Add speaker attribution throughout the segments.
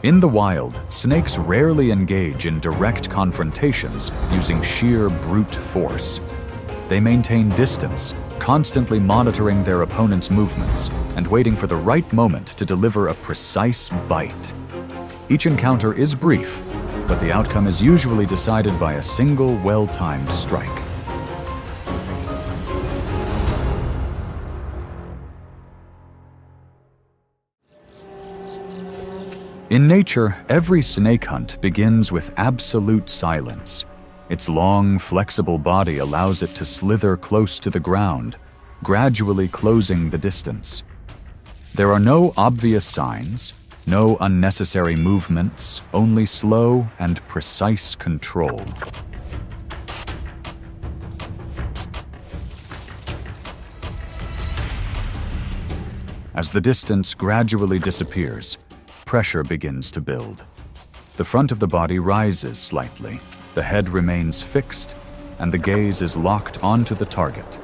Speaker 1: In the wild, snakes rarely engage in direct confrontations using sheer brute force. They maintain distance, constantly monitoring their opponent's movements and waiting for the right moment to deliver a precise bite. Each encounter is brief, but the outcome is usually decided by a single well-timed strike. In nature, every snake hunt begins with absolute silence. Its long, flexible body allows it to slither close to the ground, gradually closing the distance. There are no obvious signs, no unnecessary movements, only slow and precise control. As the distance gradually disappears, pressure begins to build. The front of the body rises slightly, the head remains fixed, and the gaze is locked onto the target.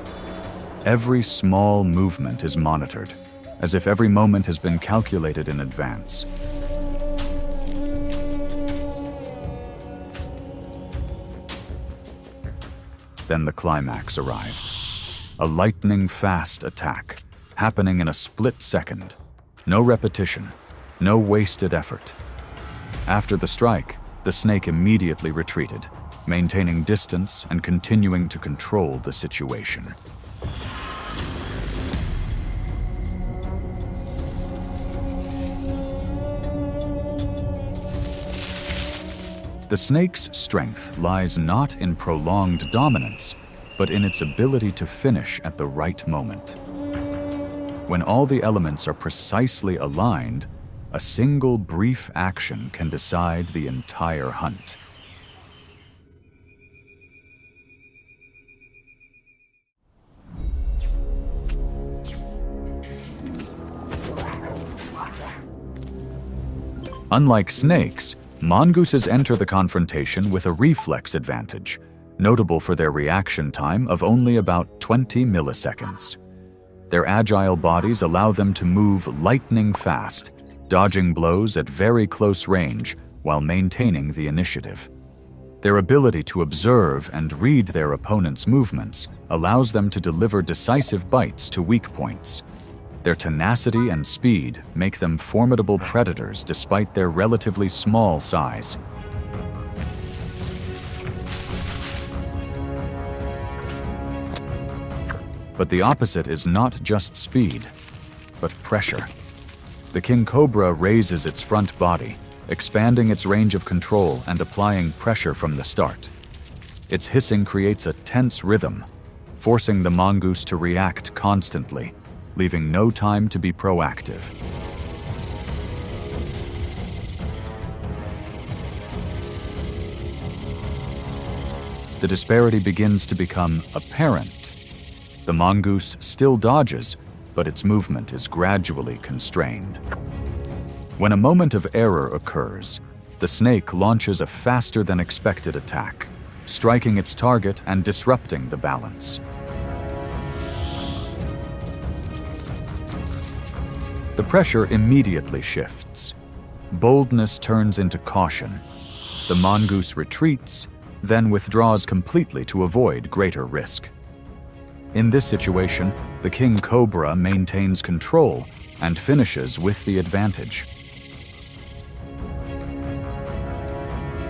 Speaker 1: Every small movement is monitored, as if every moment has been calculated in advance. Then the climax arrives. A lightning-fast attack, happening in a split second. No repetition. No wasted effort. After the strike, the snake immediately retreated, maintaining distance and continuing to control the situation. The snake's strength lies not in prolonged dominance, but in its ability to finish at the right moment. When all the elements are precisely aligned, a single brief action can decide the entire hunt. Unlike snakes, mongooses enter the confrontation with a reflex advantage, notable for their reaction time of only about 20 milliseconds. Their agile bodies allow them to move lightning fast, dodging blows at very close range while maintaining the initiative. Their ability to observe and read their opponent's movements allows them to deliver decisive bites to weak points. Their tenacity and speed make them formidable predators despite their relatively small size. But the opposite is not just speed, but pressure. The king cobra raises its front body, expanding its range of control and applying pressure from the start. Its hissing creates a tense rhythm, forcing the mongoose to react constantly, leaving no time to be proactive. The disparity begins to become apparent. The mongoose still dodges, but its movement is gradually constrained. When a moment of error occurs, the snake launches a faster-than-expected attack, striking its target and disrupting the balance. The pressure immediately shifts. Boldness turns into caution. The mongoose retreats, then withdraws completely to avoid greater risk. In this situation, the king cobra maintains control and finishes with the advantage.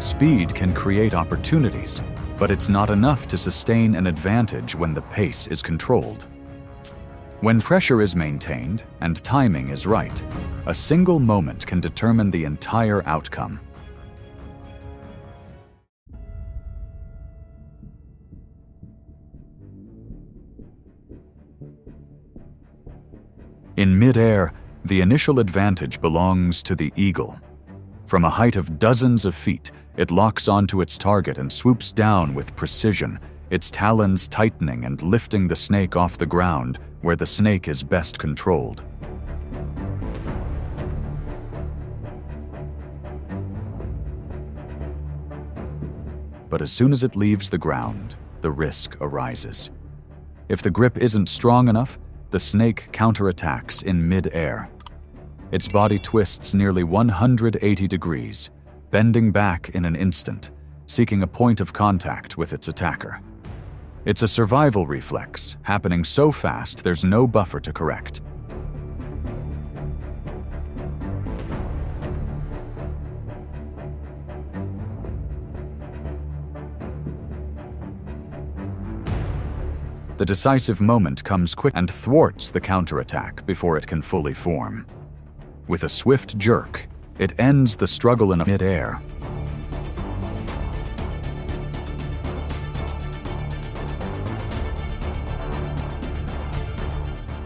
Speaker 1: Speed can create opportunities, but it's not enough to sustain an advantage when the pace is controlled. When pressure is maintained and timing is right, a single moment can determine the entire outcome. In mid-air, the initial advantage belongs to the eagle. From a height of dozens of feet, it locks onto its target and swoops down with precision, its talons tightening and lifting the snake off the ground where the snake is best controlled. But as soon as it leaves the ground, the risk arises. If the grip isn't strong enough, the snake counterattacks in mid-air. Its body twists nearly 180 degrees, bending back in an instant, seeking a point of contact with its attacker. It's a survival reflex, happening so fast there's no buffer to correct. The decisive moment comes quick and thwarts the counterattack before it can fully form. With a swift jerk, it ends the struggle in mid-air.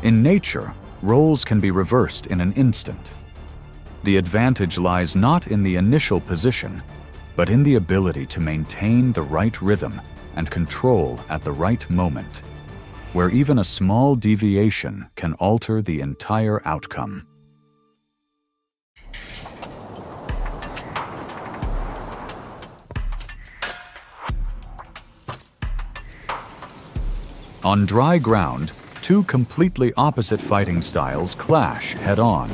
Speaker 1: In nature, roles can be reversed in an instant. The advantage lies not in the initial position, but in the ability to maintain the right rhythm and control at the right moment, where even a small deviation can alter the entire outcome. On dry ground, two completely opposite fighting styles clash head-on.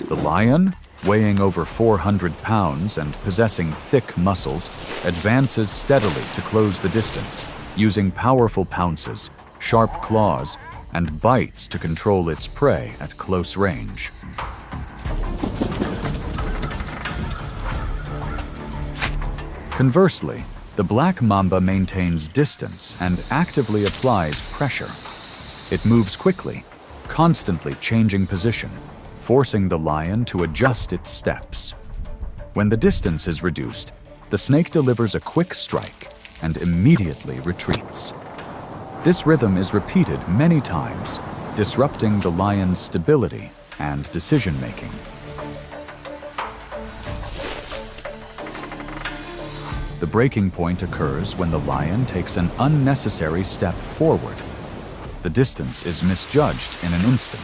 Speaker 1: The lion, weighing over 400 pounds and possessing thick muscles, advances steadily to close the distance, using powerful pounces, sharp claws, and bites to control its prey at close range. Conversely, the black mamba maintains distance and actively applies pressure. It moves quickly, constantly changing position, forcing the lion to adjust its steps. When the distance is reduced, the snake delivers a quick strike and immediately retreats. This rhythm is repeated many times, disrupting the lion's stability and decision-making. The breaking point occurs when the lion takes an unnecessary step forward. The distance is misjudged in an instant.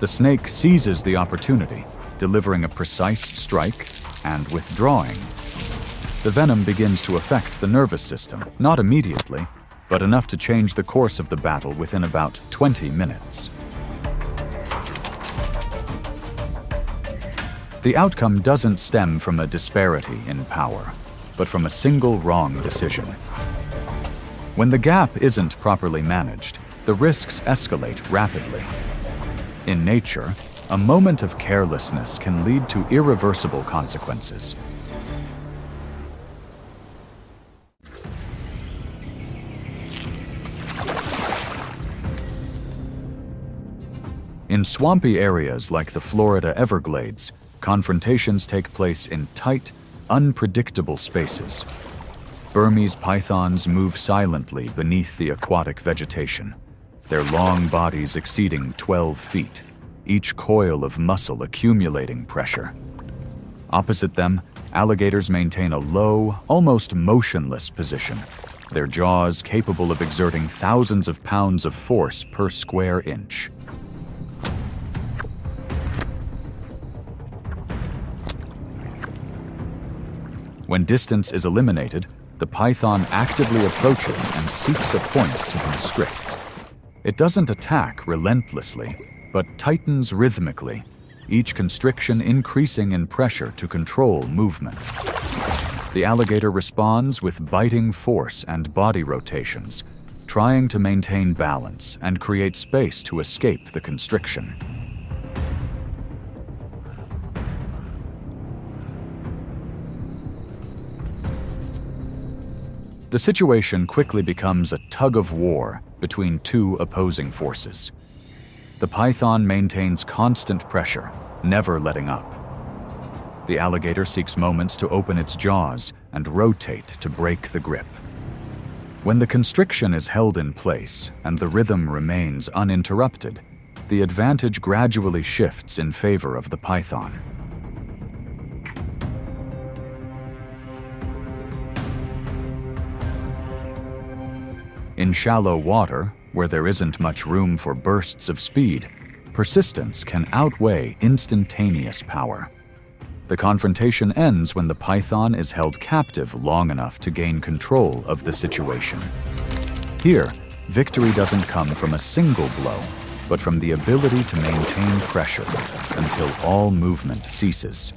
Speaker 1: The snake seizes the opportunity, delivering a precise strike and withdrawing. The venom begins to affect the nervous system, not immediately, but enough to change the course of the battle within about 20 minutes. The outcome doesn't stem from a disparity in power, but from a single wrong decision. When the gap isn't properly managed, the risks escalate rapidly. In nature, a moment of carelessness can lead to irreversible consequences. In swampy areas like the Florida Everglades, confrontations take place in tight, unpredictable spaces. Burmese pythons move silently beneath the aquatic vegetation, their long bodies exceeding 12 feet, each coil of muscle accumulating pressure. Opposite them, alligators maintain a low, almost motionless position, their jaws capable of exerting thousands of pounds of force per square inch. When distance is eliminated, the python actively approaches and seeks a point to constrict. It doesn't attack relentlessly, but tightens rhythmically, each constriction increasing in pressure to control movement. The alligator responds with biting force and body rotations, trying to maintain balance and create space to escape the constriction. The situation quickly becomes a tug-of-war between two opposing forces. The python maintains constant pressure, never letting up. The alligator seeks moments to open its jaws and rotate to break the grip. When the constriction is held in place and the rhythm remains uninterrupted, the advantage gradually shifts in favor of the python. In shallow water, where there isn't much room for bursts of speed, persistence can outweigh instantaneous power. The confrontation ends when the python is held captive long enough to gain control of the situation. Here, victory doesn't come from a single blow, but from the ability to maintain pressure until all movement ceases.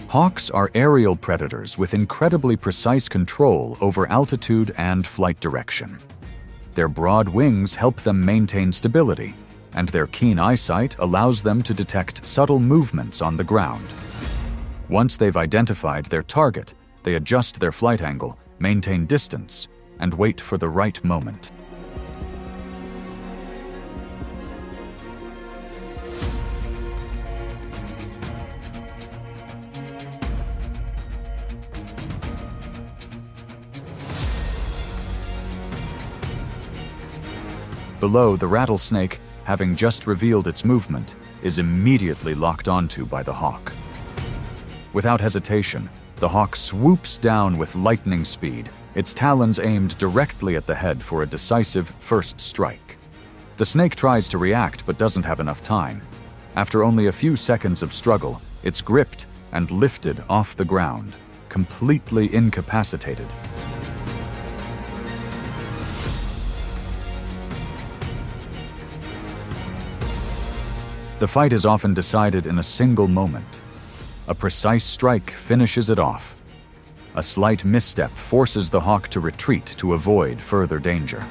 Speaker 1: Hawks are aerial predators with incredibly precise control over altitude and flight direction. Their broad wings help them maintain stability, and their keen eyesight allows them to detect subtle movements on the ground. Once they've identified their target, they adjust their flight angle, maintain distance, and wait for the right moment. Below, the rattlesnake, having just revealed its movement, is immediately locked onto by the hawk. Without hesitation, the hawk swoops down with lightning speed, its talons aimed directly at the head for a decisive first strike. The snake tries to react but doesn't have enough time. After only a few seconds of struggle, it's gripped and lifted off the ground, completely incapacitated. The fight is often decided in a single moment. A precise strike finishes it off. A slight misstep forces the hawk to retreat to avoid further danger.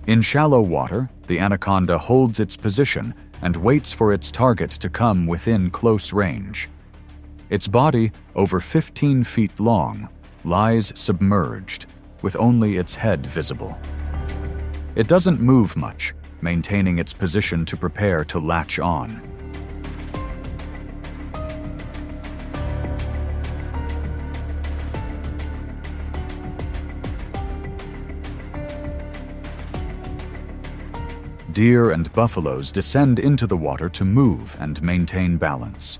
Speaker 1: In shallow water, the anaconda holds its position and waits for its target to come within close range. Its body, over 15 feet long, lies submerged, with only its head visible. It doesn't move much, maintaining its position to prepare to latch on. Deer and buffaloes descend into the water to move and maintain balance.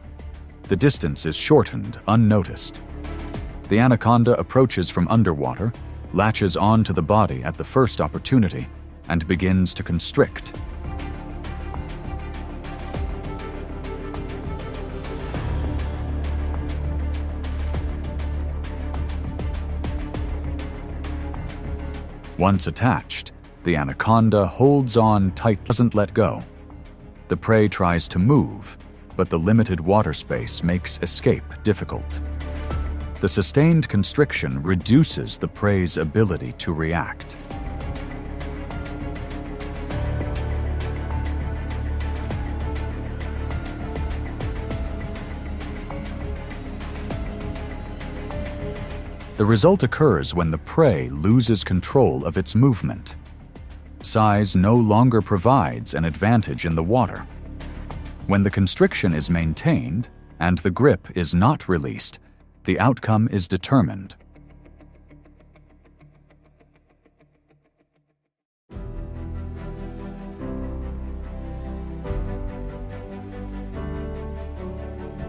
Speaker 1: The distance is shortened unnoticed. The anaconda approaches from underwater, latches onto the body at the first opportunity, and begins to constrict. Once attached, the anaconda holds on tight, doesn't let go. The prey tries to move, but the limited water space makes escape difficult. The sustained constriction reduces the prey's ability to react. The result occurs when the prey loses control of its movement. Size no longer provides an advantage in the water. When the constriction is maintained and the grip is not released, the outcome is determined.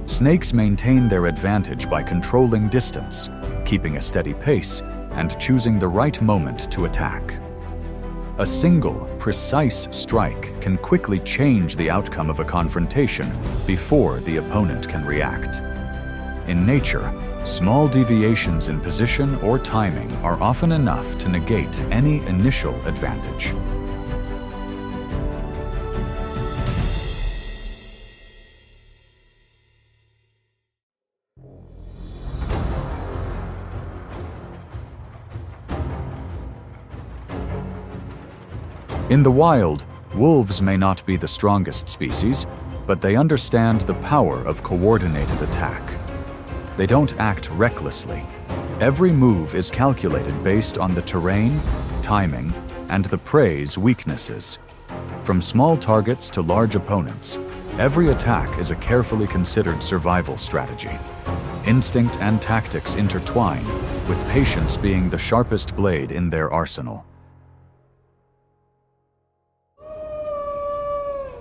Speaker 1: Snakes maintain their advantage by controlling distance, keeping a steady pace, and choosing the right moment to attack. A single, precise strike can quickly change the outcome of a confrontation before the opponent can react. In nature, small deviations in position or timing are often enough to negate any initial advantage. In the wild, wolves may not be the strongest species, but they understand the power of coordinated attack. They don't act recklessly. Every move is calculated based on the terrain, timing, and the prey's weaknesses. From small targets to large opponents, every attack is a carefully considered survival strategy. Instinct and tactics intertwine, with patience being the sharpest blade in their arsenal.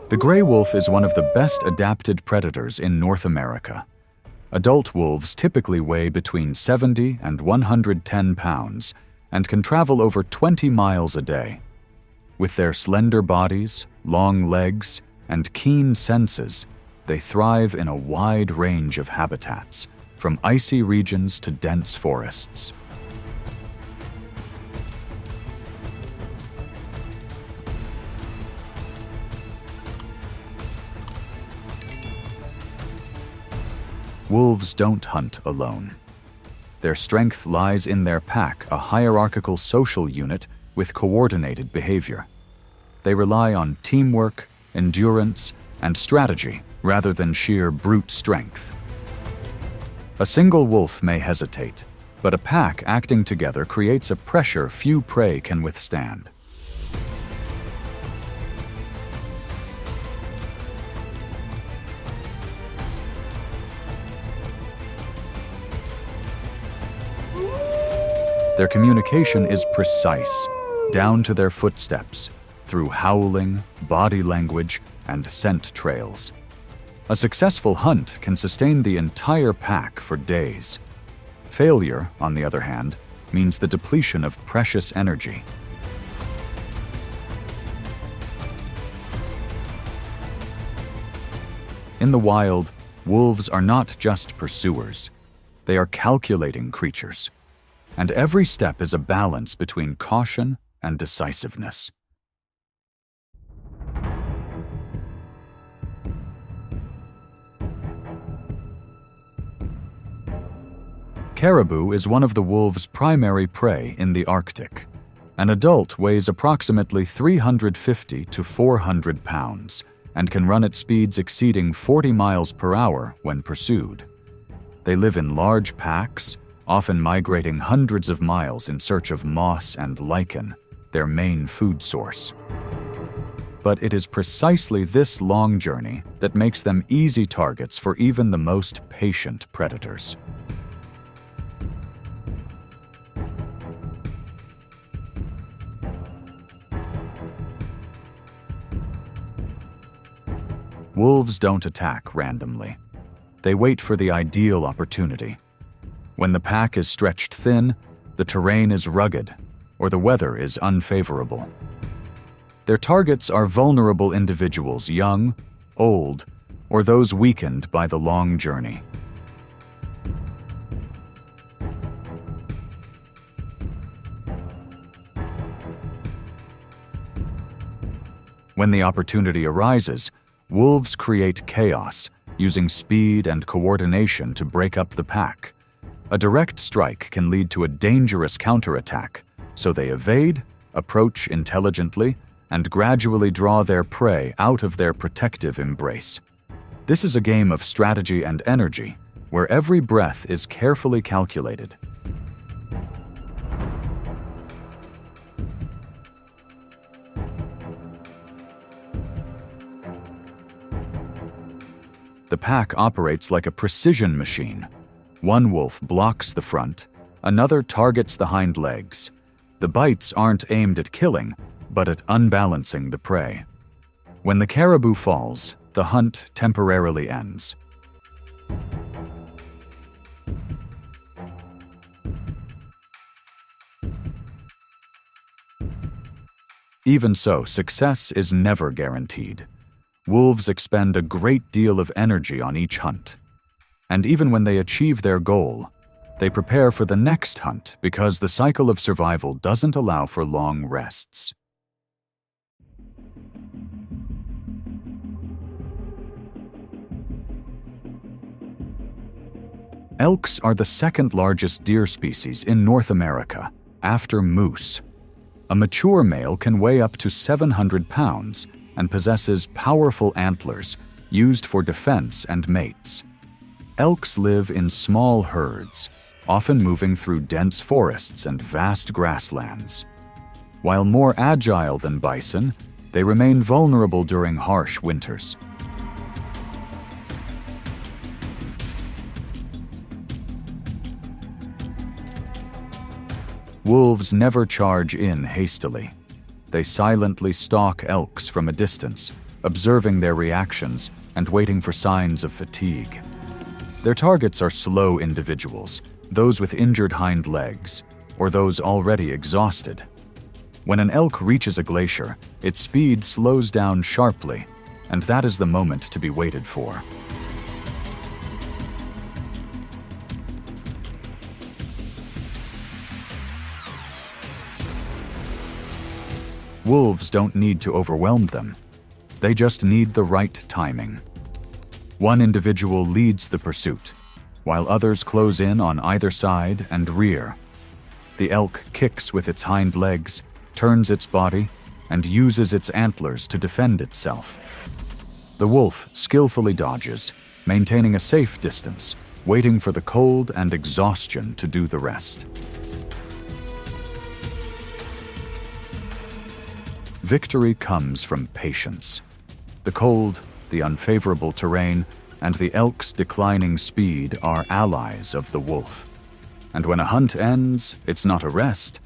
Speaker 1: The gray wolf is one of the best adapted predators in North America. Adult wolves typically weigh between 70 and 110 pounds, and can travel over 20 miles a day. With their slender bodies, long legs, and keen senses, they thrive in a wide range of habitats, from icy regions to dense forests. Wolves don't hunt alone. Their strength lies in their pack, a hierarchical social unit with coordinated behavior. They rely on teamwork, endurance, and strategy rather than sheer brute strength. A single wolf may hesitate, but a pack acting together creates a pressure few prey can withstand. Their communication is precise, down to their footsteps, through howling, body language, and scent trails. A successful hunt can sustain the entire pack for days. Failure, on the other hand, means the depletion of precious energy. In the wild, wolves are not just pursuers. They are calculating creatures. And every step is a balance between caution and decisiveness. Caribou is one of the wolves' primary prey in the Arctic. An adult weighs approximately 350 to 400 pounds and can run at speeds exceeding 40 miles per hour when pursued. They live in large packs, often migrating hundreds of miles in search of moss and lichen, their main food source. But it is precisely this long journey that makes them easy targets for even the most patient predators. Wolves don't attack randomly. They wait for the ideal opportunity. When the pack is stretched thin, the terrain is rugged, or the weather is unfavorable. Their targets are vulnerable individuals, young, old, or those weakened by the long journey. When the opportunity arises, wolves create chaos, using speed and coordination to break up the pack. A direct strike can lead to a dangerous counterattack, so they evade, approach intelligently, and gradually draw their prey out of their protective embrace. This is a game of strategy and energy, where every breath is carefully calculated. The pack operates like a precision machine. One wolf blocks the front, another targets the hind legs. The bites aren't aimed at killing, but at unbalancing the prey. When the caribou falls, the hunt temporarily ends. Even so, success is never guaranteed. Wolves expend a great deal of energy on each hunt. And even when they achieve their goal, they prepare for the next hunt because the cycle of survival doesn't allow for long rests. Elks are the second largest deer species in North America, after moose. A mature male can weigh up to 700 pounds and possesses powerful antlers used for defense and mates. Elks live in small herds, often moving through dense forests and vast grasslands. While more agile than bison, they remain vulnerable during harsh winters. Wolves never charge in hastily. They silently stalk elks from a distance, observing their reactions and waiting for signs of fatigue. Their targets are slow individuals, those with injured hind legs, or those already exhausted. When an elk reaches a glacier, its speed slows down sharply, and that is the moment to be waited for. Wolves don't need to overwhelm them. They just need the right timing. One individual leads the pursuit, while others close in on either side and rear. The elk kicks with its hind legs, turns its body, and uses its antlers to defend itself. The wolf skillfully dodges, maintaining a safe distance, waiting for the cold and exhaustion to do the rest. Victory comes from patience. The cold, the unfavorable terrain, and the elk's declining speed are allies of the wolf. And when a hunt ends, it's not a rest,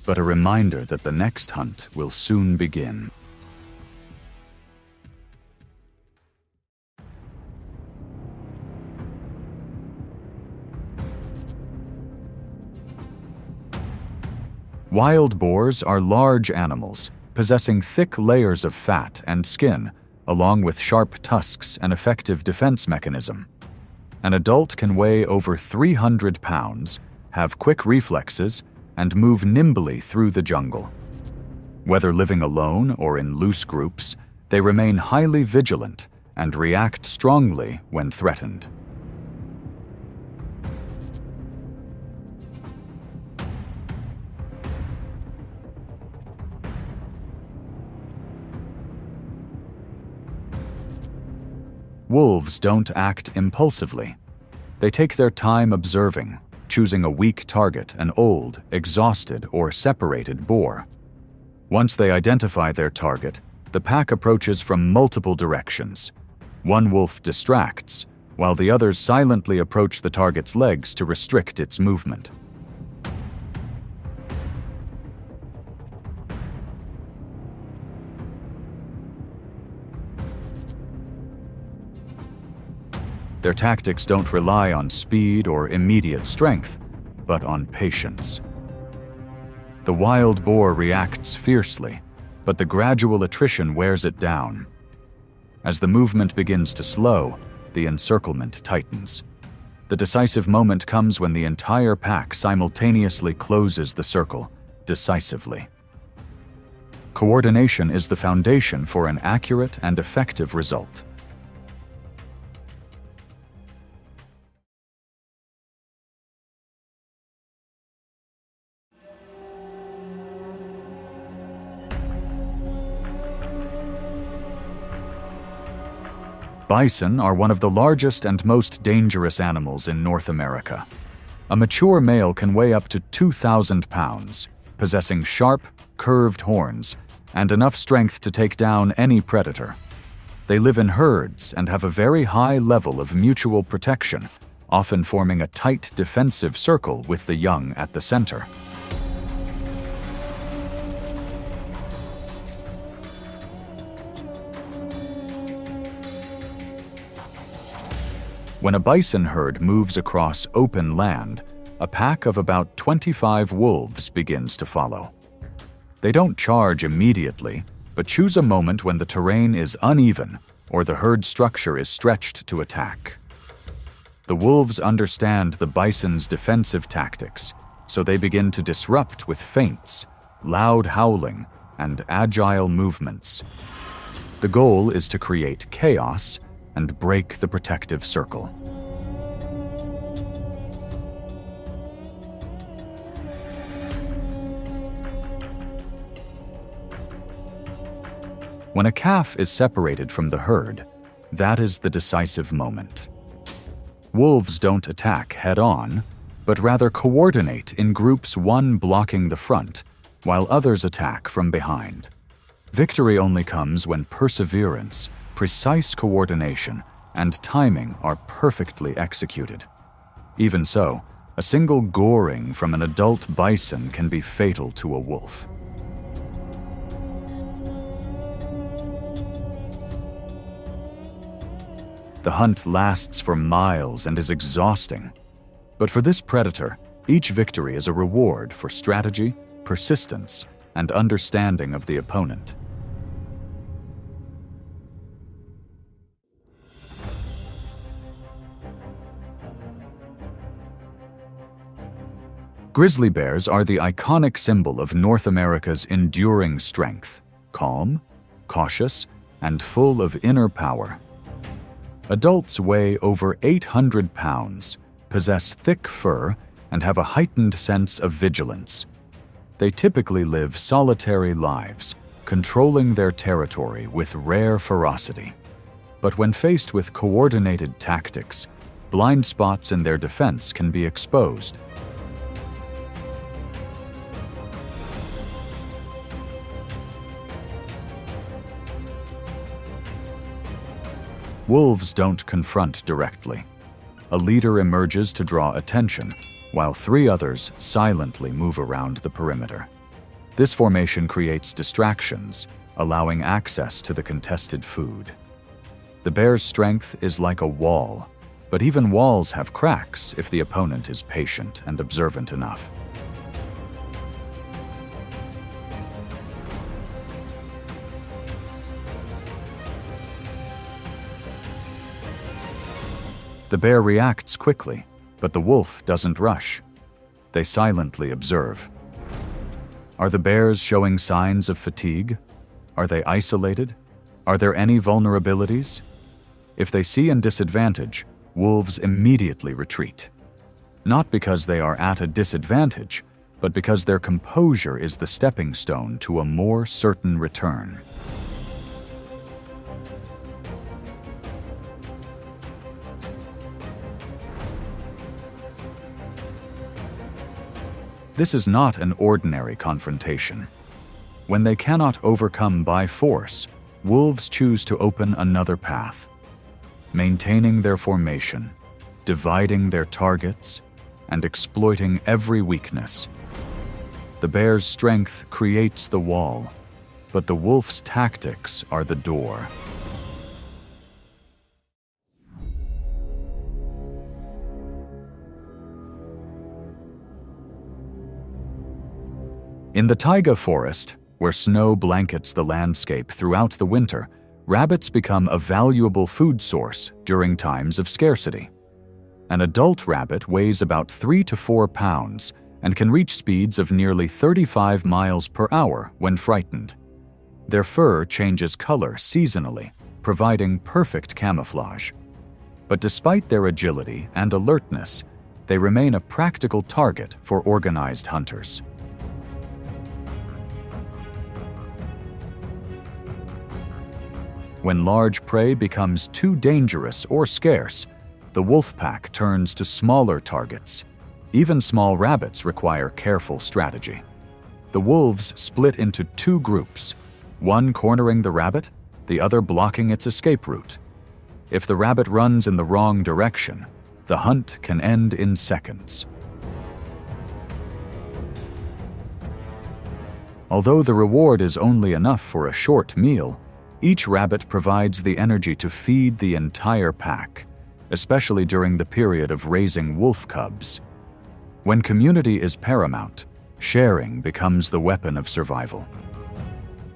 Speaker 1: but a reminder that the next hunt will soon begin. Wild boars are large animals, possessing thick layers of fat and skin, along with sharp tusks and effective defense mechanism. An adult can weigh over 300 pounds, have quick reflexes, and move nimbly through the jungle. Whether living alone or in loose groups, they remain highly vigilant and react strongly when threatened. Wolves don't act impulsively. They take their time observing, choosing a weak target, an old, exhausted, or separated boar. Once they identify their target, the pack approaches from multiple directions. One wolf distracts, while the others silently approach the target's legs to restrict its movement. Their tactics don't rely on speed or immediate strength, but on patience. The wild boar reacts fiercely, but the gradual attrition wears it down. As the movement begins to slow, the encirclement tightens. The decisive moment comes when the entire pack simultaneously closes the circle, decisively. Coordination is the foundation for an accurate and effective result. Bison are one of the largest and most dangerous animals in North America. A mature male can weigh up to 2,000 pounds, possessing sharp, curved horns and enough strength to take down any predator. They live in herds and have a very high level of mutual protection, often forming a tight defensive circle with the young at the center. When a bison herd moves across open land, a pack of about 25 wolves begins to follow. They don't charge immediately, but choose a moment when the terrain is uneven or the herd structure is stretched to attack. The wolves understand the bison's defensive tactics, so they begin to disrupt with feints, loud howling, and agile movements. The goal is to create chaos and break the protective circle. When a calf is separated from the herd, that is the decisive moment. Wolves don't attack head-on, but rather coordinate in groups, one blocking the front, while others attack from behind. Victory only comes when perseverance, precise coordination, and timing are perfectly executed. Even so, a single goring from an adult bison can be fatal to a wolf. The hunt lasts for miles and is exhausting. But for this predator, Each victory is a reward for strategy, persistence, and understanding of the opponent. Grizzly bears are the iconic symbol of North America's enduring strength, calm, cautious, and full of inner power. Adults weigh over 800 pounds, possess thick fur, and have a heightened sense of vigilance. They typically live solitary lives, controlling their territory with rare ferocity. But when faced with coordinated tactics, blind spots in their defense can be exposed. Wolves don't confront directly. A leader emerges to draw attention, while 3 others silently move around the perimeter. This formation creates distractions, allowing access to the contested food. The bear's strength is like a wall, but even walls have cracks if the opponent is patient and observant enough. The bear reacts quickly, but the wolf doesn't rush. They silently observe. Are the bears showing signs of fatigue? Are they isolated? Are there any vulnerabilities? If they see a disadvantage, wolves immediately retreat. Not because they are at a disadvantage, but because their composure is the stepping stone to a more certain return. This is not an ordinary confrontation. When they cannot overcome by force, wolves choose to open another path, maintaining their formation, dividing their targets, and exploiting every weakness. The bear's strength creates the wall, but the wolf's tactics are the door. In the taiga forest, where snow blankets the landscape throughout the winter, rabbits become a valuable food source during times of scarcity. An adult rabbit weighs about 3 to 4 pounds and can reach speeds of nearly 35 miles per hour when frightened. Their fur changes color seasonally, providing perfect camouflage. But despite their agility and alertness, they remain a practical target for organized hunters. When large prey becomes too dangerous or scarce, the wolf pack turns to smaller targets. Even small rabbits require careful strategy. The wolves split into 2 groups, one cornering the rabbit, the other blocking its escape route. If the rabbit runs in the wrong direction, the hunt can end in seconds. Although the reward is only enough for a short meal, each rabbit provides the energy to feed the entire pack, especially during the period of raising wolf cubs. When community is paramount, sharing becomes the weapon of survival.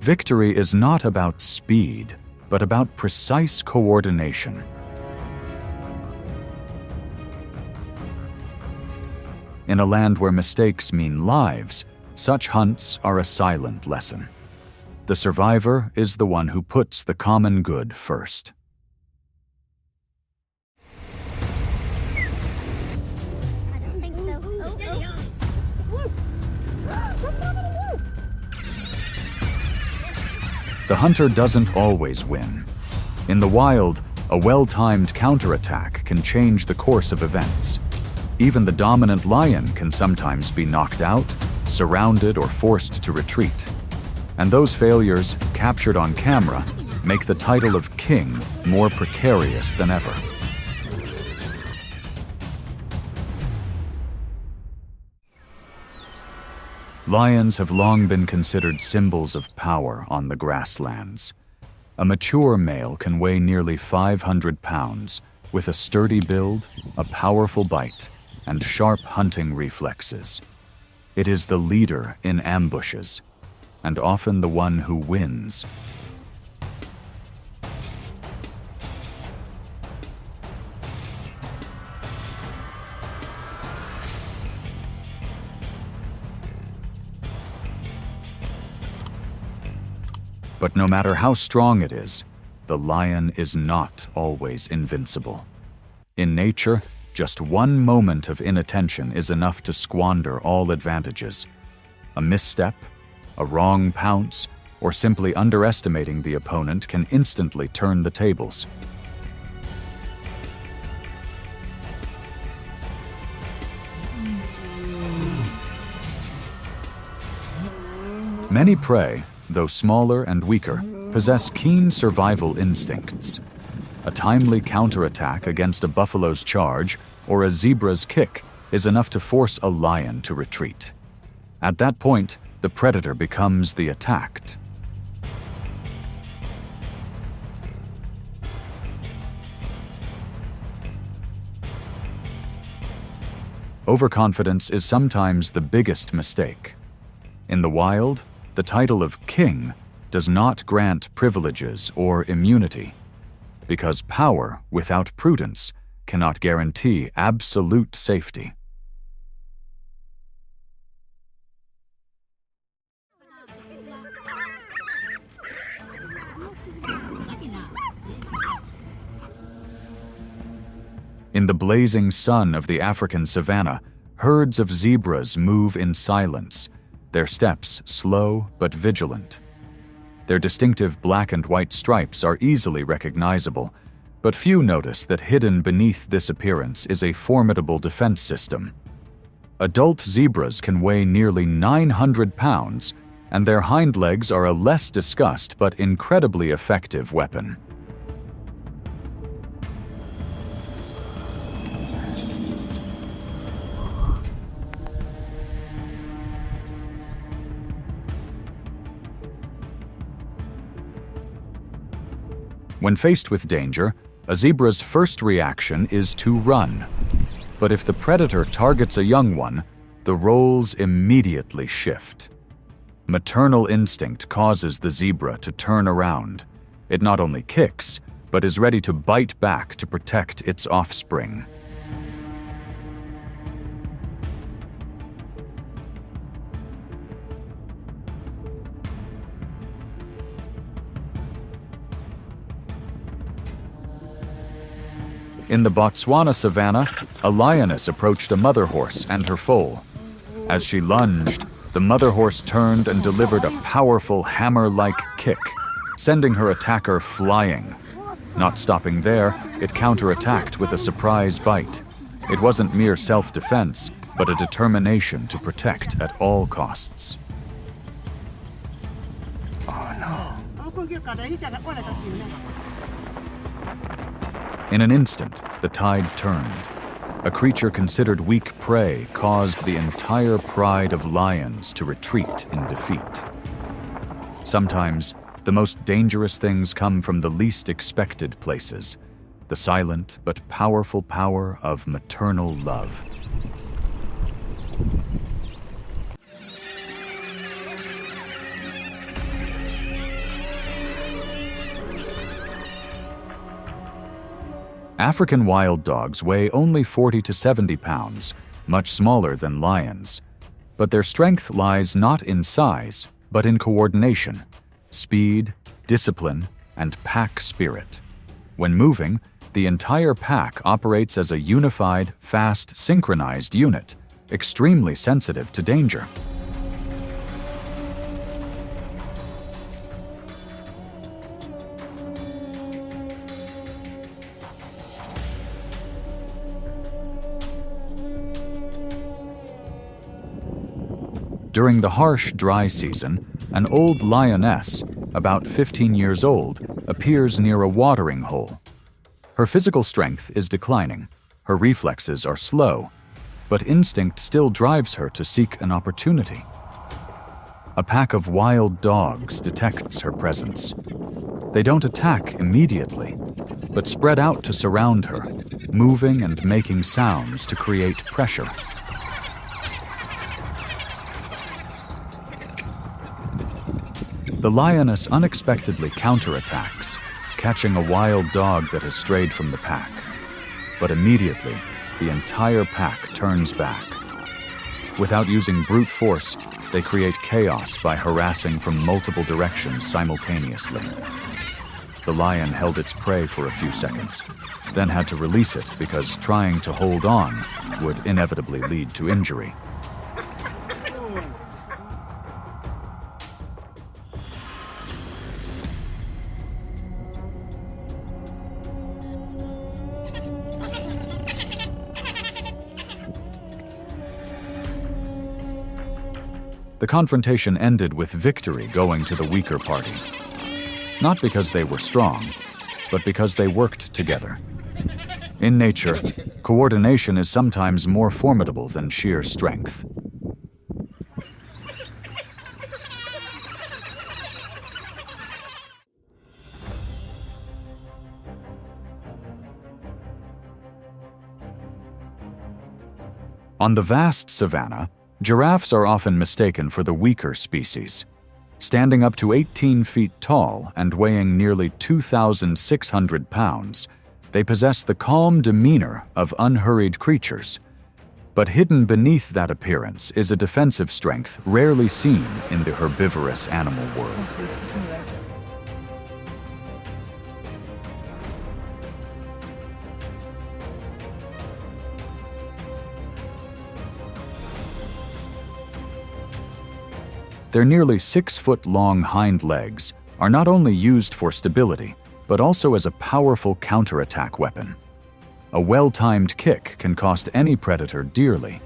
Speaker 1: Victory is not about speed, but about precise coordination. In a land where mistakes mean lives, such hunts are a silent lesson. The survivor is the one who puts the common good first. The hunter doesn't always win. In the wild, a well-timed counterattack can change the course of events. Even the dominant lion can sometimes be knocked out, surrounded, or forced to retreat. And those failures, captured on camera, make the title of king more precarious than ever. Lions have long been considered symbols of power on the grasslands. A mature male can weigh nearly 500 pounds, with a sturdy build, a powerful bite, and sharp hunting reflexes. It is the leader in ambushes, and often the one who wins. But no matter how strong it is, the lion is not always invincible. In nature, just one moment of inattention is enough to squander all advantages. A misstep, a wrong pounce, or simply underestimating the opponent can instantly turn the tables. Many prey, though smaller and weaker, possess keen survival instincts. A timely counterattack against a buffalo's charge or a zebra's kick is enough to force a lion to retreat. At that point, the predator becomes the attacked. Overconfidence is sometimes the biggest mistake. In the wild, the title of king does not grant privileges or immunity, because power without prudence cannot guarantee absolute safety. In the blazing sun of the African savanna, herds of zebras move in silence, their steps slow but vigilant. Their distinctive black and white stripes are easily recognizable, but few notice that hidden beneath this appearance is a formidable defense system. Adult zebras can weigh nearly 900 pounds, and their hind legs are a less discussed but incredibly effective weapon. When faced with danger, a zebra's first reaction is to run. But if the predator targets a young one, the roles immediately shift. Maternal instinct causes the zebra to turn around. It not only kicks, but is ready to bite back to protect its offspring. In the Botswana savanna, a lioness approached a mother horse and her foal. As she lunged, the mother horse turned and delivered a powerful hammer-like kick, sending her attacker flying. Not stopping there, it counterattacked with a surprise bite. It wasn't mere self-defense, but a determination to protect at all costs. In an instant, the tide turned. A creature considered weak prey caused the entire pride of lions to retreat in defeat. Sometimes, the most dangerous things come from the least expected places, the silent but powerful power of maternal love. African wild dogs weigh only 40 to 70 pounds, much smaller than lions. But their strength lies not in size, but in coordination, speed, discipline, and pack spirit. When moving, the entire pack operates as a unified, fast, synchronized unit, extremely sensitive to danger. During the harsh, dry season, an old lioness, about 15 years old, appears near a watering hole. Her physical strength is declining, her reflexes are slow, but instinct still drives her to seek an opportunity. A pack of wild dogs detects her presence. They don't attack immediately, but spread out to surround her, moving and making sounds to create pressure. The lioness unexpectedly counterattacks, catching a wild dog that has strayed from the pack. But immediately, the entire pack turns back. Without using brute force, they create chaos by harassing from multiple directions simultaneously. The lion held its prey for a few seconds, then had to release it because trying to hold on would inevitably lead to injury. The confrontation ended with victory going to the weaker party. Not because they were strong, but because they worked together. In nature, coordination is sometimes more formidable than sheer strength. On the vast savanna, giraffes are often mistaken for the weaker species. Standing up to 18 feet tall and weighing nearly 2,600 pounds, they possess the calm demeanor of unhurried creatures. But hidden beneath that appearance is a defensive strength rarely seen in the herbivorous animal world. Their nearly 6-foot-long hind legs are not only used for stability, but also as a powerful counterattack weapon. A well-timed kick can cost any predator dearly.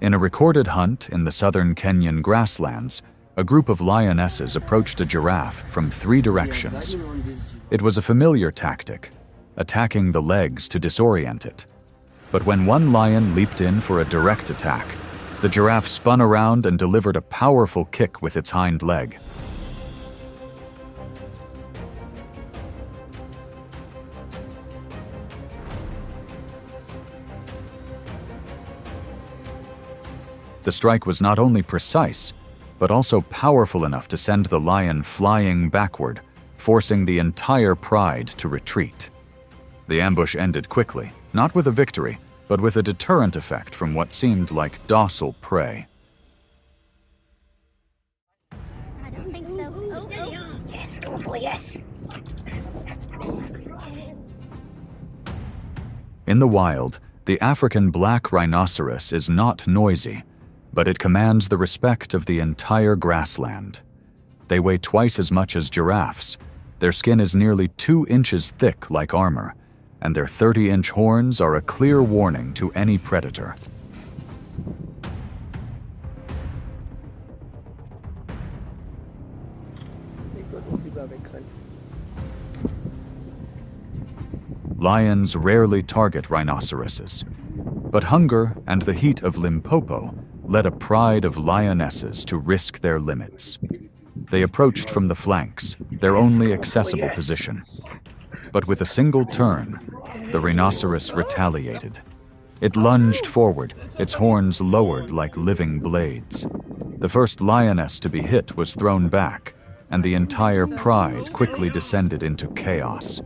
Speaker 1: In a recorded hunt in the southern Kenyan grasslands, a group of lionesses approached a giraffe from 3 directions. It was a familiar tactic, attacking the legs to disorient it. But when one lion leaped in for a direct attack, the giraffe spun around and delivered a powerful kick with its hind leg. The strike was not only precise, but also powerful enough to send the lion flying backward, forcing the entire pride to retreat. The ambush ended quickly, not with a victory, but with a deterrent effect from what seemed like docile prey.
Speaker 2: I don't think so. Oh, steady on. Yes, go boy, yes.
Speaker 1: In the wild, the African black rhinoceros is not noisy, but it commands the respect of the entire grassland. They weigh twice as much as giraffes. Their skin is nearly 2 inches thick like armor, and their 30-inch horns are a clear warning to any predator. Lions rarely target rhinoceroses, but hunger and the heat of Limpopo led a pride of lionesses to risk their limits. They approached from the flanks, their only accessible position. But with a single turn, the rhinoceros retaliated. It lunged forward, its horns lowered like living blades. The first lioness to be hit was thrown back, and the entire pride quickly descended into chaos.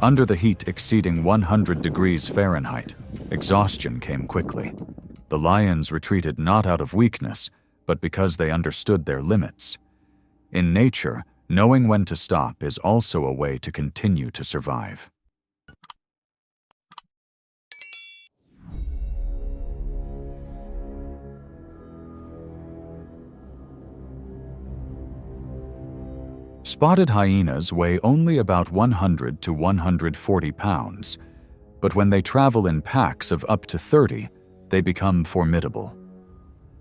Speaker 1: Under the heat exceeding 100 degrees Fahrenheit, exhaustion came quickly. The lions retreated not out of weakness, but because they understood their limits. In nature, knowing when to stop is also a way to continue to survive. Spotted hyenas weigh only about 100 to 140 pounds, but when they travel in packs of up to 30, they become formidable.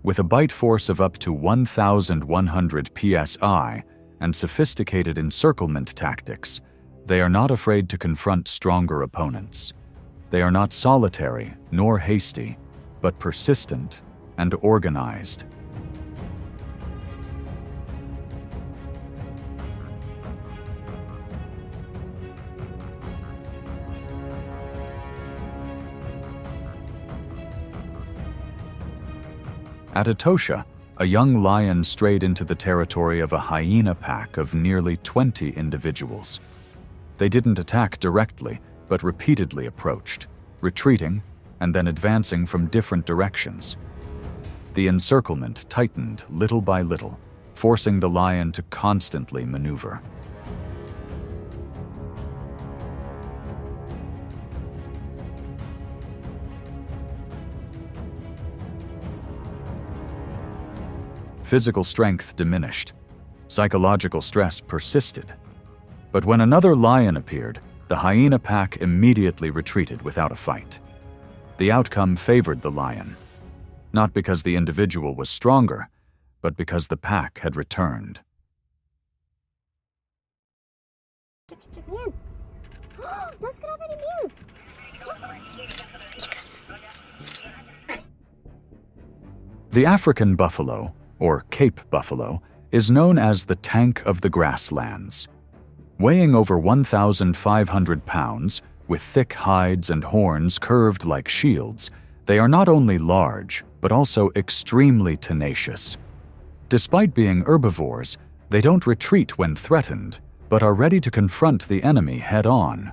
Speaker 1: With a bite force of up to 1,100 psi and sophisticated encirclement tactics, they are not afraid to confront stronger opponents. They are not solitary nor hasty, but persistent and organized. At Etosha, a young lion strayed into the territory of a hyena pack of nearly 20 individuals. They didn't attack directly, but repeatedly approached, retreating, and then advancing from different directions. The encirclement tightened little by little, forcing the lion to constantly maneuver. Physical strength diminished. Psychological stress persisted. But when another lion appeared, the hyena pack immediately retreated without a fight. The outcome favored the lion, not because the individual was stronger, but because the pack had returned. The African buffalo, or Cape buffalo, is known as the tank of the grasslands. Weighing over 1,500 pounds, with thick hides and horns curved like shields, they are not only large, but also extremely tenacious. Despite being herbivores, they don't retreat when threatened, but are ready to confront the enemy head-on.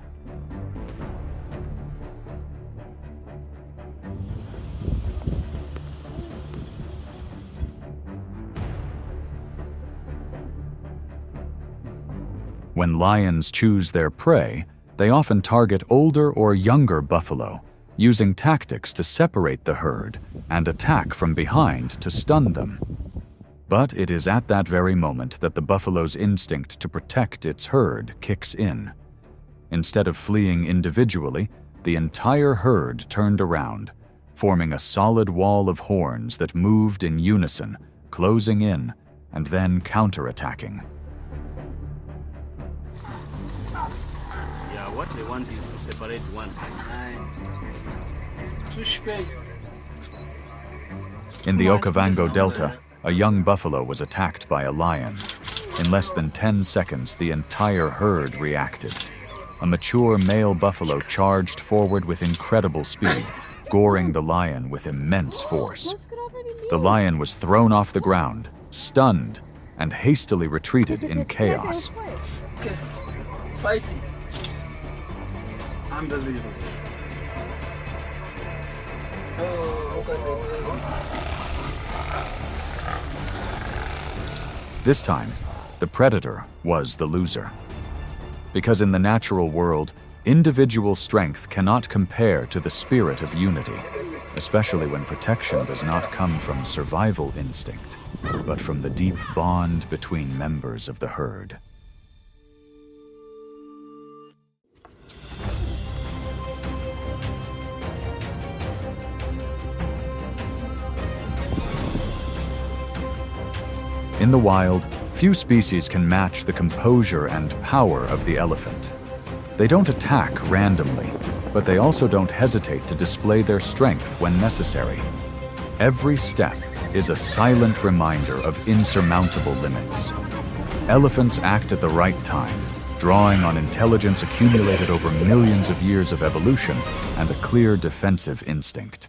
Speaker 1: When lions choose their prey, they often target older or younger buffalo, using tactics to separate the herd and attack from behind to stun them. But it is at that very moment that the buffalo's instinct to protect its herd kicks in. Instead of fleeing individually, the entire herd turned around, forming a solid wall of horns that moved in unison, closing in and then counterattacking.
Speaker 3: What they want is to separate one.
Speaker 1: In the Okavango Delta, a young buffalo was attacked by a lion. In less than 10 seconds, the entire herd reacted. A mature male buffalo charged forward with incredible speed, goring the lion with immense force. The lion was thrown off the ground, stunned, and hastily retreated in chaos.
Speaker 3: Fighting. Unbelievable.
Speaker 1: This time, the predator was the loser. Because in the natural world, individual strength cannot compare to the spirit of unity, especially when protection does not come from survival instinct, but from the deep bond between members of the herd. In the wild, few species can match the composure and power of the elephant. They don't attack randomly, but they also don't hesitate to display their strength when necessary. Every step is a silent reminder of insurmountable limits. Elephants act at the right time, drawing on intelligence accumulated over millions of years of evolution and a clear defensive instinct.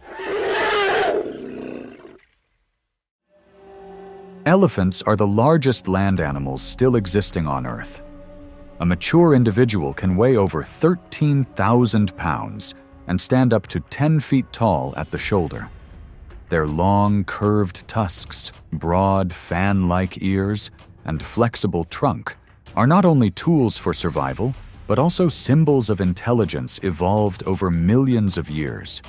Speaker 1: Elephants are the largest land animals still existing on Earth. A mature individual can weigh over 13,000 pounds and stand up to 10 feet tall at the shoulder. Their long, curved tusks, broad, fan-like ears, and flexible trunk are not only tools for survival, but also symbols of intelligence evolved over millions of years.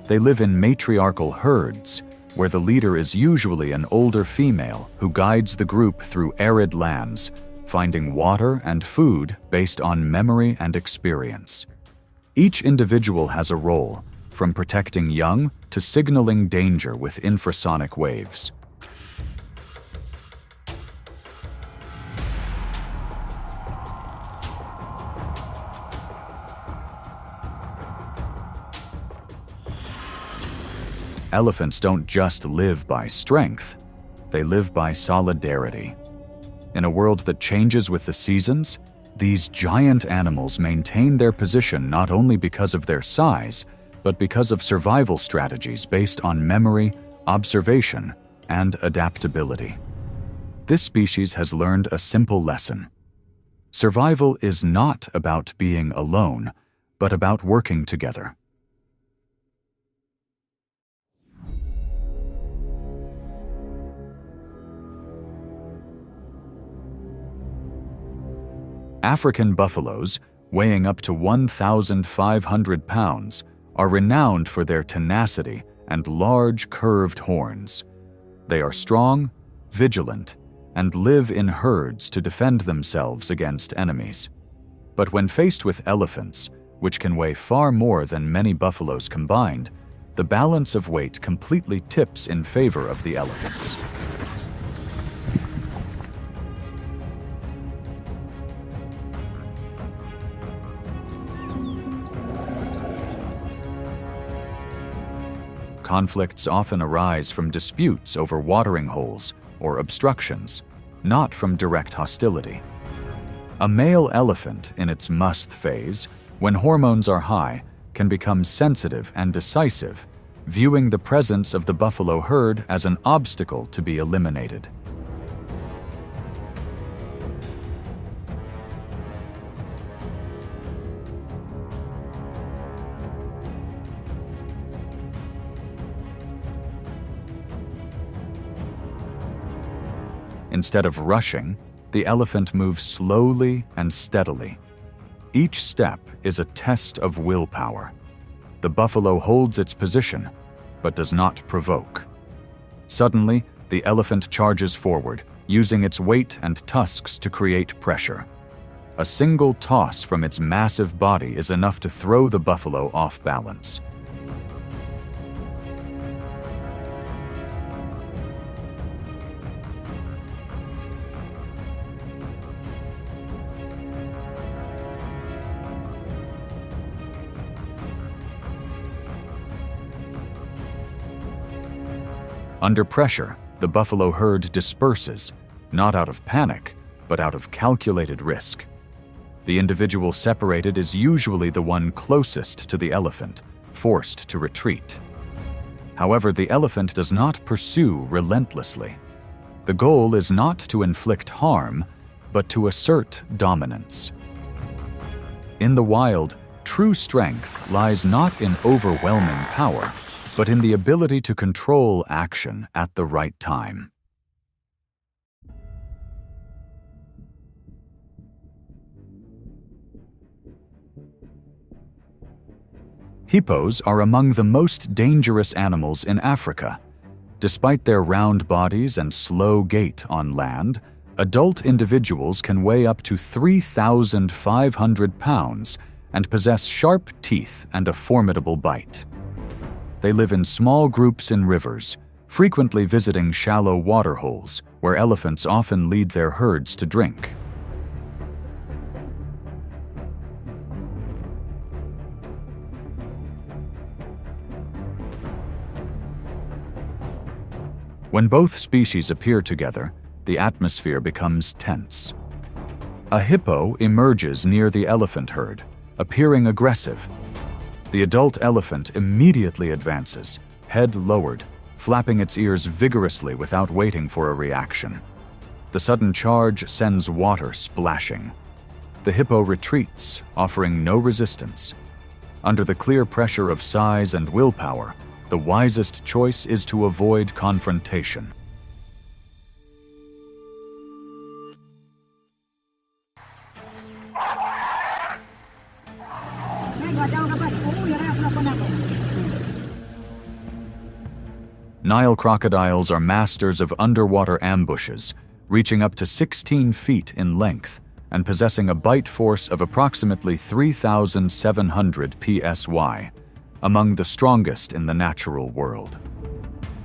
Speaker 1: They live in matriarchal herds, where the leader is usually an older female who guides the group through arid lands, finding water and food based on memory and experience. Each individual has a role, from protecting young to signaling danger with infrasonic waves. Elephants don't just live by strength, they live by solidarity. In a world that changes with the seasons, these giant animals maintain their position not only because of their size, but because of survival strategies based on memory, observation, and adaptability. This species has learned a simple lesson. Survival is not about being alone, but about working together. African buffaloes, weighing up to 1,500 pounds, are renowned for their tenacity and large curved horns. They are strong, vigilant, and live in herds to defend themselves against enemies. But when faced with elephants, which can weigh far more than many buffaloes combined, the balance of weight completely tips in favor of the elephants. Conflicts often arise from disputes over watering holes or obstructions, not from direct hostility. A male elephant in its must phase, when hormones are high, can become sensitive and decisive, viewing the presence of the buffalo herd as an obstacle to be eliminated. Instead of rushing, the elephant moves slowly and steadily. Each step is a test of willpower. The buffalo holds its position, but does not provoke. Suddenly, the elephant charges forward, using its weight and tusks to create pressure. A single toss from its massive body is enough to throw the buffalo off balance. Under pressure, the buffalo herd disperses, not out of panic, but out of calculated risk. The individual separated is usually the one closest to the elephant, forced to retreat. However, the elephant does not pursue relentlessly. The goal is not to inflict harm, but to assert dominance. In the wild, true strength lies not in overwhelming power, but in the ability to control action at the right time. Hippos are among the most dangerous animals in Africa. Despite their round bodies and slow gait on land, adult individuals can weigh up to 3,500 pounds and possess sharp teeth and a formidable bite. They live in small groups in rivers, frequently visiting shallow water holes where elephants often lead their herds to drink. When both species appear together, the atmosphere becomes tense. A hippo emerges near the elephant herd, appearing aggressive. The adult elephant immediately advances, head lowered, flapping its ears vigorously without waiting for a reaction. The sudden charge sends water splashing. The hippo retreats, offering no resistance. Under the clear pressure of size and willpower, the wisest choice is to avoid confrontation. Nile crocodiles are masters of underwater ambushes, reaching up to 16 feet in length and possessing a bite force of approximately 3,700 psi. among the strongest in the natural world.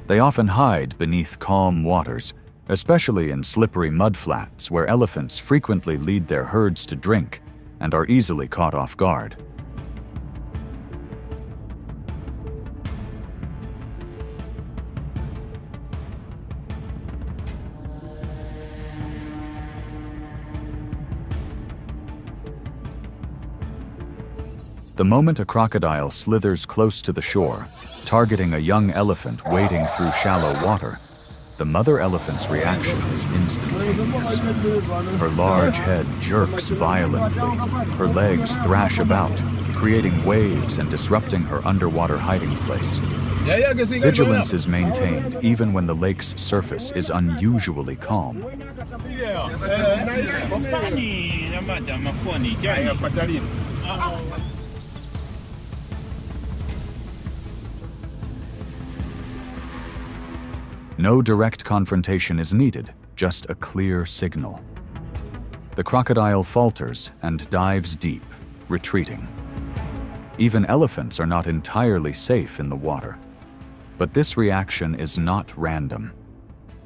Speaker 1: They often hide beneath calm waters, especially in slippery mudflats where elephants frequently lead their herds to drink and are easily caught off guard. The moment a crocodile slithers close to the shore, targeting a young elephant wading through shallow water, the mother elephant's reaction is instantaneous. Her large head jerks violently, her legs thrash about, creating waves and disrupting her underwater hiding place. Vigilance is maintained even when the lake's surface is unusually calm. No direct confrontation is needed, just a clear signal. The crocodile falters and dives deep, retreating. Even elephants are not entirely safe in the water. But this reaction is not random.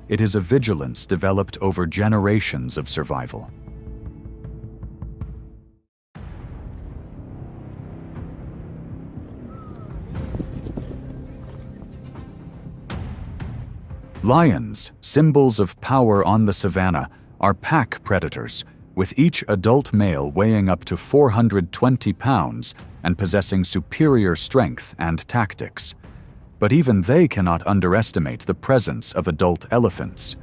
Speaker 1: It is a vigilance developed over generations of survival. Lions, symbols of power on the savanna, are pack predators, with each adult male weighing up to 420 pounds and possessing superior strength and tactics. But even they cannot underestimate the presence of adult elephants.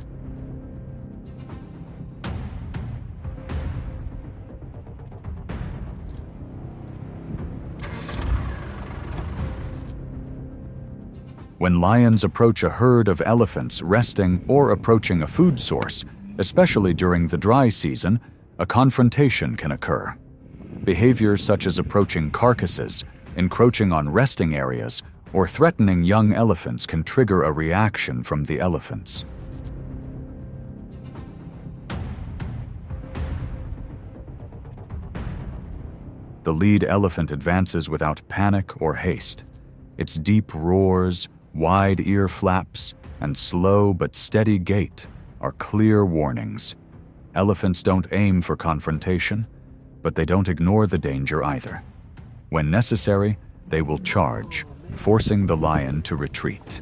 Speaker 1: When lions approach a herd of elephants resting or approaching a food source, especially during the dry season, a confrontation can occur. Behaviors such as approaching carcasses, encroaching on resting areas, or threatening young elephants can trigger a reaction from the elephants. The lead elephant advances without panic or haste. Its deep roars, wide ear flaps, and slow but steady gait are clear warnings. Elephants don't aim for confrontation, but they don't ignore the danger either. When necessary, they will charge, forcing the lion to retreat.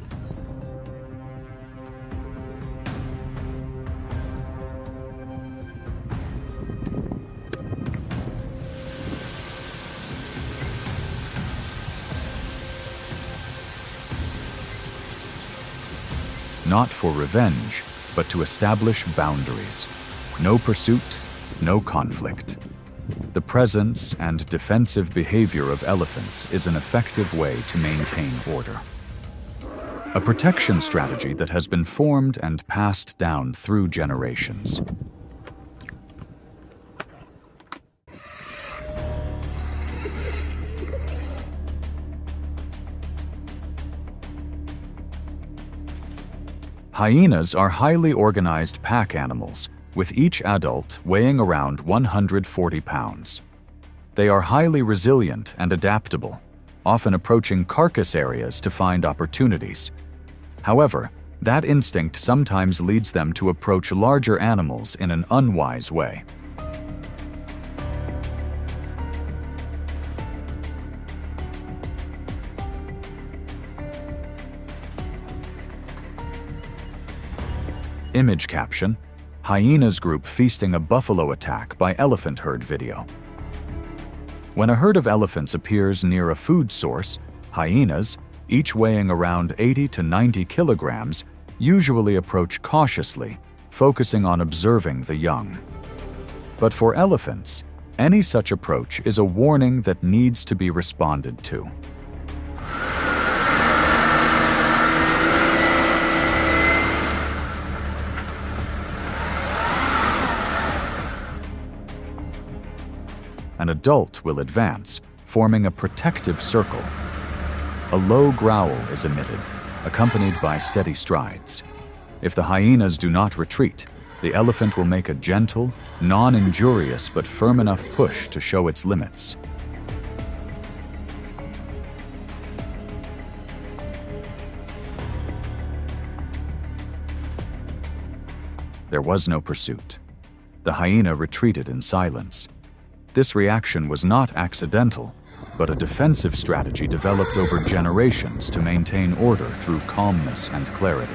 Speaker 1: Not for revenge, but to establish boundaries. No pursuit, no conflict. The presence and defensive behavior of elephants is an effective way to maintain order. A protection strategy that has been formed and passed down through generations. Hyenas are highly organized pack animals, with each adult weighing around 140 pounds. They are highly resilient and adaptable, often approaching carcass areas to find opportunities. However, that instinct sometimes leads them to approach larger animals in an unwise way. Image caption: Hyenas group feasting a buffalo attack by elephant herd video. When a herd of elephants appears near a food source, hyenas, each weighing around 80 to 90 kilograms, usually approach cautiously, focusing on observing the young. But for elephants, any such approach is a warning that needs to be responded to. An adult will advance, forming a protective circle. A low growl is emitted, accompanied by steady strides. If the hyenas do not retreat, the elephant will make a gentle, non-injurious but firm enough push to show its limits. There was no pursuit. The hyena retreated in silence. This reaction was not accidental, but a defensive strategy developed over generations to maintain order through calmness and clarity.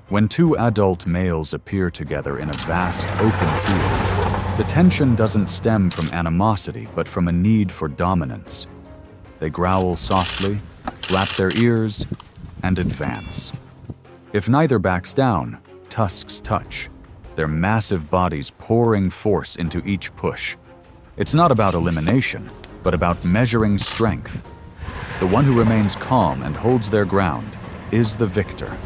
Speaker 1: When two adult males appear together in a vast, open field, the tension doesn't stem from animosity, but from a need for dominance. They growl softly, flap their ears, and advance. If neither backs down, tusks touch, their massive bodies pouring force into each push. It's not about elimination, but about measuring strength. The one who remains calm and holds their ground is the victor.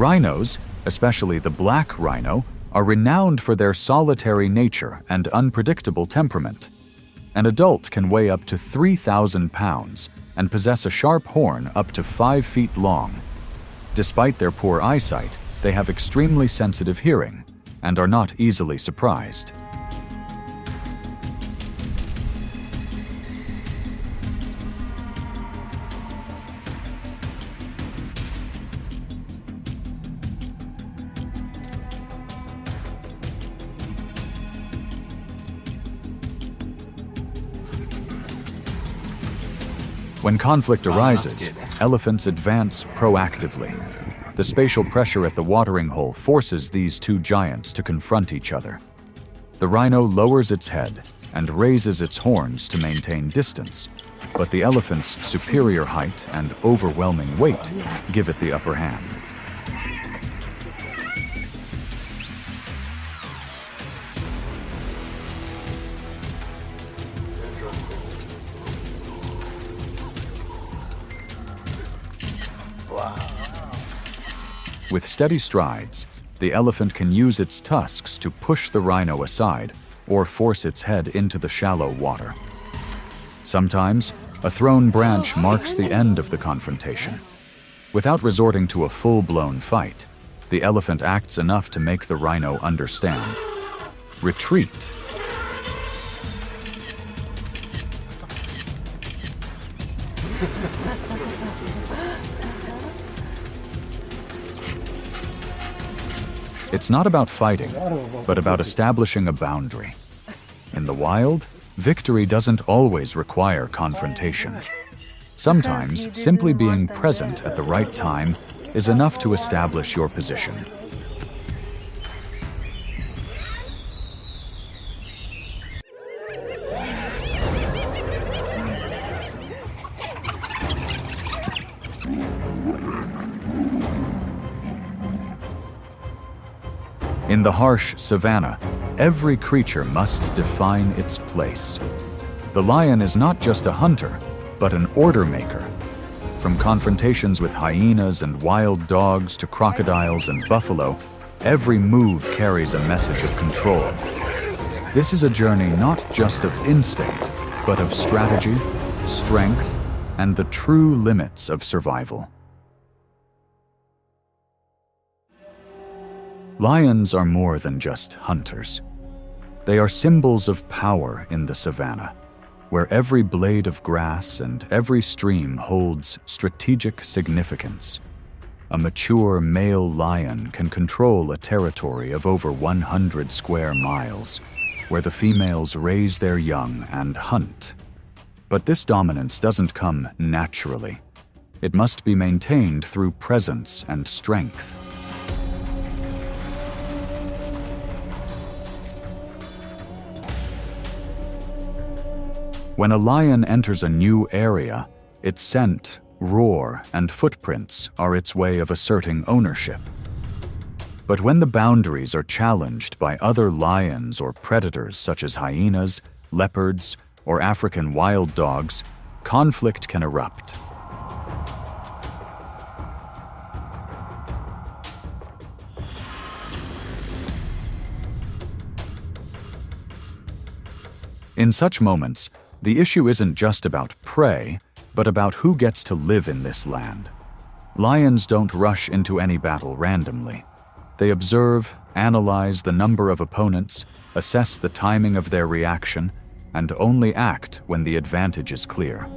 Speaker 1: Rhinos, especially the black rhino, are renowned for their solitary nature and unpredictable temperament. An adult can weigh up to 3,000 pounds and possess a sharp horn up to 5 feet long. Despite their poor eyesight, they have extremely sensitive hearing and are not easily surprised. When conflict arises, elephants advance proactively. The spatial pressure at the watering hole forces these two giants to confront each other. The rhino lowers its head and raises its horns to maintain distance, but the elephant's superior height and overwhelming weight give it the upper hand. With steady strides, the elephant can use its tusks to push the rhino aside or force its head into the shallow water. Sometimes, a thrown branch marks the end of the confrontation. Without resorting to a full-blown fight, the elephant acts enough to make the rhino understand. Retreat. It's not about fighting, but about establishing a boundary. In the wild, victory doesn't always require confrontation. Sometimes, simply being present at the right time is enough to establish your position. In the harsh savanna, every creature must define its place. The lion is not just a hunter, but an order maker. From confrontations with hyenas and wild dogs to crocodiles and buffalo, every move carries a message of control. This is a journey not just of instinct, but of strategy, strength, and the true limits of survival. Lions are more than just hunters. They are symbols of power in the savanna, where every blade of grass and every stream holds strategic significance. A mature male lion can control a territory of over 100 square miles, where the females raise their young and hunt. But this dominance doesn't come naturally. It must be maintained through presence and strength. When a lion enters a new area, its scent, roar, and footprints are its way of asserting ownership. But when the boundaries are challenged by other lions or predators such as hyenas, leopards, or African wild dogs, conflict can erupt. In such moments, The issue isn't just about prey, but about who gets to live in this land. Lions don't rush into any battle randomly. They observe, analyze the number of opponents, assess the timing of their reaction, and only act when the advantage is clear.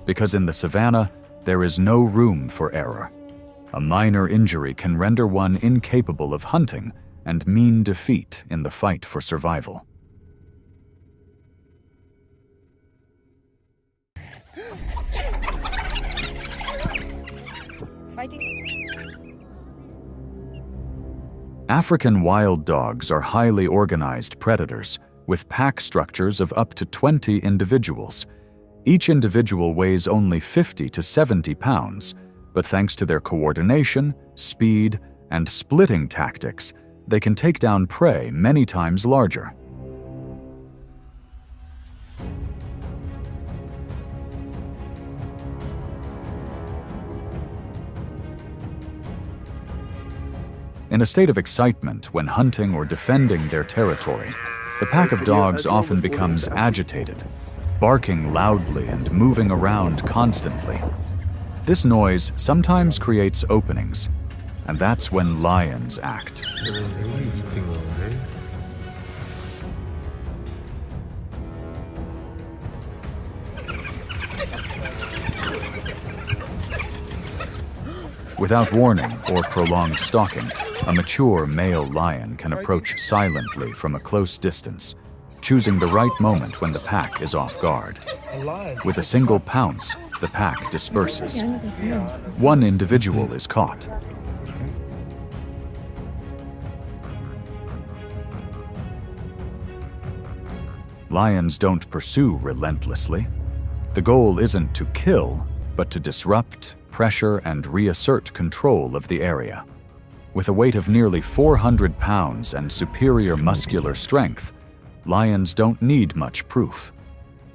Speaker 1: Because in the savannah, there is no room for error. A minor injury can render one incapable of hunting and mean defeat in the fight for survival. African wild dogs are highly organized predators with pack structures of up to 20 individuals. Each individual weighs only 50 to 70 pounds, but thanks to their coordination, speed, and splitting tactics, they can take down prey many times larger. In a state of excitement when hunting or defending their territory, the pack of dogs often becomes agitated, barking loudly and moving around constantly. This noise sometimes creates openings, and that's when lions act. Without warning or prolonged stalking, a mature male lion can approach silently from a close distance, choosing the right moment when the pack is off guard. With a single pounce, the pack disperses. One individual is caught. Lions don't pursue relentlessly. The goal isn't to kill, but to disrupt, pressure, and reassert control of the area. With a weight of nearly 400 pounds and superior muscular strength, lions don't need much proof.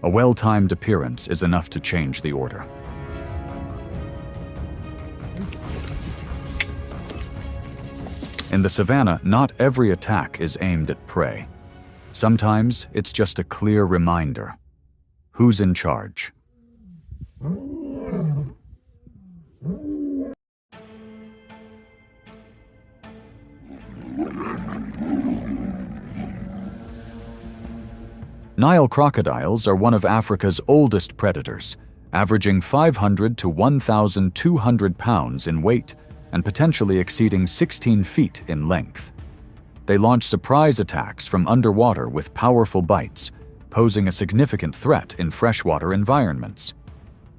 Speaker 1: A well-timed appearance is enough to change the order. In the savannah, not every attack is aimed at prey. Sometimes it's just a clear reminder. Who's in charge? Nile crocodiles are one of Africa's oldest predators, averaging 500 to 1,200 pounds in weight and potentially exceeding 16 feet in length. They launch surprise attacks from underwater with powerful bites, posing a significant threat in freshwater environments.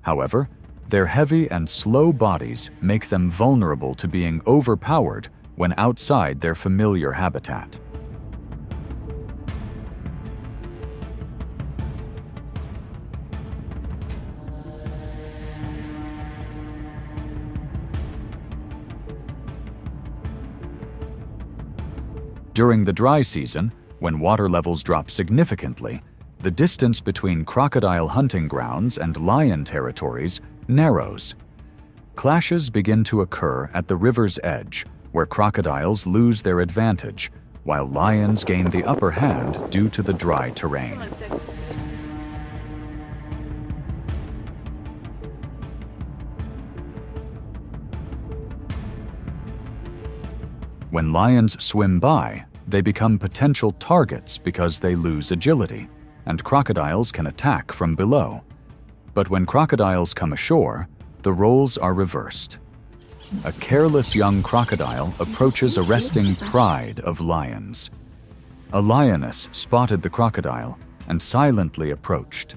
Speaker 1: However, their heavy and slow bodies make them vulnerable to being overpowered when outside their familiar habitat. During the dry season, when water levels drop significantly, the distance between crocodile hunting grounds and lion territories narrows. Clashes begin to occur at the river's edge, where crocodiles lose their advantage, while lions gain the upper hand due to the dry terrain. When lions swim by, they become potential targets because they lose agility, and crocodiles can attack from below. But when crocodiles come ashore, the roles are reversed. A careless young crocodile approaches a resting pride of lions. A lioness spotted the crocodile and silently approached.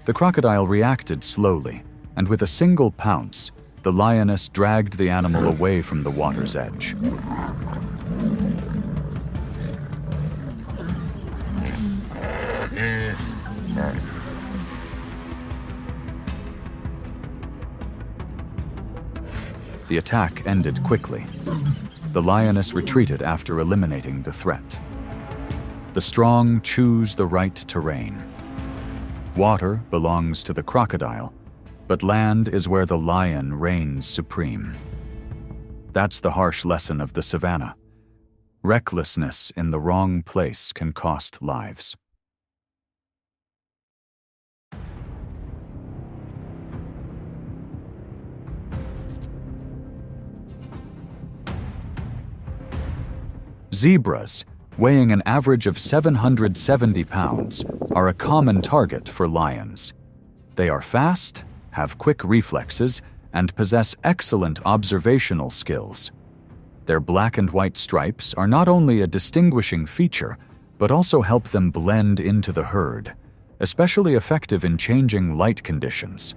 Speaker 1: The crocodile reacted slowly, and with a single pounce, the lioness dragged the animal away from the water's edge. The attack ended quickly. The lioness retreated after eliminating the threat. The strong choose the right terrain. Water belongs to the crocodile, but land is where the lion reigns supreme. That's the harsh lesson of the savannah. Recklessness in the wrong place can cost lives. Zebras, weighing an average of 770 pounds, are a common target for lions. They are fast, have quick reflexes, and possess excellent observational skills. Their black and white stripes are not only a distinguishing feature, but also help them blend into the herd, especially effective in changing light conditions.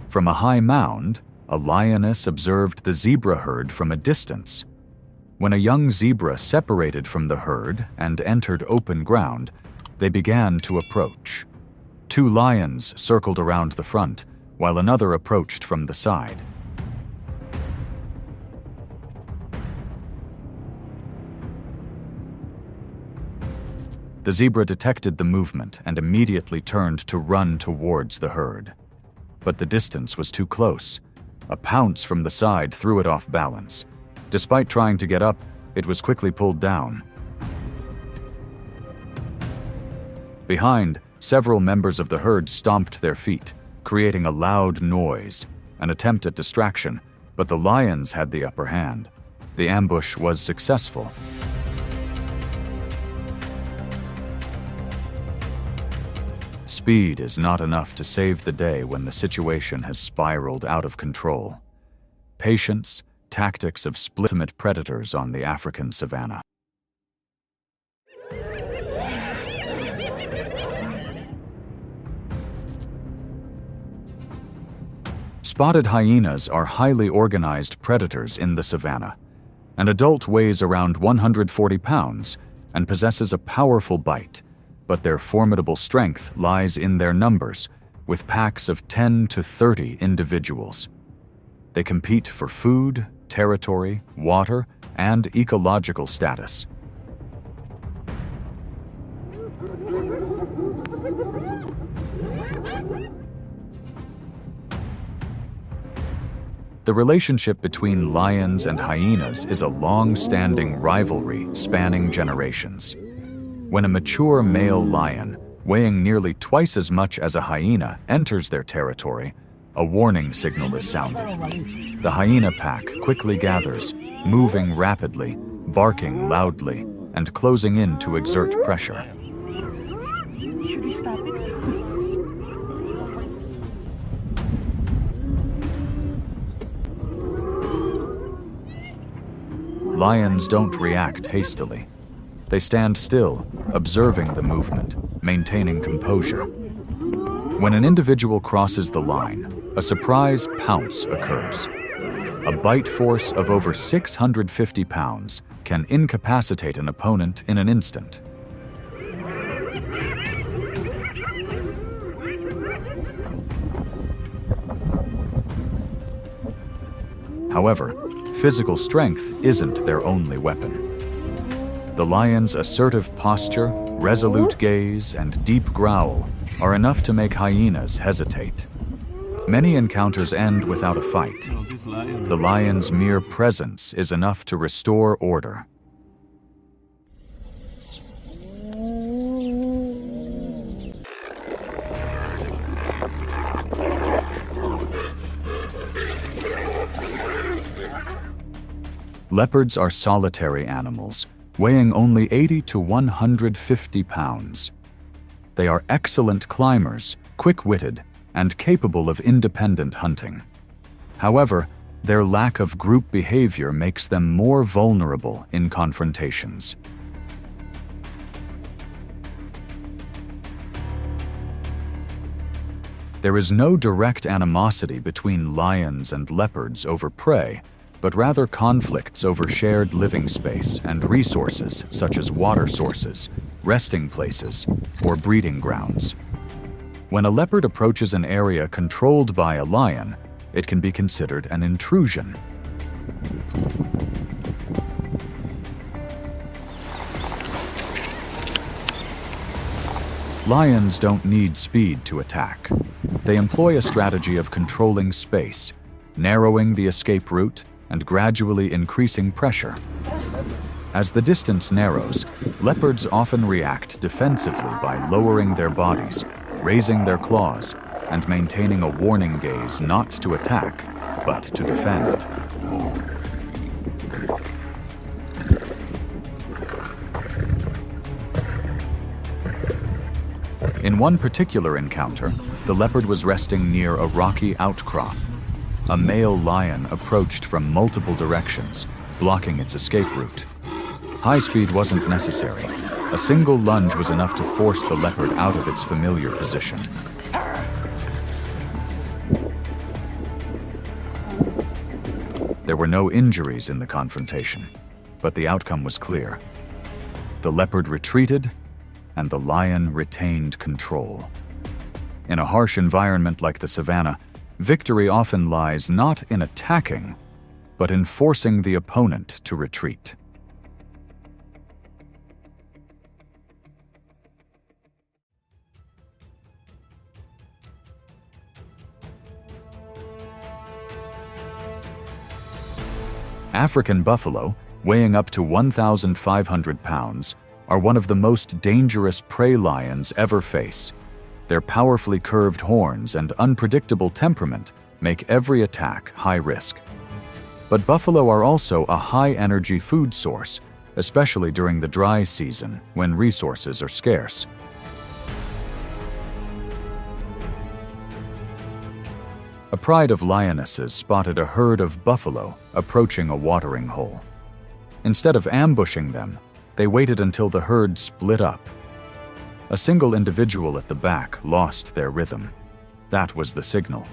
Speaker 1: From a high mound, a lioness observed the zebra herd from a distance. When a young zebra separated from the herd and entered open ground, they began to approach. 2 lions circled around the front, while another approached from the side. The zebra detected the movement and immediately turned to run towards the herd. But the distance was too close. A pounce from the side threw it off balance. Despite trying to get up, it was quickly pulled down. Behind, several members of the herd stomped their feet, creating a loud noise, an attempt at distraction, but the lions had the upper hand. The ambush was successful. Speed is not enough to save the day when the situation has spiraled out of control. Patience, tactics of ultimate predators on the African savanna. Spotted hyenas are highly organized predators in the savanna. An adult weighs around 140 pounds and possesses a powerful bite, but their formidable strength lies in their numbers, with packs of 10 to 30 individuals. They compete for food, territory, water, and ecological status. The relationship between lions and hyenas is a long-standing rivalry spanning generations. When a mature male lion, weighing nearly twice as much as a hyena, enters their territory, a warning signal is sounded. The hyena pack quickly gathers, moving rapidly, barking loudly, and closing in to exert pressure. Lions don't react hastily. They stand still, observing the movement, maintaining composure. When an individual crosses the line, a surprise pounce occurs. A bite force of over 650 pounds can incapacitate an opponent in an instant. However, physical strength isn't their only weapon. The lion's assertive posture, resolute gaze, and deep growl are enough to make hyenas hesitate. Many encounters end without a fight. The lion's mere presence is enough to restore order. Leopards are solitary animals, weighing only 80 to 150 pounds. They are excellent climbers, quick-witted, and capable of independent hunting. However, their lack of group behavior makes them more vulnerable in confrontations. There is no direct animosity between lions and leopards over prey, but rather conflicts over shared living space and resources such as water sources, resting places, or breeding grounds. When a leopard approaches an area controlled by a lion, it can be considered an intrusion. Lions don't need speed to attack. They employ a strategy of controlling space, narrowing the escape route, and gradually increasing pressure. As the distance narrows, leopards often react defensively by lowering their bodies, raising their claws, and maintaining a warning gaze not to attack, but to defend. In one particular encounter, the leopard was resting near a rocky outcrop. A male lion approached from multiple directions, blocking its escape route. High speed wasn't necessary. A single lunge was enough to force the leopard out of its familiar position. There were no injuries in the confrontation, but the outcome was clear. The leopard retreated, and the lion retained control. In a harsh environment like the savannah, victory often lies not in attacking, but in forcing the opponent to retreat. African buffalo, weighing up to 1,500 pounds, are one of the most dangerous prey lions ever face. Their powerfully curved horns and unpredictable temperament make every attack high risk. But buffalo are also a high-energy food source, especially during the dry season when resources are scarce. A pride of lionesses spotted a herd of buffalo approaching a watering hole. Instead of ambushing them, they waited until the herd split up. A single individual at the back lost their rhythm. That was the signal.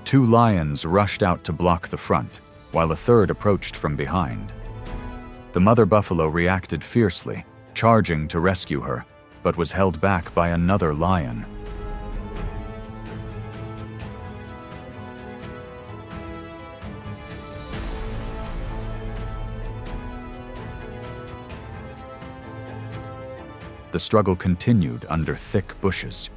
Speaker 1: Two lions rushed out to block the front, while a third approached from behind. The mother buffalo reacted fiercely, charging to rescue her, but was held back by another lion. The struggle continued under thick bushes.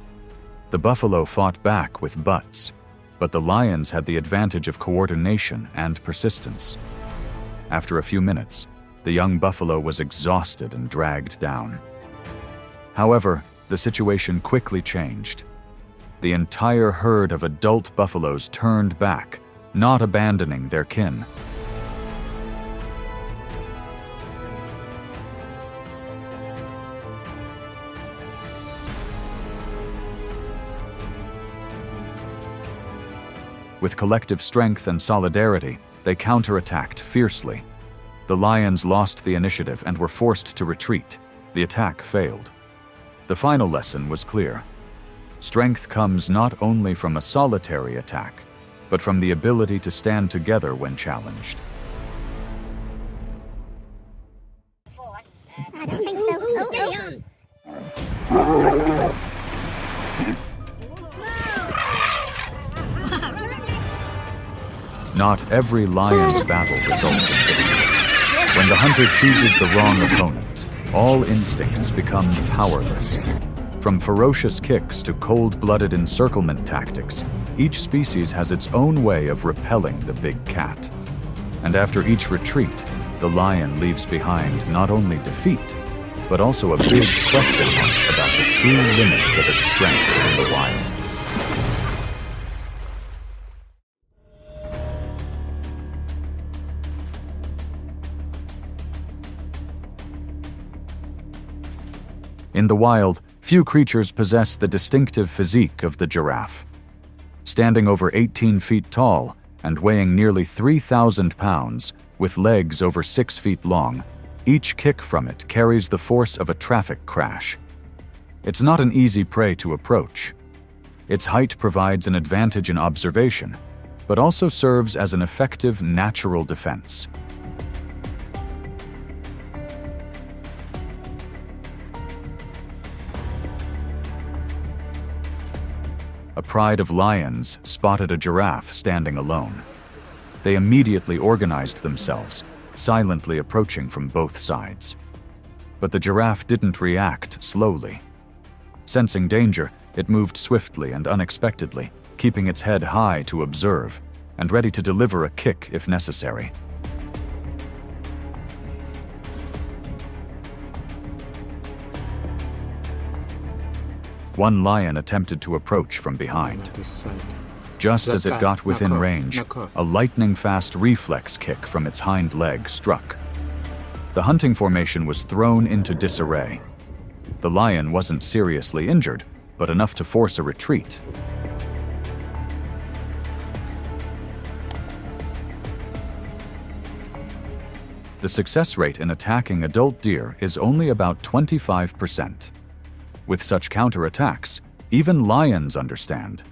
Speaker 1: The buffalo fought back with butts, but the lions had the advantage of coordination and persistence. After a few minutes, the young buffalo was exhausted and dragged down. However, the situation quickly changed. The entire herd of adult buffaloes turned back, not abandoning their kin. With collective strength and solidarity, they counterattacked fiercely. The lions lost the initiative and were forced to retreat. The attack failed. The final lesson was clear. Strength comes not only from a solitary attack, but from the ability to stand together when challenged.
Speaker 2: I don't think so. Oh, steady on.
Speaker 1: Not every lion's battle results in victory. When the hunter chooses the wrong opponent, all instincts become powerless. From ferocious kicks to cold-blooded encirclement tactics, each species has its own way of repelling the big cat. And after each retreat, the lion leaves behind not only defeat, but also a big question mark about the true limits of its strength in the wild. In the wild, few creatures possess the distinctive physique of the giraffe. Standing over 18 feet tall and weighing nearly 3,000 pounds, with legs over 6 feet long, each kick from it carries the force of a traffic crash. It's not an easy prey to approach. Its height provides an advantage in observation, but also serves as an effective natural defense. A pride of lions spotted a giraffe standing alone. They immediately organized themselves, silently approaching from both sides. But the giraffe didn't react slowly. Sensing danger, it moved swiftly and unexpectedly, keeping its head high to observe, and ready to deliver a kick if necessary. One lion attempted to approach from behind. Just as it got within range, a lightning-fast reflex kick from its hind leg struck. The hunting formation was thrown into disarray. The lion wasn't seriously injured, but enough to force a retreat. The success rate in attacking adult deer is only about 25%. With such counterattacks, even lions understand.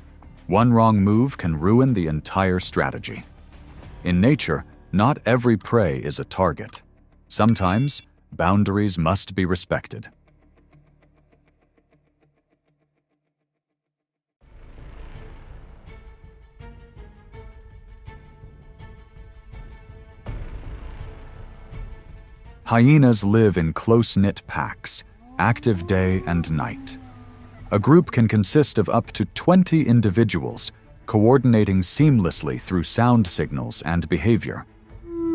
Speaker 1: One wrong move can ruin the entire strategy. In nature, not every prey is a target. Sometimes, boundaries must be respected. Hyenas live in close-knit packs, active day and night. A group can consist of up to 20 individuals, coordinating seamlessly through sound signals and behavior.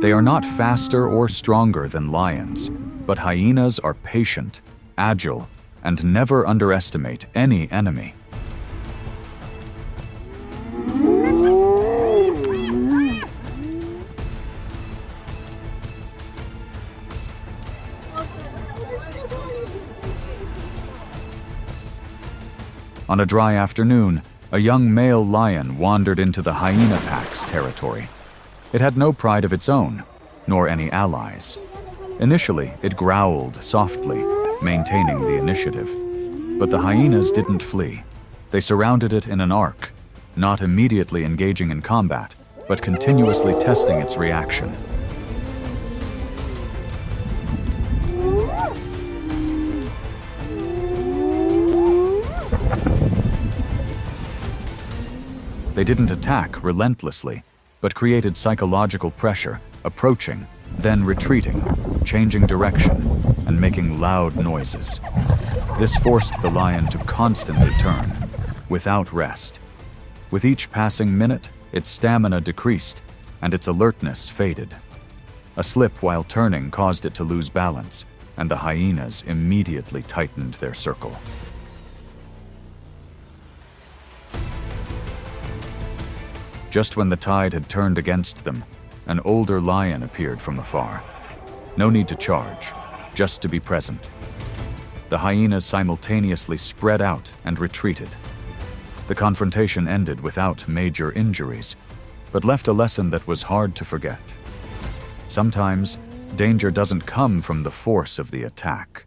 Speaker 1: They are not faster or stronger than lions, but hyenas are patient, agile, and never underestimate any enemy. On a dry afternoon, a young male lion wandered into the hyena pack's territory. It had no pride of its own, nor any allies. Initially, it growled softly, maintaining the initiative. But the hyenas didn't flee. They surrounded it in an arc, not immediately engaging in combat, but continuously testing its reaction. They didn't attack relentlessly, but created psychological pressure, approaching, then retreating, changing direction, and making loud noises. This forced the lion to constantly turn, without rest. With each passing minute, its stamina decreased, and its alertness faded. A slip while turning caused it to lose balance, and the hyenas immediately tightened their circle. Just when the tide had turned against them, an older lion appeared from afar. No need to charge, just to be present. The hyenas simultaneously spread out and retreated. The confrontation ended without major injuries, but left a lesson that was hard to forget. Sometimes, danger doesn't come from the force of the attack,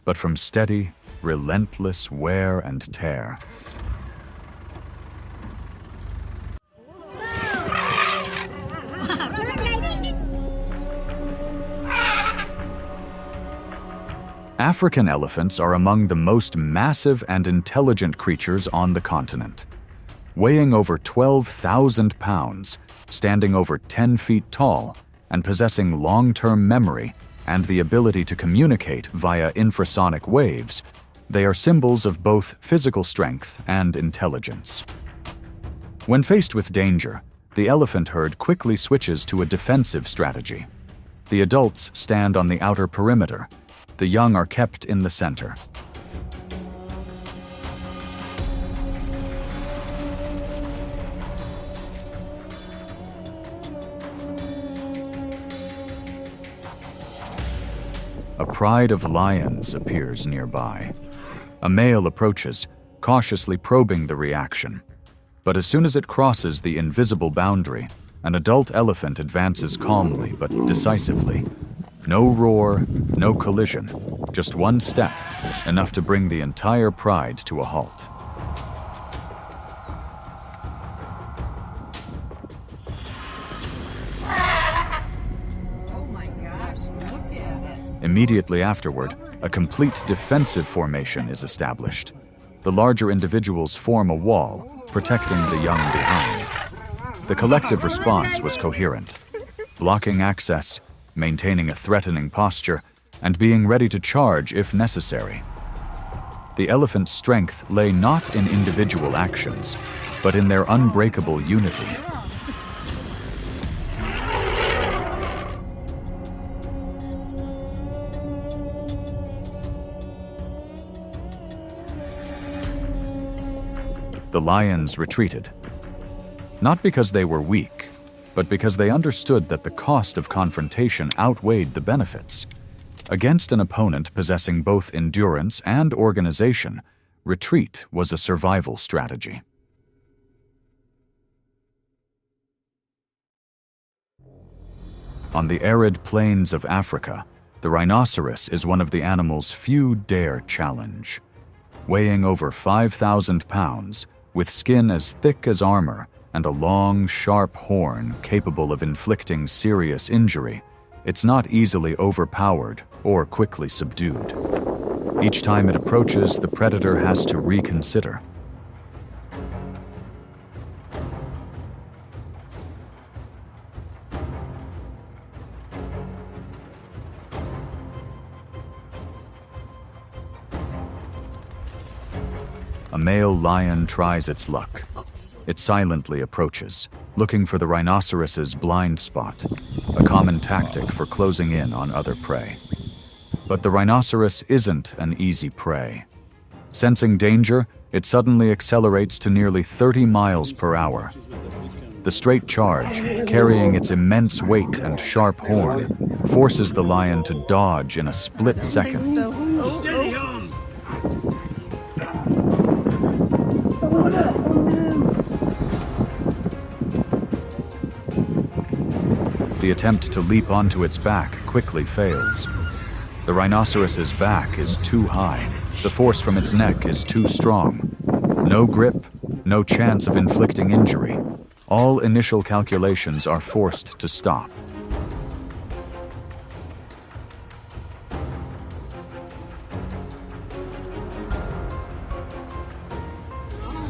Speaker 1: but from steady, relentless wear and tear. African elephants are among the most massive and intelligent creatures on the continent. Weighing over 12,000 pounds, standing over 10 feet tall, and possessing long-term memory and the ability to communicate via infrasonic waves, they are symbols of both physical strength and intelligence. When faced with danger, the elephant herd quickly switches to a defensive strategy. The adults stand on the outer perimeter. The young are kept in the center. A pride of lions appears nearby. A male approaches, cautiously probing the reaction. But as soon as it crosses the invisible boundary, an adult elephant advances calmly but decisively. No roar, no collision, just one step, enough to bring the entire pride to a halt.
Speaker 4: Oh my gosh, look at it.
Speaker 1: Immediately afterward, a complete defensive formation is established. The larger individuals form a wall, protecting the young behind. The collective response was coherent, blocking access, maintaining a threatening posture, and being ready to charge if necessary. The elephant's strength lay not in individual actions, but in their unbreakable unity. The lions retreated, not because they were weak, but because they understood that the cost of confrontation outweighed the benefits. Against an opponent possessing both endurance and organization, retreat was a survival strategy. On the arid plains of Africa, the rhinoceros is one of the animals few dare challenge. Weighing over 5,000 pounds, with skin as thick as armor and a long, sharp horn capable of inflicting serious injury, it's not easily overpowered or quickly subdued. Each time it approaches, the predator has to reconsider. A male lion tries its luck. It silently approaches, looking for the rhinoceros's blind spot, a common tactic for closing in on other prey. But the rhinoceros isn't an easy prey. Sensing danger, it suddenly accelerates to nearly 30 miles per hour. The straight charge, carrying its immense weight and sharp horn, forces the lion to dodge in a split second. The attempt to leap onto its back quickly fails. The rhinoceros's back is too high. The force from its neck is too strong. No grip, no chance of inflicting injury. All initial calculations are forced to stop.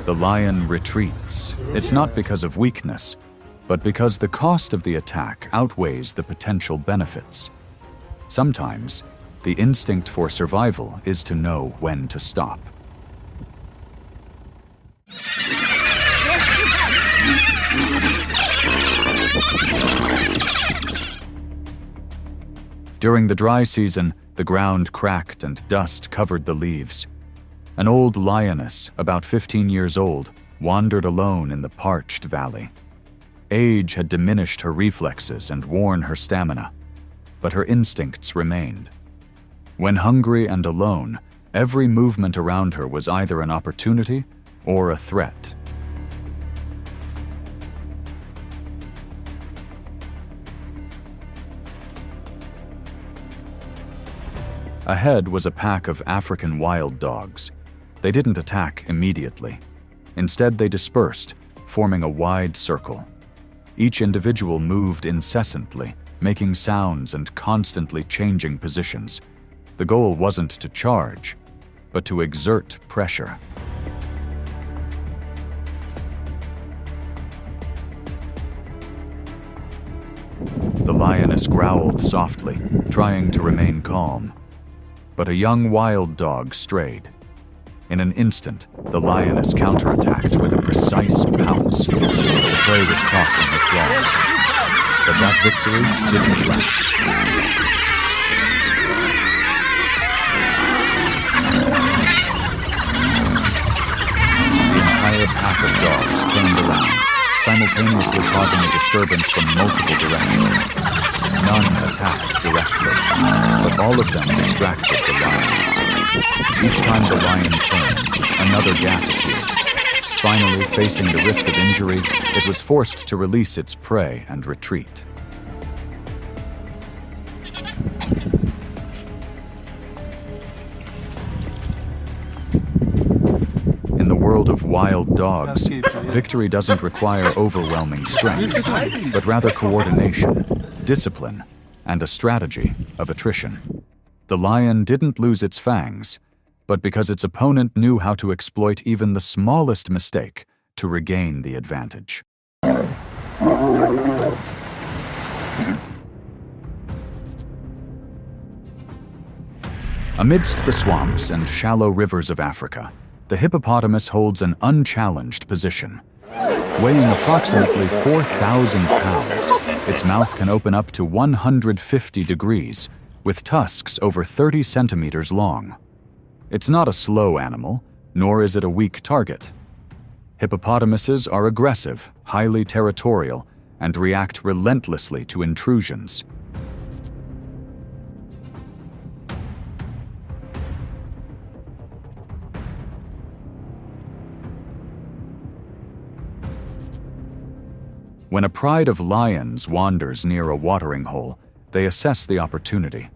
Speaker 1: The lion retreats. It's not because of weakness, but because the cost of the attack outweighs the potential benefits. Sometimes, the instinct for survival is to know when to stop. During the dry season, the ground cracked and dust covered the leaves. An old lioness, about 15 years old, wandered alone in the parched valley. Age had diminished her reflexes and worn her stamina, but her instincts remained. When hungry and alone, every movement around her was either an opportunity or a threat. Ahead was a pack of African wild dogs. They didn't attack immediately. Instead, they dispersed, forming a wide circle. Each individual moved incessantly, making sounds and constantly changing positions. The goal wasn't to charge, but to exert pressure. The lioness growled softly, trying to remain calm. But a young wild dog strayed. In an instant, the lioness counterattacked with a precise pounce. The prey was caught in her claws. But that victory didn't last. The entire pack of dogs turned around, simultaneously causing a disturbance from multiple directions. None attacked directly, but all of them distracted the lions. Each time the lion turned, another gap appeared. Finally, facing the risk of injury, it was forced to release its prey and retreat. In the world of wild dogs, victory doesn't require overwhelming strength, but rather coordination, discipline, and a strategy of attrition. The lion didn't lose its fangs, but because its opponent knew how to exploit even the smallest mistake to regain the advantage. Amidst the swamps and shallow rivers of Africa, the hippopotamus holds an unchallenged position. Weighing approximately 4,000 pounds, its mouth can open up to 150 degrees, with tusks over 30 centimeters long. It's not a slow animal, nor is it a weak target. Hippopotamuses are aggressive, highly territorial, and react relentlessly to intrusions. When a pride of lions wanders near a watering hole, they assess the opportunity.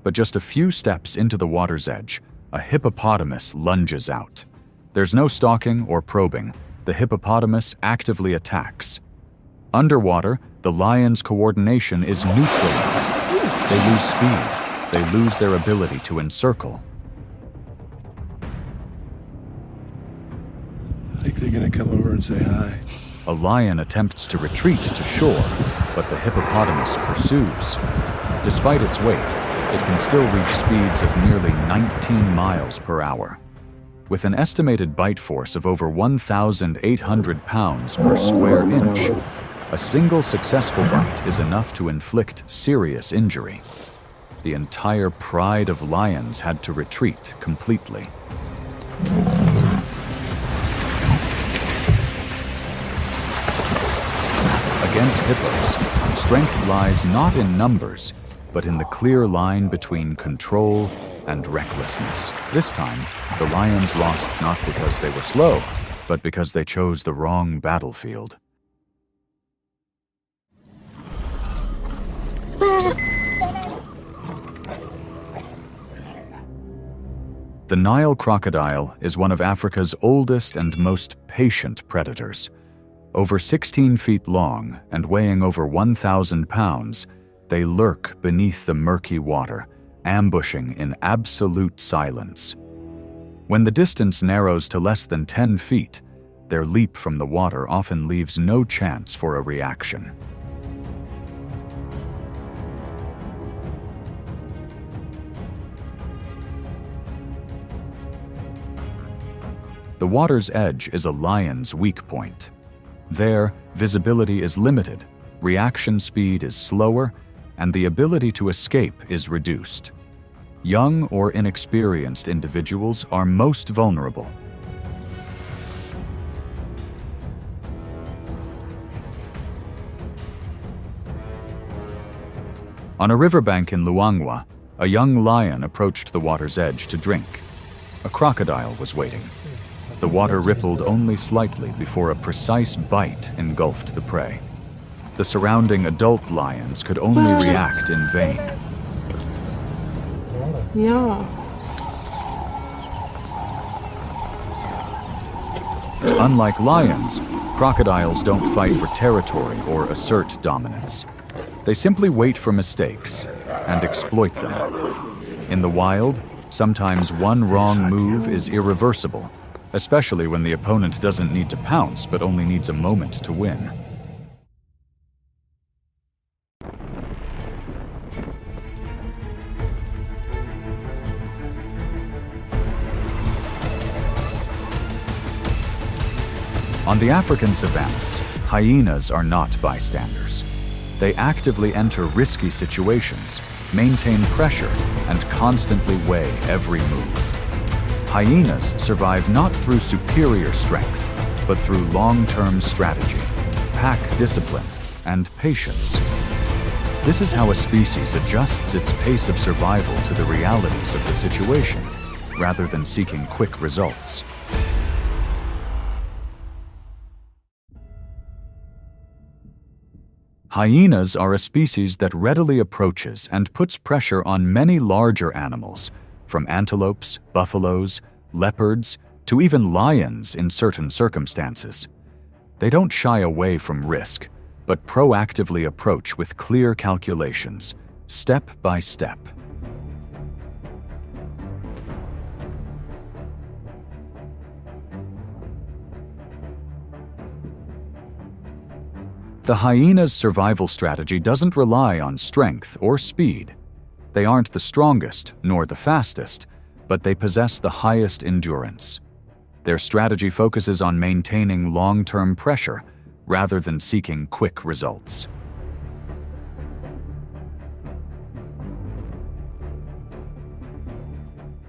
Speaker 1: But just a few steps into the water's edge, a hippopotamus lunges out. There's no stalking or probing. The hippopotamus actively attacks. Underwater, the lion's coordination is neutralized. They lose speed. They lose their ability to encircle.
Speaker 5: I think they're gonna come over and say hi.
Speaker 1: A lion attempts to retreat to shore, but the hippopotamus pursues. Despite its weight, it can still reach speeds of nearly 19 miles per hour. With an estimated bite force of over 1,800 pounds per square inch, a single successful bite is enough to inflict serious injury. The entire pride of lions had to retreat completely. Against hippos, strength lies not in numbers, but in the clear line between control and recklessness. This time, the lions lost not because they were slow, but because they chose the wrong battlefield. The Nile crocodile is one of Africa's oldest and most patient predators. Over 16 feet long and weighing over 1,000 pounds, they lurk beneath the murky water, ambushing in absolute silence. When the distance narrows to less than 10 feet, their leap from the water often leaves no chance for a reaction. The water's edge is a lion's weak point. There, visibility is limited, reaction speed is slower, and the ability to escape is reduced. Young or inexperienced individuals are most vulnerable. On a riverbank in Luangwa, a young lion approached the water's edge to drink. A crocodile was waiting. The water rippled only slightly before a precise bite engulfed the prey. The surrounding adult lions could only react in vain.
Speaker 6: Yeah.
Speaker 1: Unlike lions, crocodiles don't fight for territory or assert dominance. They simply wait for mistakes and exploit them. In the wild, sometimes one wrong move is irreversible, especially when the opponent doesn't need to pounce but only needs a moment to win. On the African savannas, hyenas are not bystanders. They actively enter risky situations, maintain pressure, and constantly weigh every move. Hyenas survive not through superior strength, but through long-term strategy, pack discipline, and patience. This is how a species adjusts its pace of survival to the realities of the situation, rather than seeking quick results. Hyenas are a species that readily approaches and puts pressure on many larger animals, from antelopes, buffaloes, leopards, to even lions in certain circumstances. They don't shy away from risk, but proactively approach with clear calculations, step by step. The hyena's survival strategy doesn't rely on strength or speed. They aren't the strongest nor the fastest, but they possess the highest endurance. Their strategy focuses on maintaining long-term pressure rather than seeking quick results.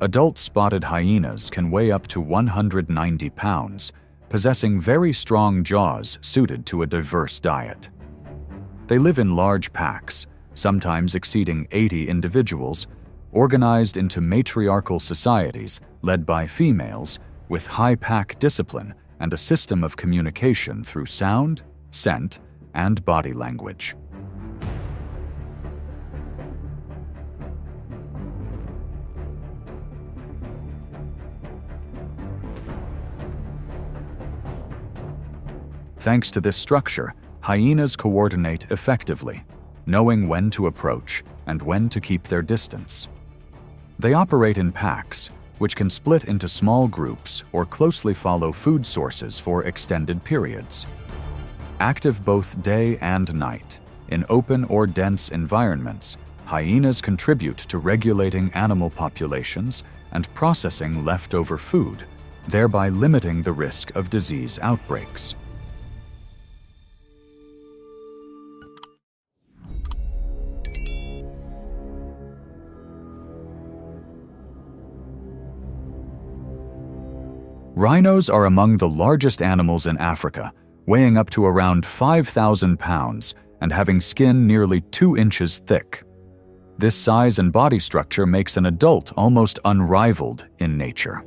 Speaker 1: Adult spotted hyenas can weigh up to 190 pounds, possessing very strong jaws suited to a diverse diet. They live in large packs, sometimes exceeding 80 individuals, organized into matriarchal societies led by females with high pack discipline and a system of communication through sound, scent, and body language. Thanks to this structure, hyenas coordinate effectively, knowing when to approach and when to keep their distance. They operate in packs, which can split into small groups or closely follow food sources for extended periods. Active both day and night, in open or dense environments, hyenas contribute to regulating animal populations and processing leftover food, thereby limiting the risk of disease outbreaks. Rhinos are among the largest animals in Africa, weighing up to around 5,000 pounds and having skin nearly 2 inches thick. This size and body structure makes an adult almost unrivaled in nature.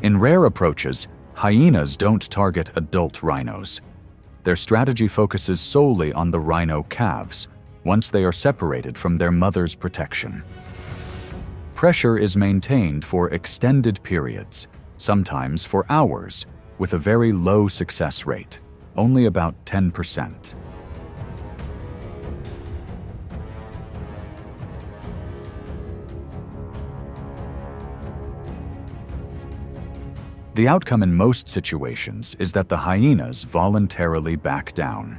Speaker 1: In rare approaches, hyenas don't target adult rhinos. Their strategy focuses solely on the rhino calves, once they are separated from their mother's protection. Pressure is maintained for extended periods, sometimes for hours, with a very low success rate, only about 10%. The outcome in most situations is that the hyenas voluntarily back down.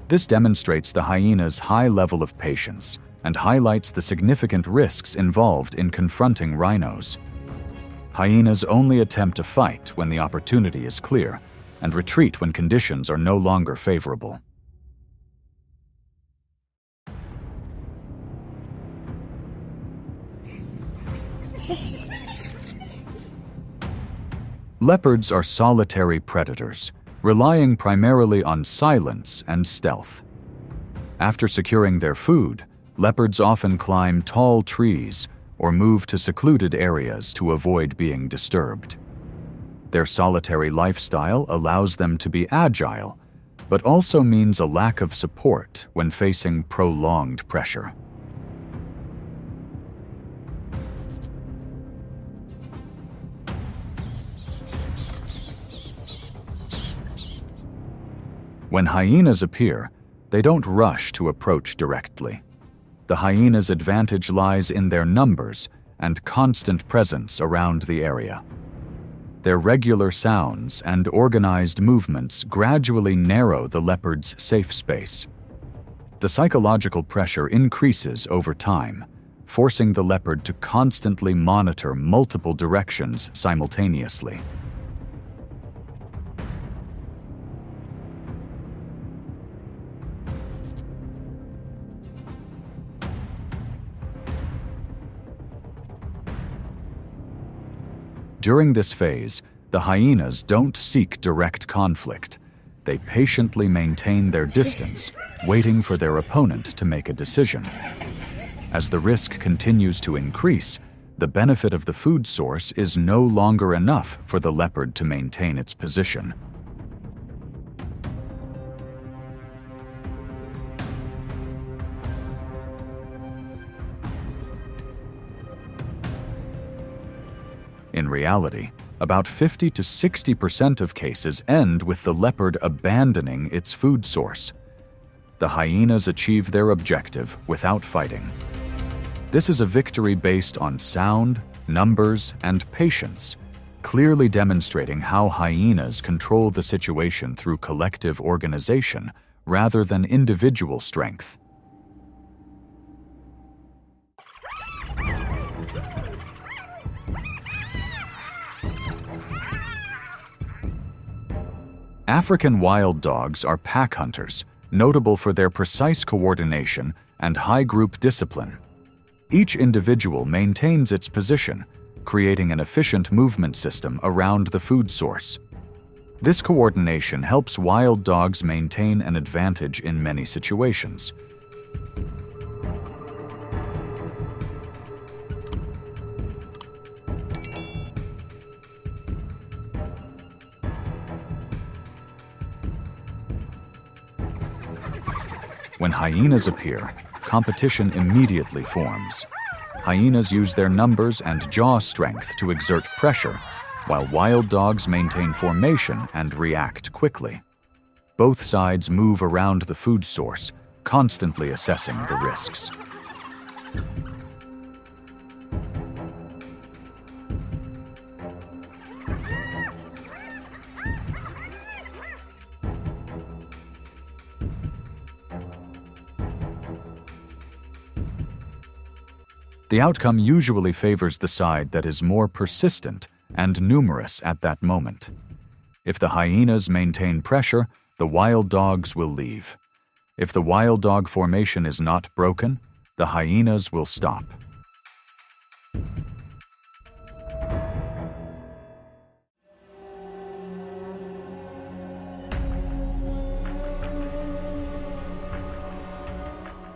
Speaker 1: This demonstrates the hyena's high level of patience and highlights the significant risks involved in confronting rhinos. Hyenas only attempt a fight when the opportunity is clear and retreat when conditions are no longer favorable. Leopards are solitary predators, relying primarily on silence and stealth. After securing their food, leopards often climb tall trees or move to secluded areas to avoid being disturbed. Their solitary lifestyle allows them to be agile, but also means a lack of support when facing prolonged pressure. When hyenas appear, they don't rush to approach directly. The hyena's advantage lies in their numbers and constant presence around the area. Their regular sounds and organized movements gradually narrow the leopard's safe space. The psychological pressure increases over time, forcing the leopard to constantly monitor multiple directions simultaneously. During this phase, the hyenas don't seek direct conflict. They patiently maintain their distance, waiting for their opponent to make a decision. As the risk continues to increase, the benefit of the food source is no longer enough for the leopard to maintain its position. In reality, about 50 to 60% of cases end with the leopard abandoning its food source. The hyenas achieve their objective without fighting. This is a victory based on sound, numbers, and patience, clearly demonstrating how hyenas control the situation through collective organization rather than individual strength. African wild dogs are pack hunters, notable for their precise coordination and high group discipline. Each individual maintains its position, creating an efficient movement system around the food source. This coordination helps wild dogs maintain an advantage in many situations. When hyenas appear, competition immediately forms. Hyenas use their numbers and jaw strength to exert pressure, while wild dogs maintain formation and react quickly. Both sides move around the food source, constantly assessing the risks. The outcome usually favors the side that is more persistent and numerous at that moment. If the hyenas maintain pressure, the wild dogs will leave. If the wild dog formation is not broken, the hyenas will stop.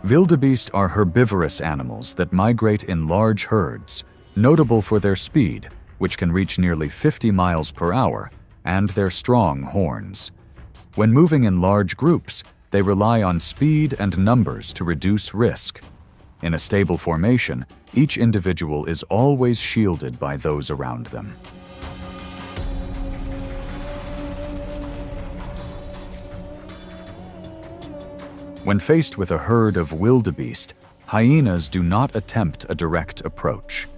Speaker 1: Wildebeest are herbivorous animals that migrate in large herds, notable for their speed, which can reach nearly 50 miles per hour, and their strong horns. When moving in large groups, they rely on speed and numbers to reduce risk. In a stable formation, each individual is always shielded by those around them. When faced with a herd of wildebeest, hyenas do not attempt a direct approach.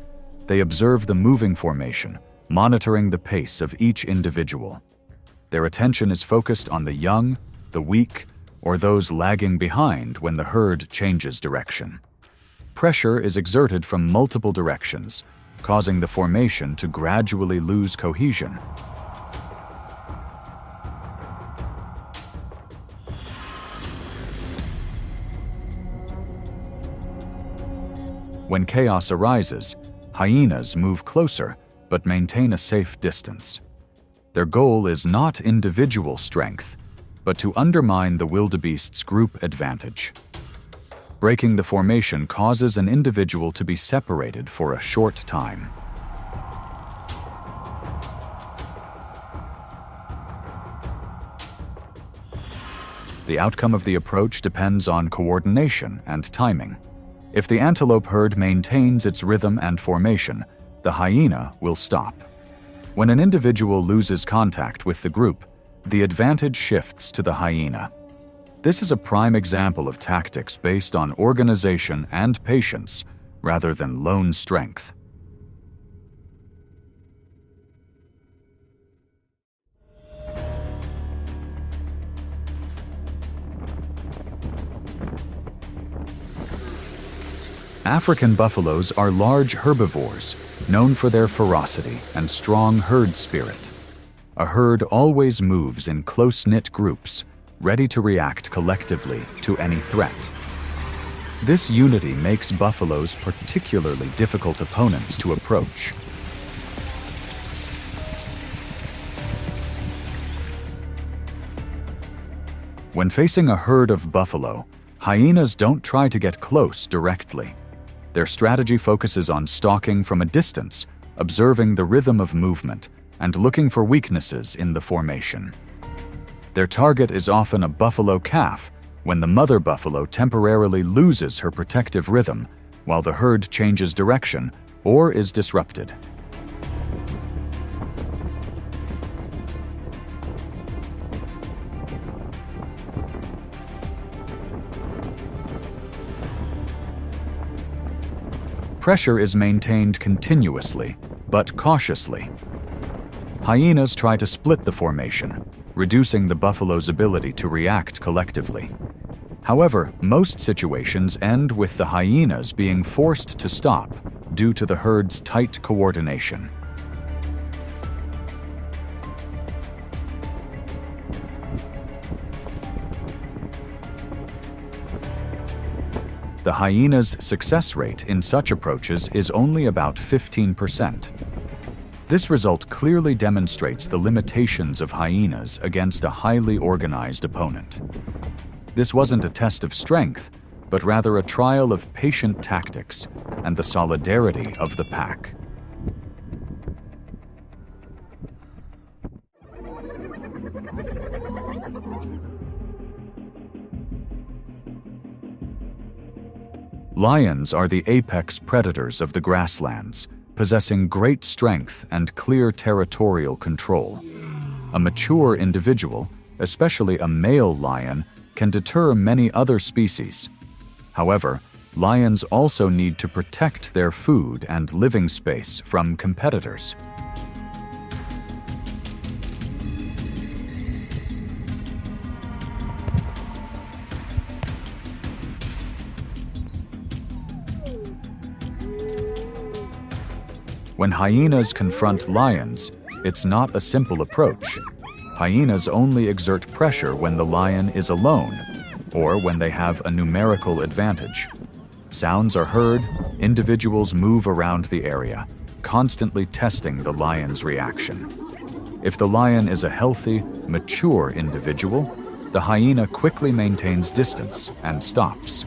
Speaker 1: They observe the moving formation, monitoring the pace of each individual. Their attention is focused on the young, the weak, or those lagging behind when the herd changes direction. Pressure is exerted from multiple directions, causing the formation to gradually lose cohesion. When chaos arises, hyenas move closer but maintain a safe distance. Their goal is not individual strength, but to undermine the wildebeest's group advantage. Breaking the formation causes an individual to be separated for a short time. The outcome of the approach depends on coordination and timing. If the antelope herd maintains its rhythm and formation, the hyena will stop. When an individual loses contact with the group, the advantage shifts to the hyena. This is a prime example of tactics based on organization and patience rather than lone strength. African buffaloes are large herbivores, known for their ferocity and strong herd spirit. A herd always moves in close-knit groups, ready to react collectively to any threat. This unity makes buffaloes particularly difficult opponents to approach. When facing a herd of buffalo, hyenas don't try to get close directly. Their strategy focuses on stalking from a distance, observing the rhythm of movement, and looking for weaknesses in the formation. Their target is often a buffalo calf, when the mother buffalo temporarily loses her protective rhythm, while the herd changes direction or is disrupted. Pressure is maintained continuously, but cautiously. Hyenas try to split the formation, reducing the buffalo's ability to react collectively. However, most situations end with the hyenas being forced to stop due to the herd's tight coordination. The hyena's success rate in such approaches is only about 15%. This result clearly demonstrates the limitations of hyenas against a highly organized opponent. This wasn't a test of strength, but rather a trial of patient tactics and the solidarity of the pack. Lions are the apex predators of the grasslands, possessing great strength and clear territorial control. A mature individual, especially a male lion, can deter many other species. However, lions also need to protect their food and living space from competitors. When hyenas confront lions, it's not a simple approach. Hyenas only exert pressure when the lion is alone, or when they have a numerical advantage. Sounds are heard, individuals move around the area, constantly testing the lion's reaction. If the lion is a healthy, mature individual, the hyena quickly maintains distance and stops.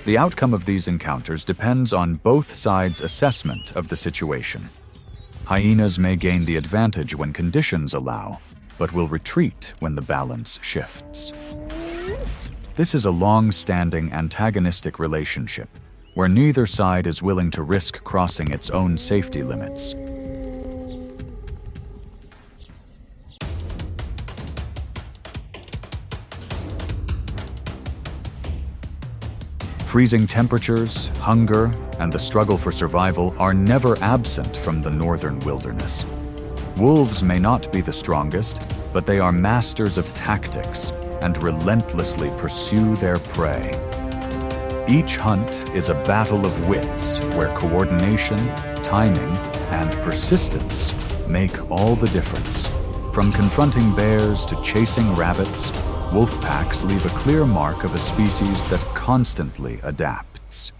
Speaker 1: The outcome of these encounters depends on both sides' assessment of the situation. Hyenas may gain the advantage when conditions allow, but will retreat when the balance shifts. This is a long-standing antagonistic relationship, where neither side is willing to risk crossing its own safety limits. Freezing temperatures, hunger, and the struggle for survival are never absent from the northern wilderness. Wolves may not be the strongest, but they are masters of tactics and relentlessly pursue their prey. Each hunt is a battle of wits where coordination, timing, and persistence make all the difference. From confronting bears to chasing rabbits, wolf packs leave a clear mark of a species that constantly adapts.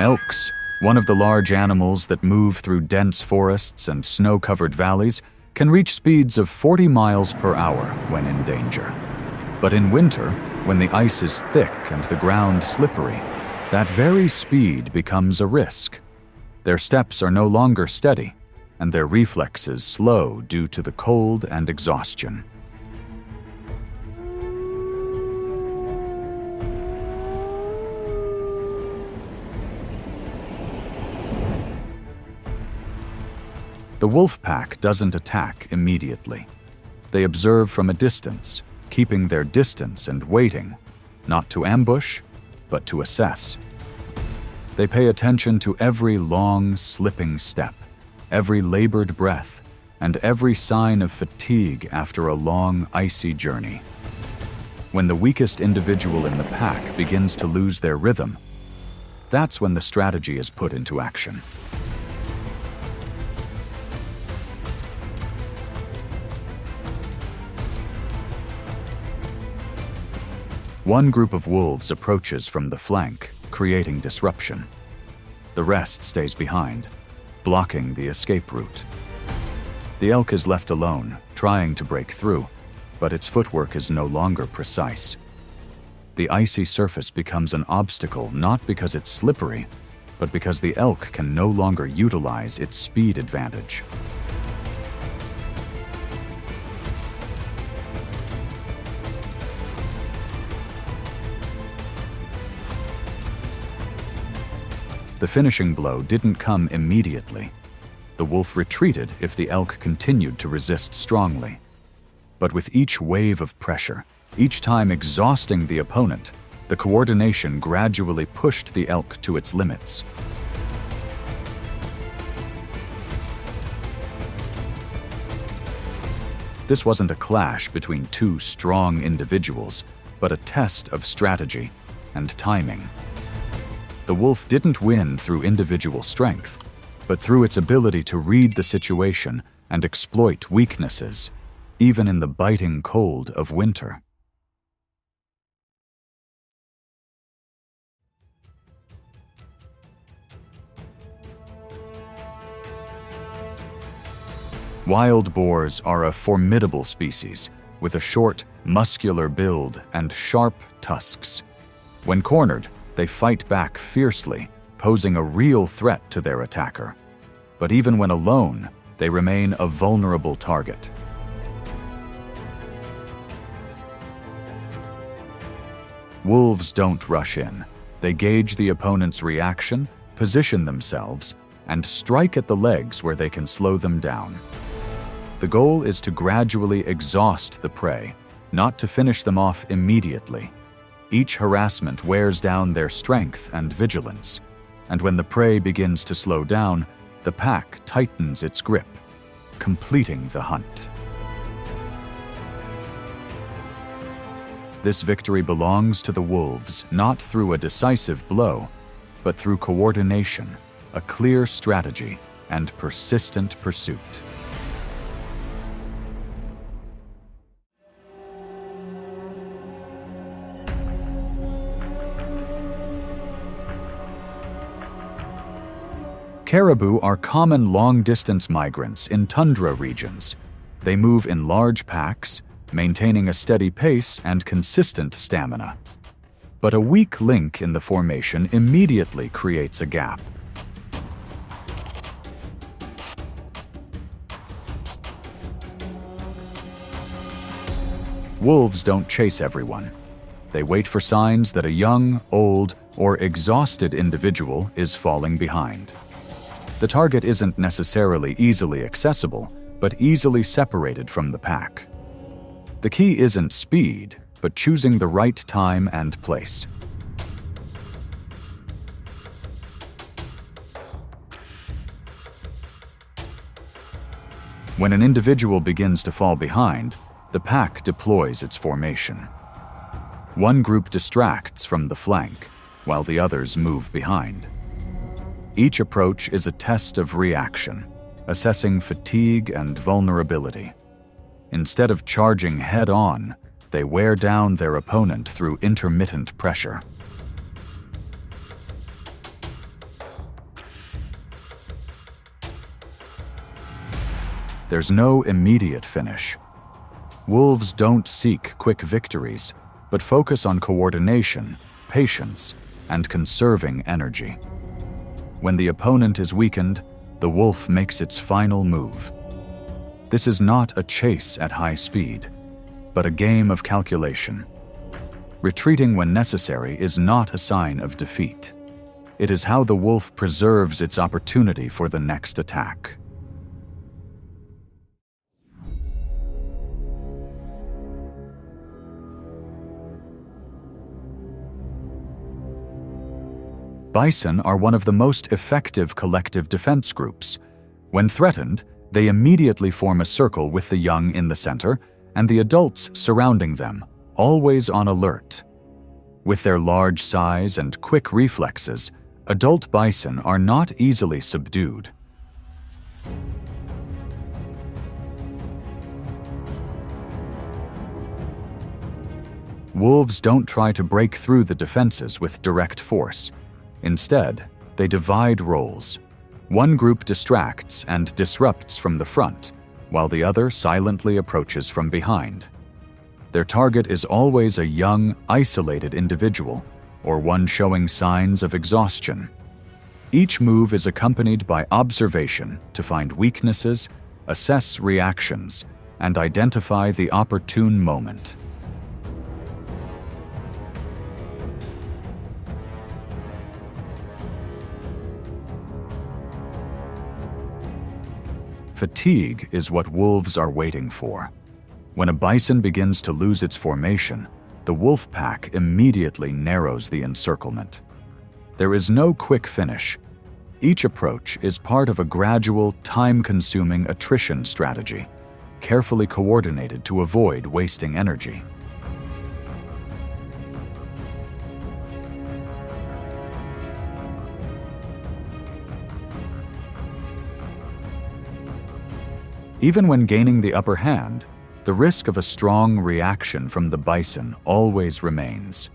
Speaker 1: Elks, one of the large animals that move through dense forests and snow-covered valleys, can reach speeds of 40 miles per hour when in danger. But in winter, when the ice is thick and the ground slippery, that very speed becomes a risk. Their steps are no longer steady, and their reflexes slow due to the cold and exhaustion. The wolf pack doesn't attack immediately. They observe from a distance, keeping their distance and waiting, not to ambush, but to assess. They pay attention to every long, slipping step, every labored breath, and every sign of fatigue after a long, icy journey. When the weakest individual in the pack begins to lose their rhythm, that's when the strategy is put into action. One group of wolves approaches from the flank, creating disruption. The rest stays behind, blocking the escape route. The elk is left alone, trying to break through, but its footwork is no longer precise. The icy surface becomes an obstacle not because it's slippery, but because the elk can no longer utilize its speed advantage. The finishing blow didn't come immediately. The wolf retreated if the elk continued to resist strongly. But with each wave of pressure, each time exhausting the opponent, the coordination gradually pushed the elk to its limits. This wasn't a clash between two strong individuals, but a test of strategy and timing. The wolf didn't win through individual strength, but through its ability to read the situation and exploit weaknesses, even in the biting cold of winter. Wild boars are a formidable species with a short, muscular build and sharp tusks. When cornered, they fight back fiercely, posing a real threat to their attacker. But even when alone, they remain a vulnerable target. Wolves don't rush in. They gauge the opponent's reaction, position themselves, and strike at the legs where they can slow them down. The goal is to gradually exhaust the prey, not to finish them off immediately. Each harassment wears down their strength and vigilance, and when the prey begins to slow down, the pack tightens its grip, completing the hunt. This victory belongs to the wolves not through a decisive blow, but through coordination, a clear strategy, and persistent pursuit. Caribou are common long-distance migrants in tundra regions. They move in large packs, maintaining a steady pace and consistent stamina. But a weak link in the formation immediately creates a gap. Wolves don't chase everyone. They wait for signs that a young, old, or exhausted individual is falling behind. The target isn't necessarily easily accessible, but easily separated from the pack. The key isn't speed, but choosing the right time and place. When an individual begins to fall behind, the pack deploys its formation. One group distracts from the flank, while the others move behind. Each approach is a test of reaction, assessing fatigue and vulnerability. Instead of charging head-on, they wear down their opponent through intermittent pressure. There's no immediate finish. Wolves don't seek quick victories, but focus on coordination, patience, and conserving energy. When the opponent is weakened, the wolf makes its final move. This is not a chase at high speed, but a game of calculation. Retreating when necessary is not a sign of defeat. It is how the wolf preserves its opportunity for the next attack. Bison are one of the most effective collective defense groups. When threatened, they immediately form a circle with the young in the center and the adults surrounding them, always on alert. With their large size and quick reflexes, adult bison are not easily subdued. Wolves don't try to break through the defenses with direct force. Instead, they divide roles. One group distracts and disrupts from the front, while the other silently approaches from behind. Their target is always a young, isolated individual, or one showing signs of exhaustion. Each move is accompanied by observation to find weaknesses, assess reactions, and identify the opportune moment. Fatigue is what wolves are waiting for. When a bison begins to lose its formation, the wolf pack immediately narrows the encirclement. There is no quick finish. Each approach is part of a gradual, time-consuming attrition strategy, carefully coordinated to avoid wasting energy. Even when gaining the upper hand, the risk of a strong reaction from the bison always remains.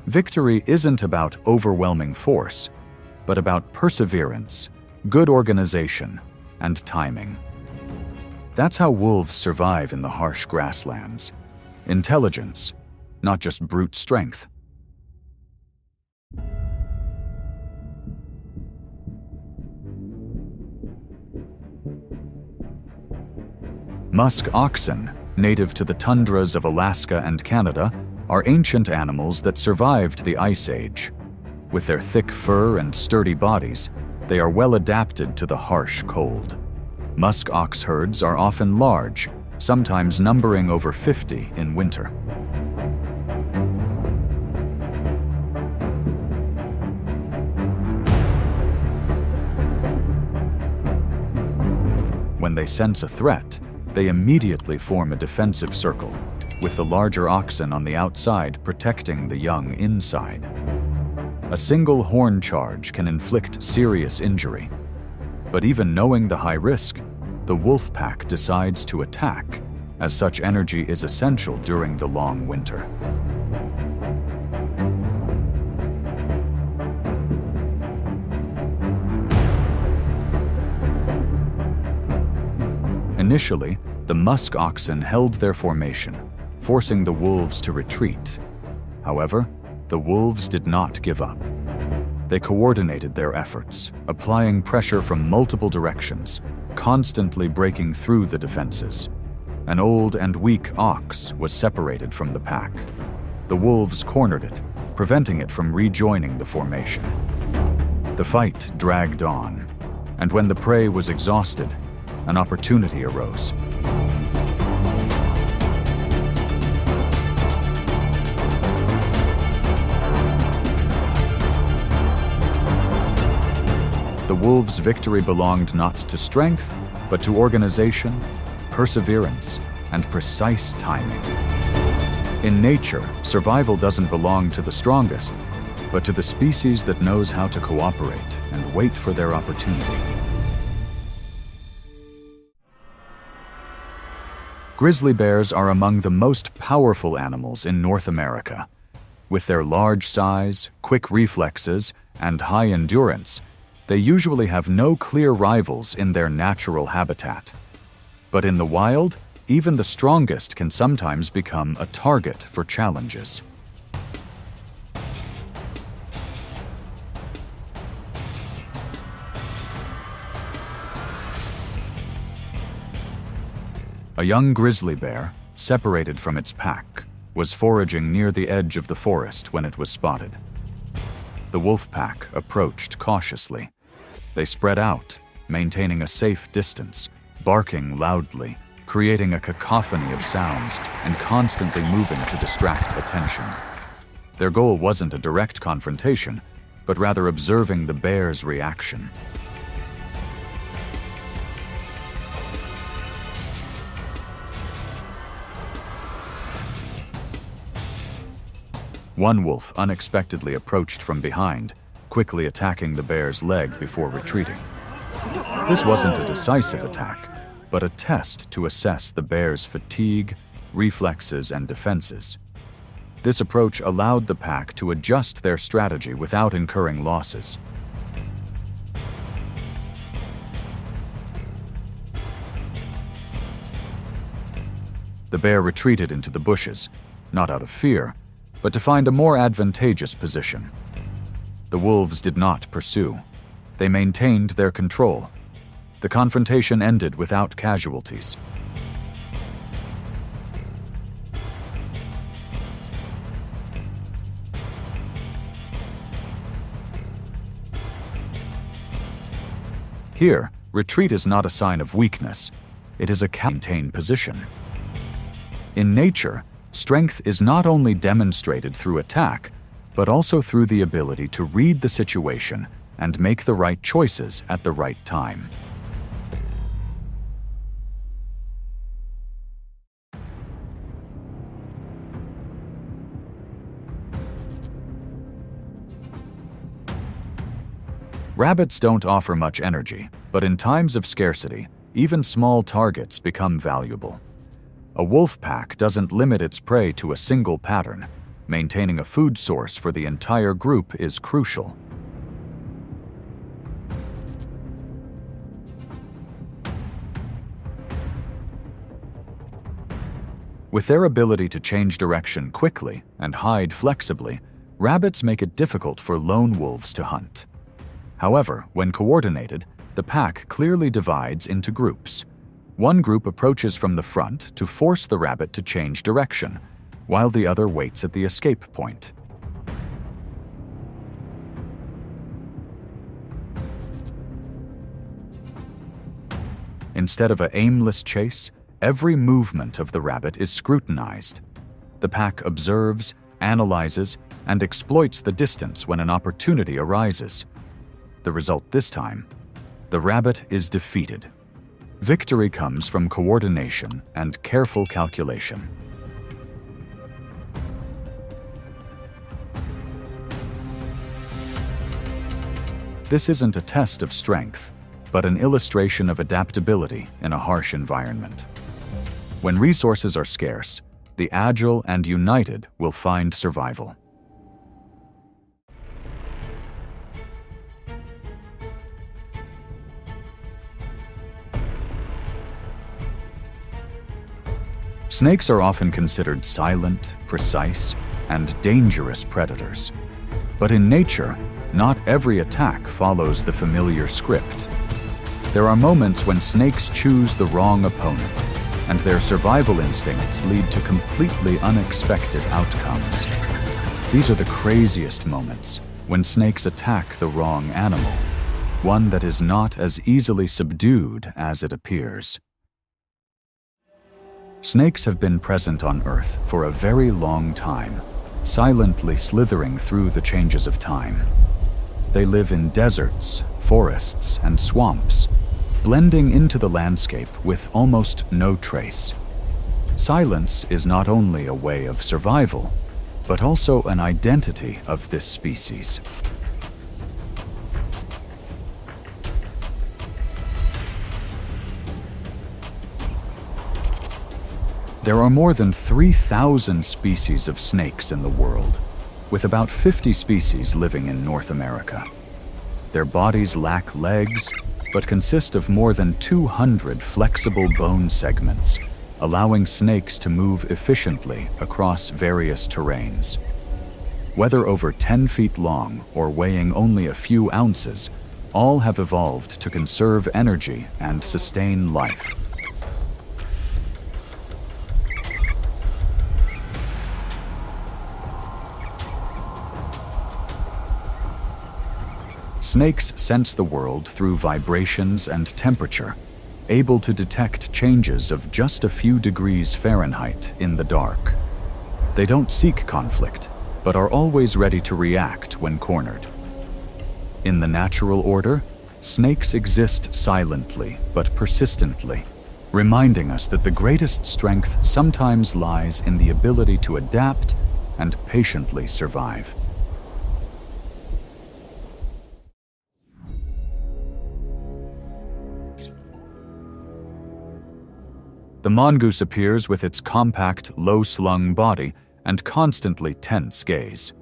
Speaker 1: Victory isn't about overwhelming force, but about perseverance, good organization, and timing. That's how wolves survive in the harsh grasslands. Intelligence, not just brute strength. Musk oxen, native to the tundras of Alaska and Canada, are ancient animals that survived the Ice Age. With their thick fur and sturdy bodies, they are well adapted to the harsh cold. Musk ox herds are often large, sometimes numbering over 50 in winter. When they sense a threat, they immediately form a defensive circle, with the larger oxen on the outside protecting the young inside. A single horn charge can inflict serious injury. But even knowing the high risk, the wolf pack decides to attack, as such energy is essential during the long winter. Initially, the musk oxen held their formation, forcing the wolves to retreat. However, the wolves did not give up. They coordinated their efforts, applying pressure from multiple directions, constantly breaking through the defenses. An old and weak ox was separated from the pack. The wolves cornered it, preventing it from rejoining the formation. The fight dragged on, and when the prey was exhausted, an opportunity arose. The wolves' victory belonged not to strength, but to organization, perseverance, and precise timing. In nature, survival doesn't belong to the strongest, but to the species that knows how to cooperate and wait for their opportunity. Grizzly bears are among the most powerful animals in North America. With their large size, quick reflexes, and high endurance, they usually have no clear rivals in their natural habitat. But in the wild, even the strongest can sometimes become a target for challenges. A young grizzly bear, separated from its pack, was foraging near the edge of the forest when it was spotted. The wolf pack approached cautiously. They spread out, maintaining a safe distance, barking loudly, creating a cacophony of sounds, and constantly moving to distract attention. Their goal wasn't a direct confrontation, but rather observing the bear's reaction. One wolf unexpectedly approached from behind, quickly attacking the bear's leg before retreating. This wasn't a decisive attack, but a test to assess the bear's fatigue, reflexes, and defenses. This approach allowed the pack to adjust their strategy without incurring losses. The bear retreated into the bushes, not out of fear, but to find a more advantageous position. The wolves did not pursue. They maintained their control. The confrontation ended without casualties. Here, Retreat is not a sign of weakness. It is a maintained position. In nature, strength is not only demonstrated through attack, but also through the ability to read the situation and make the right choices at the right time. Rabbits don't offer much energy, but in times of scarcity, even small targets become valuable. A wolf pack doesn't limit its prey to a single pattern. Maintaining a food source for the entire group is crucial. With their ability to change direction quickly and hide flexibly, rabbits make it difficult for lone wolves to hunt. However, when coordinated, the pack clearly divides into groups. One group approaches from the front to force the rabbit to change direction, while the other waits at the escape point. Instead of an aimless chase, every movement of the rabbit is scrutinized. The pack observes, analyzes, and exploits the distance when an opportunity arises. The result this time: the rabbit is defeated. Victory comes from coordination and careful calculation. This isn't a test of strength, but an illustration of adaptability in a harsh environment. When resources are scarce, the agile and united will find survival. Snakes are often considered silent, precise, and dangerous predators. But in nature, not every attack follows the familiar script. There are moments when snakes choose the wrong opponent, and their survival instincts lead to completely unexpected outcomes. These are the craziest moments, when snakes attack the wrong animal, one that is not as easily subdued as it appears. Snakes have been present on Earth for a very long time, silently slithering through the changes of time. They live in deserts, forests, and swamps, blending into the landscape with almost no trace. Silence is not only a way of survival, but also an identity of this species. There are more than 3,000 species of snakes in the world, with about 50 species living in North America. Their bodies lack legs, but consist of more than 200 flexible bone segments, allowing snakes to move efficiently across various terrains. Whether over 10 feet long or weighing only a few ounces, all have evolved to conserve energy and sustain life. Snakes sense the world through vibrations and temperature, able to detect changes of just a few degrees Fahrenheit in the dark. They don't seek conflict, but are always ready to react when cornered. In the natural order, snakes exist silently but persistently, reminding us that the greatest strength sometimes lies in the ability to adapt and patiently survive. The mongoose appears with its compact, low-slung body and constantly tense gaze.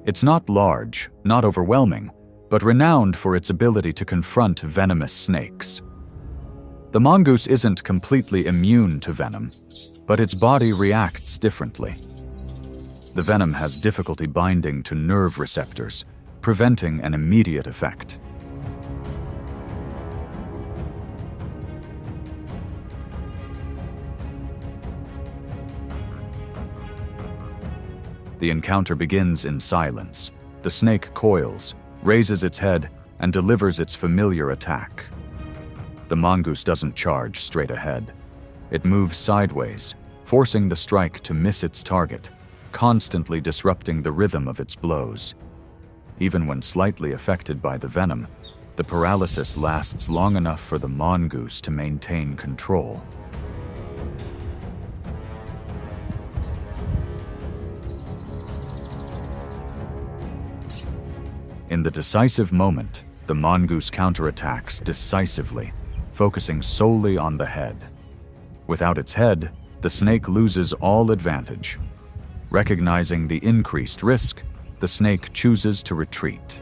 Speaker 1: It's not large, not overwhelming, but renowned for its ability to confront venomous snakes. The mongoose isn't completely immune to venom, but its body reacts differently. The venom has difficulty binding to nerve receptors, preventing an immediate effect. The encounter begins in silence. The snake coils, raises its head, and delivers its familiar attack. The mongoose doesn't charge straight ahead. It moves sideways, forcing the strike to miss its target, constantly disrupting the rhythm of its blows. Even when slightly affected by the venom, the paralysis lasts long enough for the mongoose to maintain control. In the decisive moment, the mongoose counterattacks decisively, focusing solely on the head. Without its head, the snake loses all advantage. Recognizing the increased risk, the snake chooses to retreat.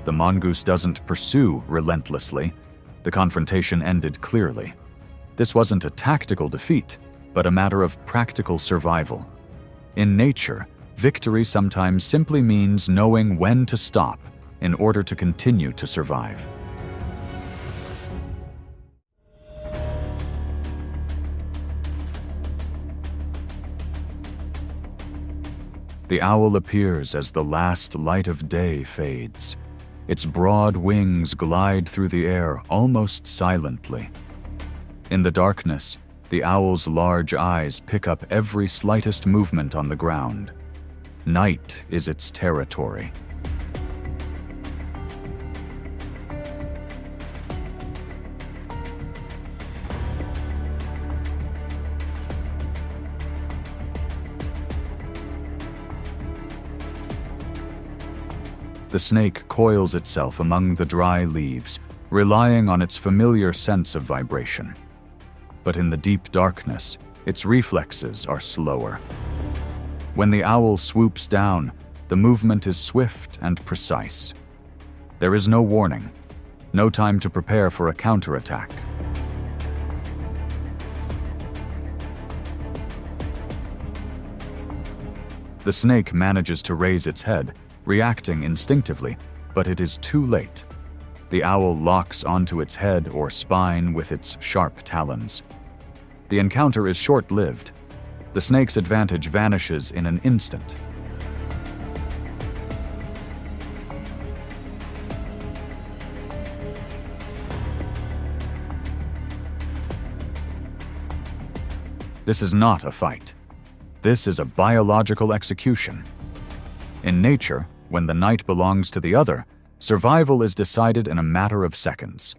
Speaker 1: The mongoose doesn't pursue relentlessly. The confrontation ended clearly. This wasn't a tactical defeat, but a matter of practical survival. In nature, victory sometimes simply means knowing when to stop in order to continue to survive. The owl appears as the last light of day fades. Its broad wings glide through the air almost silently. In the darkness, the owl's large eyes pick up every slightest movement on the ground. Night is its territory. The snake coils itself among the dry leaves, relying on its familiar sense of vibration. But in the deep darkness, its reflexes are slower. When the owl swoops down, the movement is swift and precise. There is no warning, no time to prepare for a counterattack. The snake manages to raise its head, reacting instinctively, but it is too late. The owl locks onto its head or spine with its sharp talons. The encounter is short-lived. The snake's advantage vanishes in an instant. This is not a fight. This is a biological execution. In nature, when the night belongs to the other, survival is decided in a matter of seconds.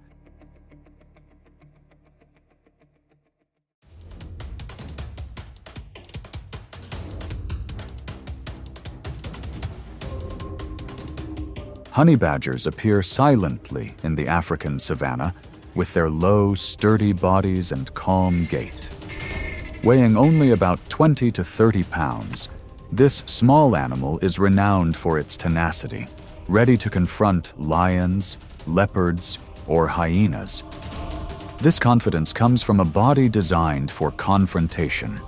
Speaker 1: Honey badgers appear silently in the African savanna with their low, sturdy bodies and calm gait. Weighing only about 20 to 30 pounds, this small animal is renowned for its tenacity, ready to confront lions, leopards, or hyenas. This confidence comes from a body designed for confrontation.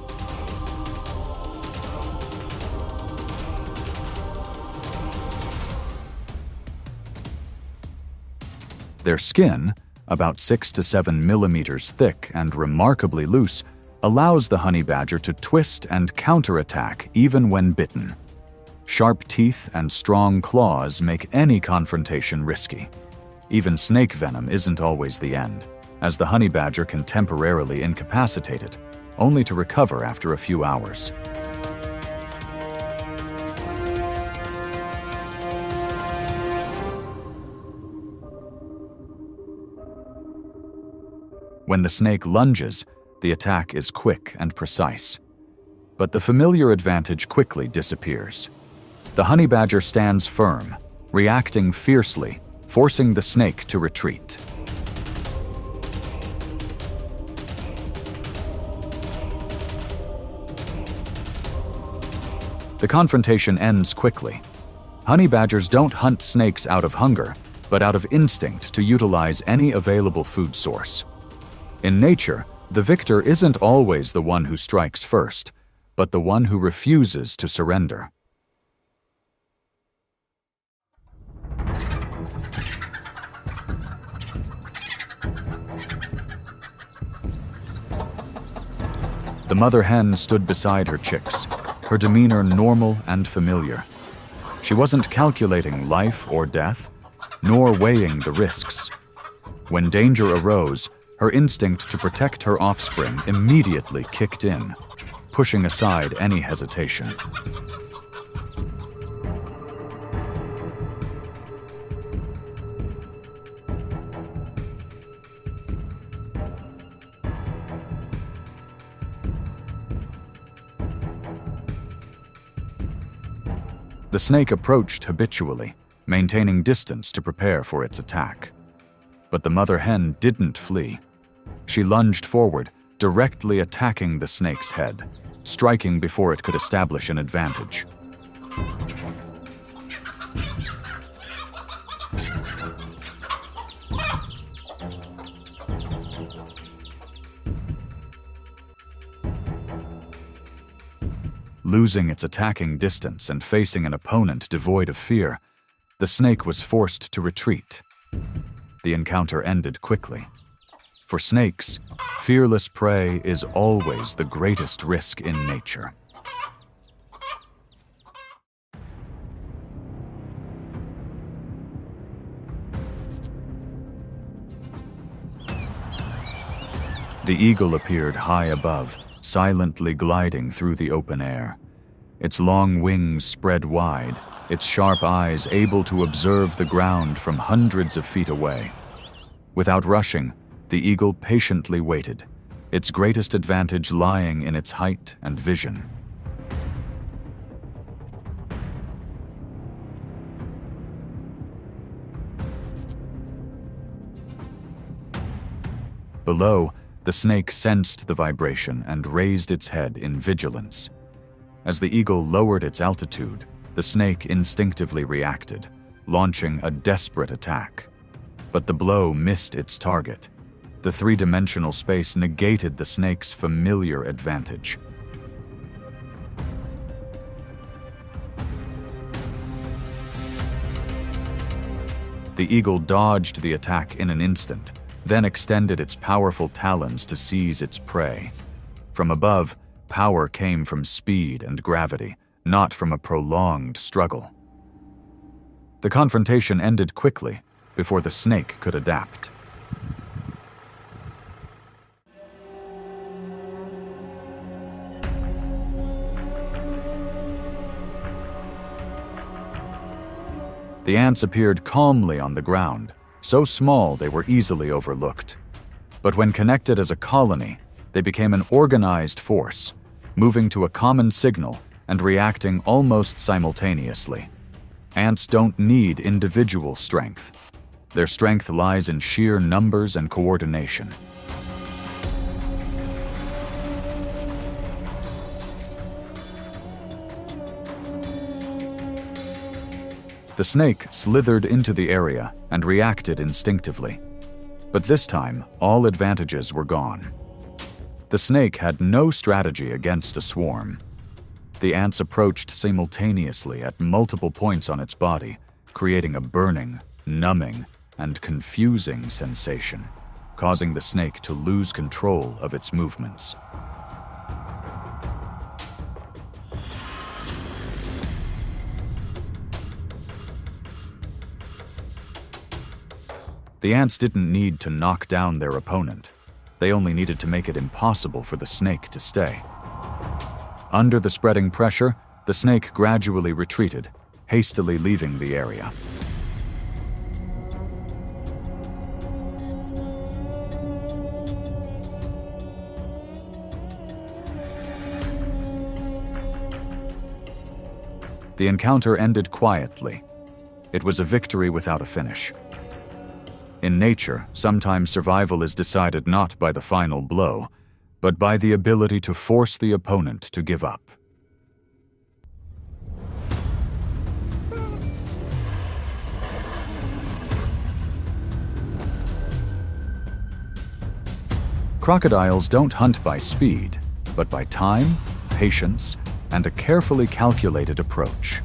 Speaker 1: Their skin, about 6 to 7 millimeters thick and remarkably loose, allows the honey badger to twist and counterattack even when bitten. Sharp teeth and strong claws make any confrontation risky. Even snake venom isn't always the end, as the honey badger can temporarily incapacitate it, only to recover after a few hours. When the snake lunges, the attack is quick and precise. But the familiar advantage quickly disappears. The honey badger stands firm, reacting fiercely, forcing the snake to retreat. The confrontation ends quickly. Honey badgers don't hunt snakes out of hunger, but out of instinct to utilize any available food source. In nature, the victor isn't always the one who strikes first, but the one who refuses to surrender. The mother hen stood beside her chicks, her demeanor normal and familiar. She wasn't calculating life or death, nor weighing the risks. When danger arose, her instinct to protect her offspring immediately kicked in, pushing aside any hesitation. The snake approached habitually, maintaining distance to prepare for its attack. But the mother hen didn't flee. She lunged forward, directly attacking the snake's head, striking before it could establish an advantage. Losing its attacking distance and facing an opponent devoid of fear, the snake was forced to retreat. The encounter ended quickly. For snakes, fearless prey is always the greatest risk in nature. The eagle appeared high above, silently gliding through the open air. Its long wings spread wide, its sharp eyes able to observe the ground from hundreds of feet away. Without rushing, the eagle patiently waited, its greatest advantage lying in its height and vision. Below, the snake sensed the vibration and raised its head in vigilance. As the eagle lowered its altitude, the snake instinctively reacted, launching a desperate attack. But the blow missed its target. The three-dimensional space negated the snake's familiar advantage. The eagle dodged the attack in an instant, then extended its powerful talons to seize its prey. From above, power came from speed and gravity, not from a prolonged struggle. The confrontation ended quickly, before the snake could adapt. The ants appeared calmly on the ground, so small they were easily overlooked. But when connected as a colony, they became an organized force, moving to a common signal and reacting almost simultaneously. Ants don't need individual strength. Their strength lies in sheer numbers and coordination. The snake slithered into the area and reacted instinctively. But this time, all advantages were gone. The snake had no strategy against a swarm. The ants approached simultaneously at multiple points on its body, creating a burning, numbing, and confusing sensation, causing the snake to lose control of its movements. The ants didn't need to knock down their opponent. They only needed to make it impossible for the snake to stay. Under the spreading pressure, the snake gradually retreated, hastily leaving the area. The encounter ended quietly. It was a victory without a finish. In nature, sometimes survival is decided not by the final blow, but by the ability to force the opponent to give up. Crocodiles don't hunt by speed, but by time, patience, and a carefully calculated approach.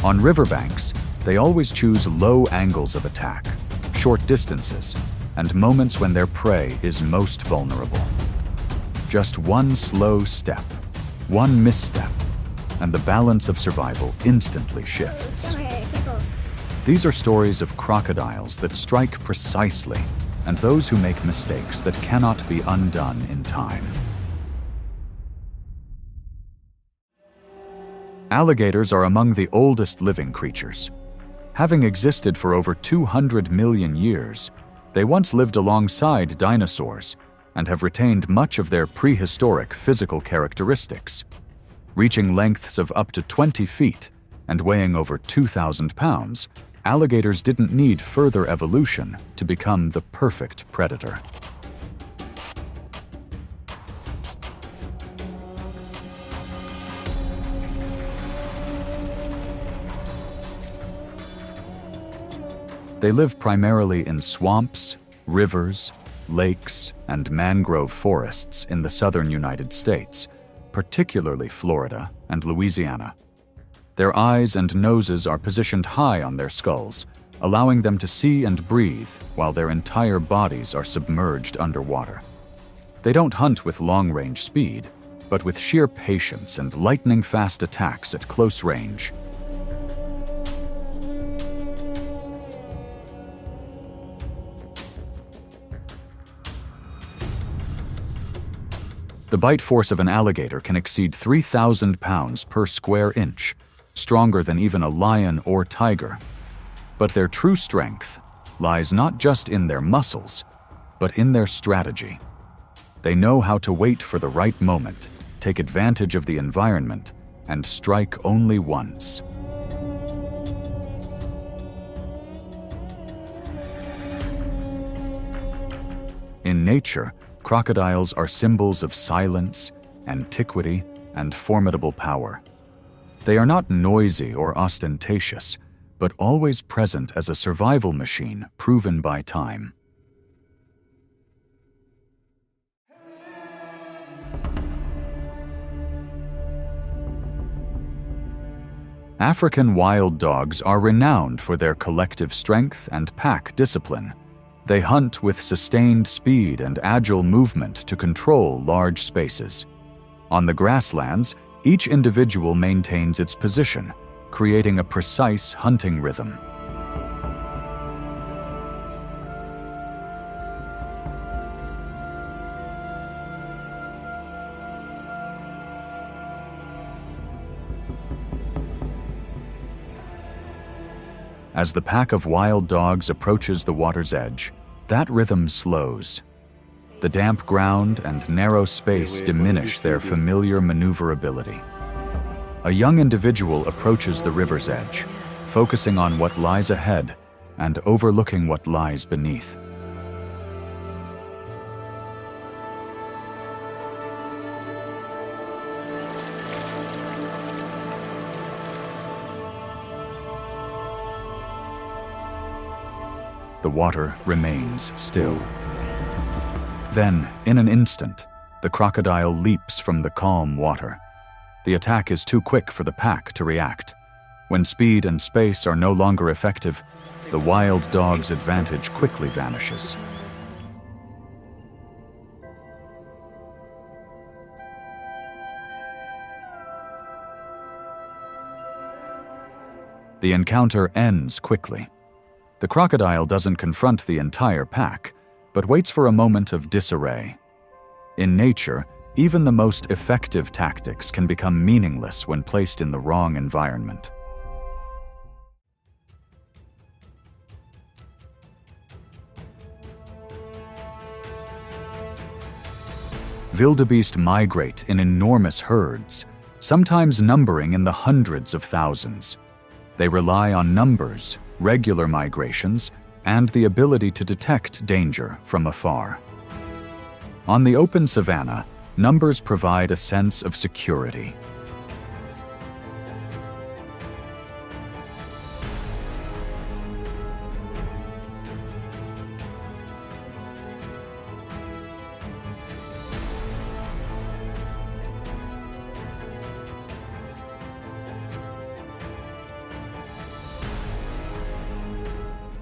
Speaker 1: On riverbanks, they always choose low angles of attack, short distances, and moments when their prey is most vulnerable. Just one slow step, one misstep, and the balance of survival instantly shifts.
Speaker 2: Okay, people.
Speaker 1: These are stories of crocodiles that strike precisely, and those who make mistakes that cannot be undone in time. Alligators are among the oldest living creatures. Having existed for over 200 million years, they once lived alongside dinosaurs and have retained much of their prehistoric physical characteristics. Reaching lengths of up to 20 feet and weighing over 2,000 pounds, alligators didn't need further evolution to become the perfect predator. They live primarily in swamps, rivers, lakes, and mangrove forests in the southern United States, particularly Florida and Louisiana. Their eyes and noses are positioned high on their skulls, allowing them to see and breathe while their entire bodies are submerged underwater. They don't hunt with long-range speed, but with sheer patience and lightning-fast attacks at close range. The bite force of an alligator can exceed 3,000 pounds per square inch, stronger than even a lion or tiger. But their true strength lies not just in their muscles, but in their strategy. They know how to wait for the right moment, take advantage of the environment, and strike only once. In nature, crocodiles are symbols of silence, antiquity, and formidable power. They are not noisy or ostentatious, but always present as a survival machine proven by time. African wild dogs are renowned for their collective strength and pack discipline. They hunt with sustained speed and agile movement to control large spaces. On the grasslands, each individual maintains its position, creating a precise hunting rhythm. As the pack of wild dogs approaches the water's edge, that rhythm slows. The damp ground and narrow space diminish their familiar maneuverability. A young individual approaches the river's edge, focusing on what lies ahead and overlooking what lies beneath. The water remains still. Then, in an instant, the crocodile leaps from the calm water. The attack is too quick for the pack to react. When speed and space are no longer effective, the wild dog's advantage quickly vanishes. The encounter ends quickly. The crocodile doesn't confront the entire pack, but waits for a moment of disarray. In nature, even the most effective tactics can become meaningless when placed in the wrong environment. Wildebeest migrate in enormous herds, sometimes numbering in the hundreds of thousands. They rely on numbers, regular migrations, and the ability to detect danger from afar. On the open savanna, numbers provide a sense of security.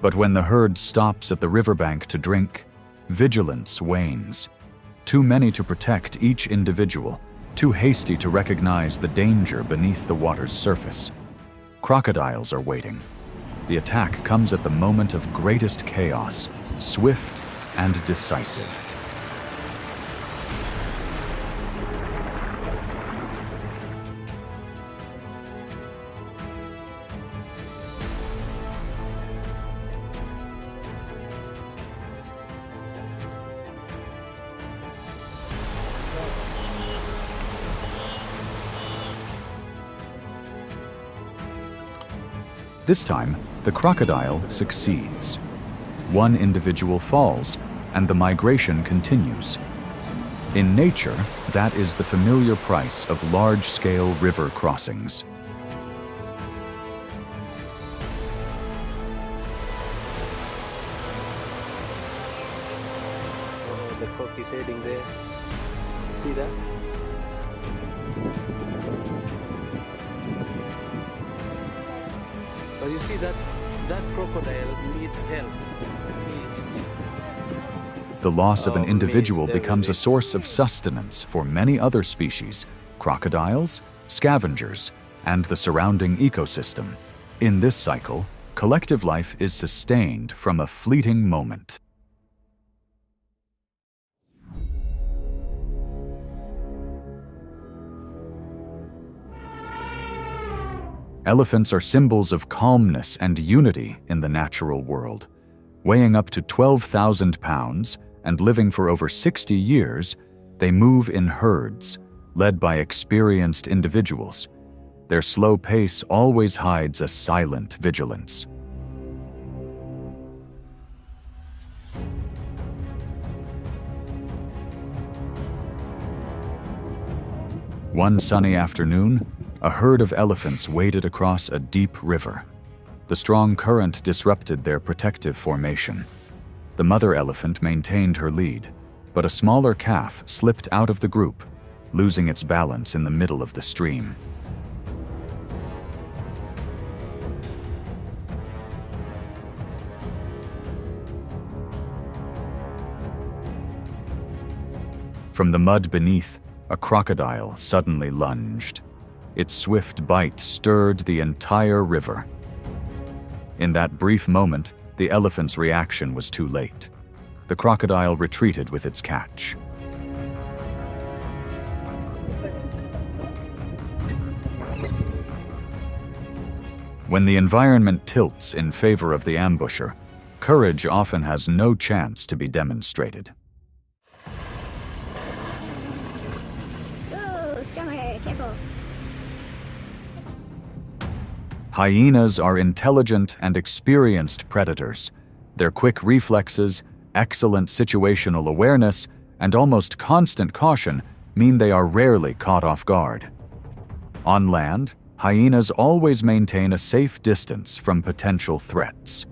Speaker 1: But when the herd stops at the riverbank to drink, vigilance wanes. Too many to protect each individual, too hasty to recognize the danger beneath the water's surface. Crocodiles are waiting. The attack comes at the moment of greatest chaos, swift and decisive. This time, the crocodile succeeds. One individual falls, and the migration continues. In nature, that is the familiar price of large-scale river crossings.
Speaker 3: Oh, the croc is heading there. See that? But you see that crocodile needs help.
Speaker 1: The loss of an
Speaker 3: Oh,
Speaker 1: individual
Speaker 3: missed
Speaker 1: becomes a
Speaker 3: everything.
Speaker 1: source of sustenance for many other species, crocodiles, scavengers, and the surrounding ecosystem. In this cycle, collective life is sustained from a fleeting moment. Elephants are symbols of calmness and unity in the natural world. Weighing up to 12,000 pounds and living for over 60 years, they move in herds, led by experienced individuals. Their slow pace always hides a silent vigilance. One sunny afternoon, a herd of elephants waded across a deep river. The strong current disrupted their protective formation. The mother elephant maintained her lead, but a smaller calf slipped out of the group, losing its balance in the middle of the stream. From the mud beneath, a crocodile suddenly lunged. Its swift bite stirred the entire river. In that brief moment, the elephant's reaction was too late. The crocodile retreated with its catch. When the environment tilts in favor of the ambusher, courage often has no chance to be demonstrated.
Speaker 2: Ooh, stronger, careful.
Speaker 1: Hyenas are intelligent and experienced predators. Their quick reflexes, excellent situational awareness, and almost constant caution mean they are rarely caught off guard. On land, hyenas always maintain a safe distance from potential threats.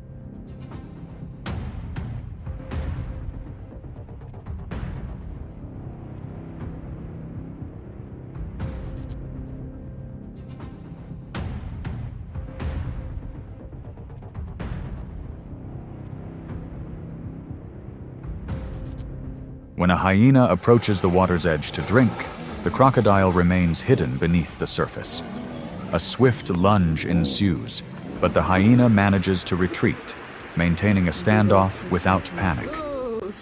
Speaker 1: When a hyena approaches the water's edge to drink, the crocodile remains hidden beneath the surface. A swift lunge ensues, but the hyena manages to retreat, maintaining a standoff without panic.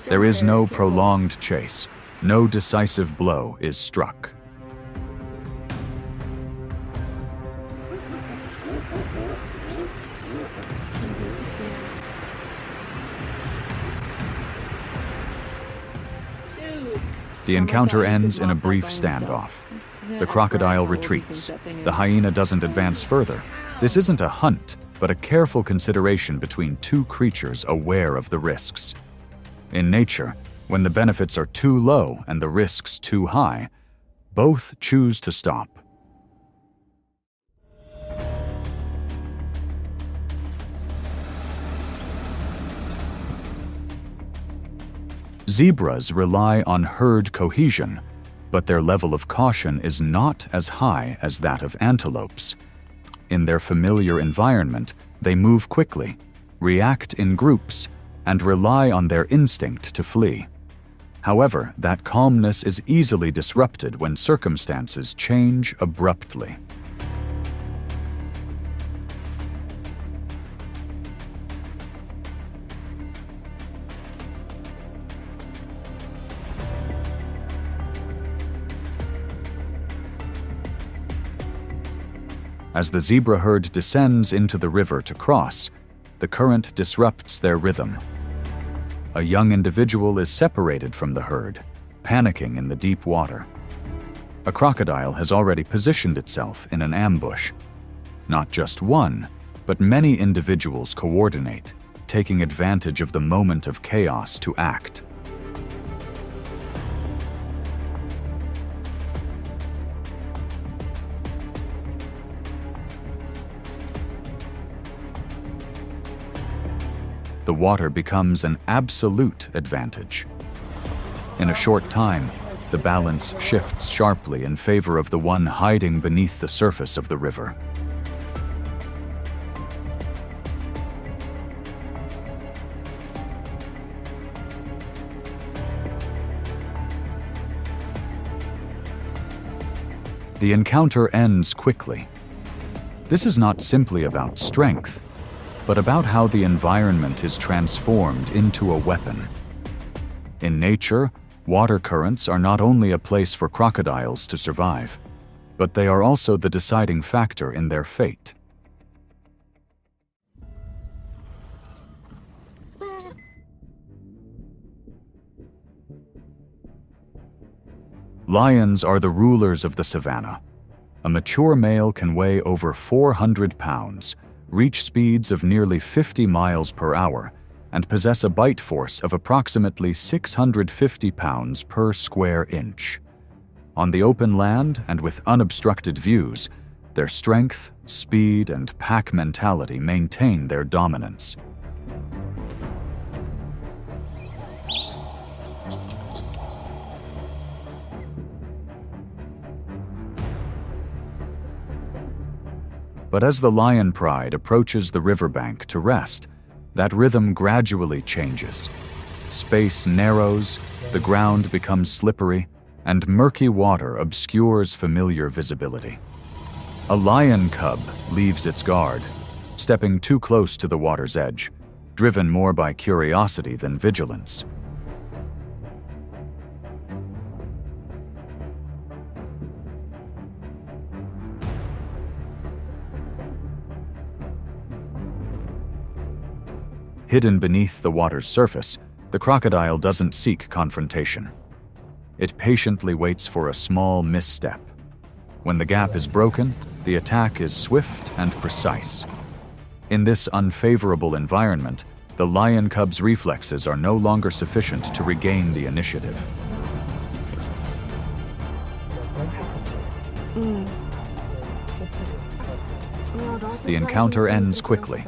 Speaker 1: There is no prolonged chase. No decisive blow is struck. The encounter ends in a brief standoff. The crocodile retreats. The hyena doesn't advance further. This isn't a hunt, but a careful consideration between two creatures aware of the risks. In nature, when the benefits are too low and the risks too high, both choose to stop. Zebras rely on herd cohesion, but their level of caution is not as high as that of antelopes. In their familiar environment, they move quickly, react in groups, and rely on their instinct to flee. However, that calmness is easily disrupted when circumstances change abruptly. As the zebra herd descends into the river to cross, the current disrupts their rhythm. A young individual is separated from the herd, panicking in the deep water. A crocodile has already positioned itself in an ambush. Not just one, but many individuals coordinate, taking advantage of the moment of chaos to act. The water becomes an absolute advantage. In a short time, the balance shifts sharply in favor of the one hiding beneath the surface of the river. The encounter ends quickly. This is not simply about strength, but about how the environment is transformed into a weapon. In nature, water currents are not only a place for crocodiles to survive, but they are also the deciding factor in their fate. Lions are the rulers of the savanna. A mature male can weigh over 400 pounds, reach speeds of nearly 50 miles per hour, and possess a bite force of approximately 650 pounds per square inch. On the open land and with unobstructed views, their strength, speed, and pack mentality maintain their dominance. But as the lion pride approaches the riverbank to rest, that rhythm gradually changes. Space narrows, the ground becomes slippery, and murky water obscures familiar visibility. A lion cub leaves its guard, stepping too close to the water's edge, driven more by curiosity than vigilance. Hidden beneath the water's surface, the crocodile doesn't seek confrontation. It patiently waits for a small misstep. When the gap is broken, the attack is swift and precise. In this unfavorable environment, the lion cub's reflexes are no longer sufficient to regain the initiative. The encounter ends quickly.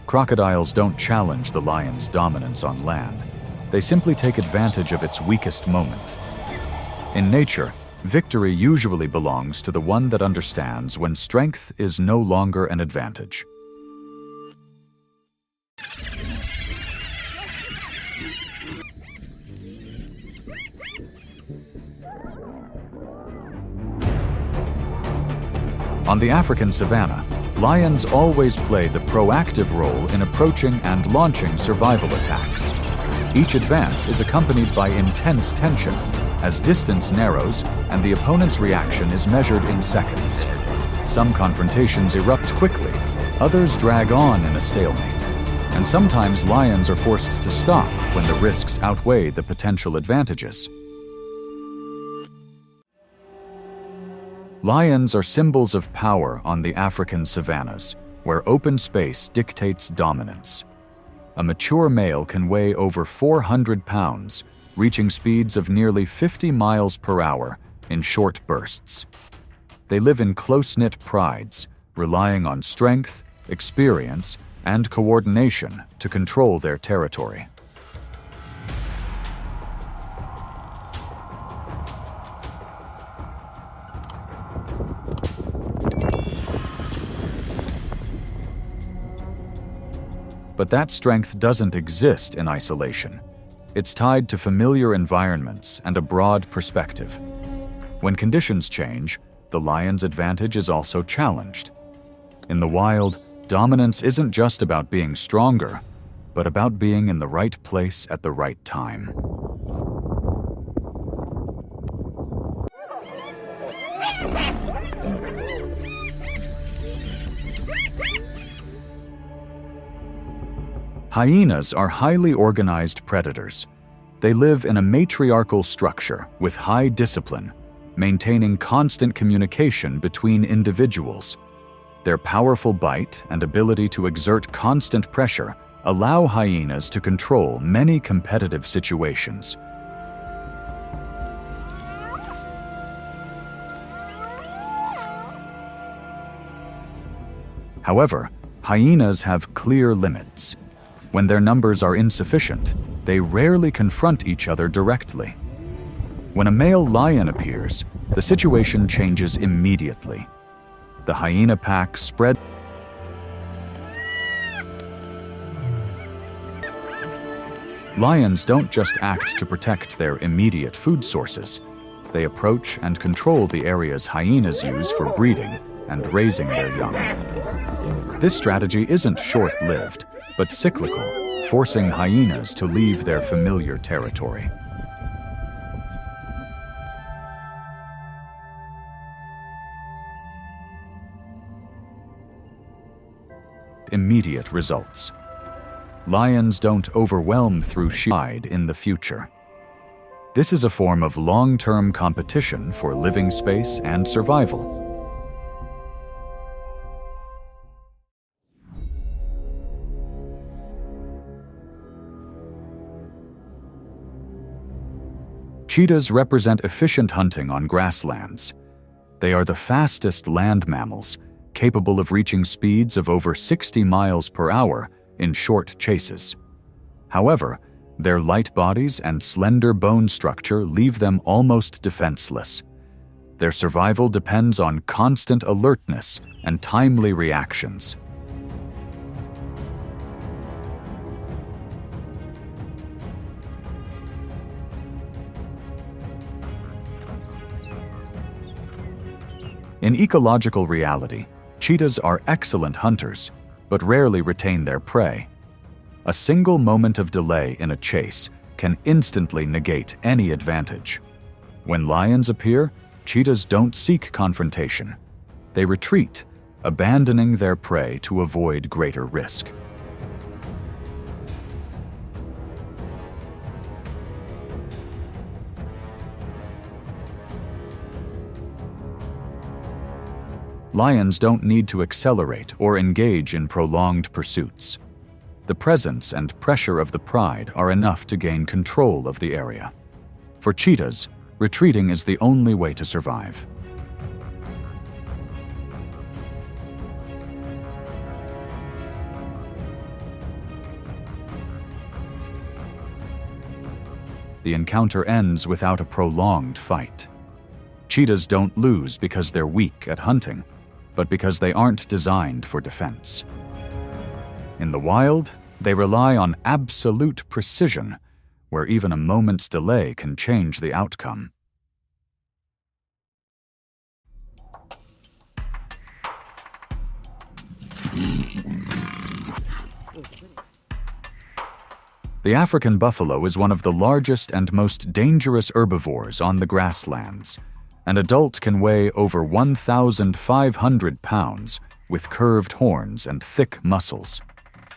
Speaker 1: Crocodiles don't challenge the lion's dominance on land. They simply take advantage of its weakest moment. In nature, victory usually belongs to the one that understands when strength is no longer an advantage. On the African savanna, lions always play the proactive role in approaching and launching survival attacks. Each advance is accompanied by intense tension, as distance narrows and the opponent's reaction is measured in seconds. Some confrontations erupt quickly, others drag on in a stalemate, and sometimes lions are forced to stop when the risks outweigh the potential advantages. Lions are symbols of power on the African savannas, where open space dictates dominance. A mature male can weigh over 400 pounds, reaching speeds of nearly 50 miles per hour in short bursts. They live in close-knit prides, relying on strength, experience, and coordination to control their territory. But that strength doesn't exist in isolation. It's tied to familiar environments and a broad perspective. When conditions change, the lion's advantage is also challenged. In the wild, dominance isn't just about being stronger, but about being in the right place at the right time. Hyenas are highly organized predators. They live in a matriarchal structure with high discipline, maintaining constant communication between individuals. Their powerful bite and ability to exert constant pressure allow hyenas to control many competitive situations. However, hyenas have clear limits. When their numbers are insufficient, they rarely confront each other directly. When a male lion appears, the situation changes immediately. The hyena pack spread. Lions don't just act to protect their immediate food sources. They approach and control the areas hyenas use for breeding and raising their young. This strategy isn't short-lived, but cyclical, forcing hyenas to leave their familiar territory. Immediate results. Lions don't overwhelm through sheer in the future. This is a form of long-term competition for living space and survival. Cheetahs represent efficient hunting on grasslands. They are the fastest land mammals, capable of reaching speeds of over 60 miles per hour in short chases. However, their light bodies and slender bone structure leave them almost defenseless. Their survival depends on constant alertness and timely reactions. In ecological reality, cheetahs are excellent hunters, but rarely retain their prey. A single moment of delay in a chase can instantly negate any advantage. When lions appear, cheetahs don't seek confrontation. They retreat, abandoning their prey to avoid greater risk. Lions don't need to accelerate or engage in prolonged pursuits. The presence and pressure of the pride are enough to gain control of the area. For cheetahs, retreating is the only way to survive. The encounter ends without a prolonged fight. Cheetahs don't lose because they're weak at hunting, but because they aren't designed for defense. In the wild, they rely on absolute precision, where even a moment's delay can change the outcome. The African buffalo is one of the largest and most dangerous herbivores on the grasslands. An adult can weigh over 1,500 pounds with curved horns and thick muscles.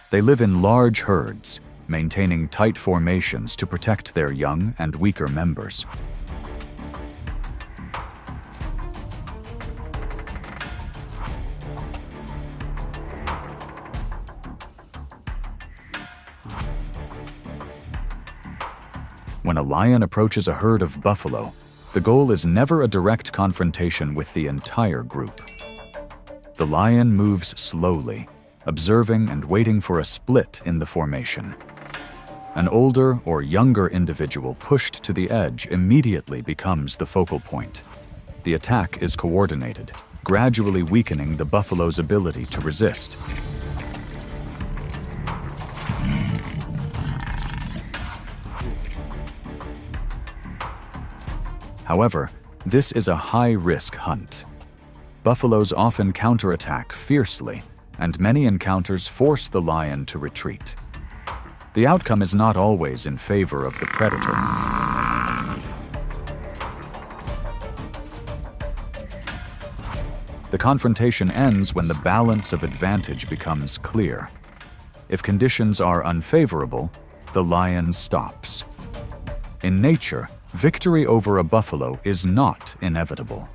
Speaker 1: They live in large herds, maintaining tight formations to protect their young and weaker members. When a lion approaches a herd of buffalo, the goal is never a direct confrontation with the entire group. The lion moves slowly, observing and waiting for a split in the formation. An older or younger individual pushed to the edge immediately becomes the focal point. The attack is coordinated, gradually weakening the buffalo's ability to resist. However, this is a high-risk hunt. Buffaloes often counterattack fiercely, and many encounters force the lion to retreat. The outcome is not always in favor of the predator. The confrontation ends when the balance of advantage becomes clear. If conditions are unfavorable, the lion stops. In nature, victory over a buffalo is not inevitable.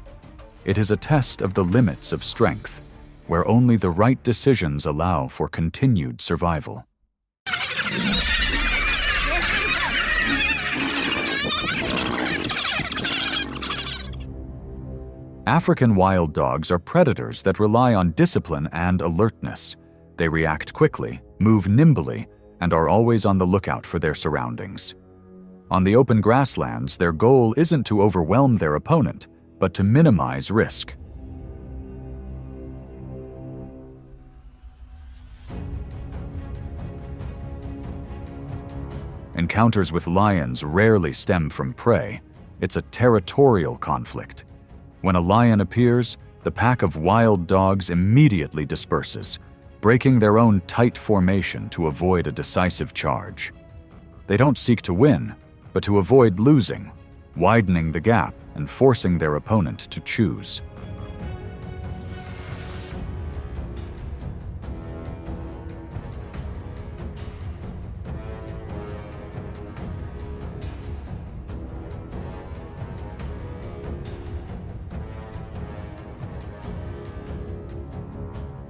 Speaker 1: It is a test of the limits of strength, where only the right decisions allow for continued survival. African wild dogs are predators that rely on discipline and alertness. They react quickly, move nimbly, and are always on the lookout for their surroundings. On the open grasslands, their goal isn't to overwhelm their opponent, but to minimize risk. Encounters with lions rarely stem from prey. It's a territorial conflict. When a lion appears, the pack of wild dogs immediately disperses, breaking their own tight formation to avoid a decisive charge. They don't seek to win, but to avoid losing, widening the gap and forcing their opponent to choose.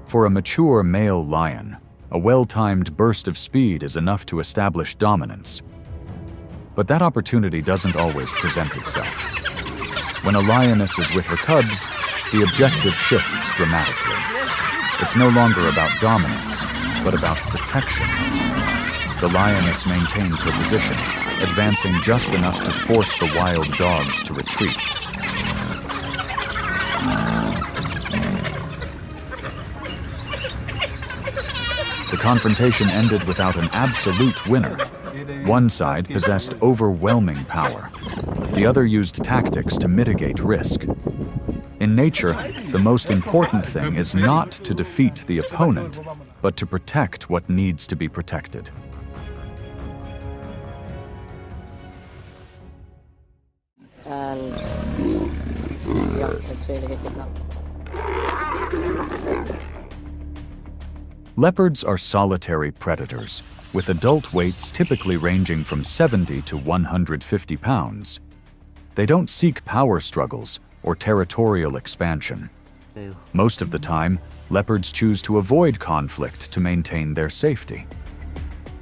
Speaker 1: For a mature male lion, a well-timed burst of speed is enough to establish dominance. But that opportunity doesn't always present itself. When a lioness is with her cubs, the objective shifts dramatically. It's no longer about dominance, but about protection. The lioness maintains her position, advancing just enough to force the wild dogs to retreat. The confrontation ended without an absolute winner. One side possessed overwhelming power. The other used tactics to mitigate risk. In nature, the most important thing is not to defeat the opponent, but to protect what needs to be protected.
Speaker 6: And yeah, it's really hectic now.
Speaker 1: Leopards are solitary predators, with adult weights typically ranging from 70 to 150 pounds. They don't seek power struggles or territorial expansion. Most of the time, leopards choose to avoid conflict to maintain their safety.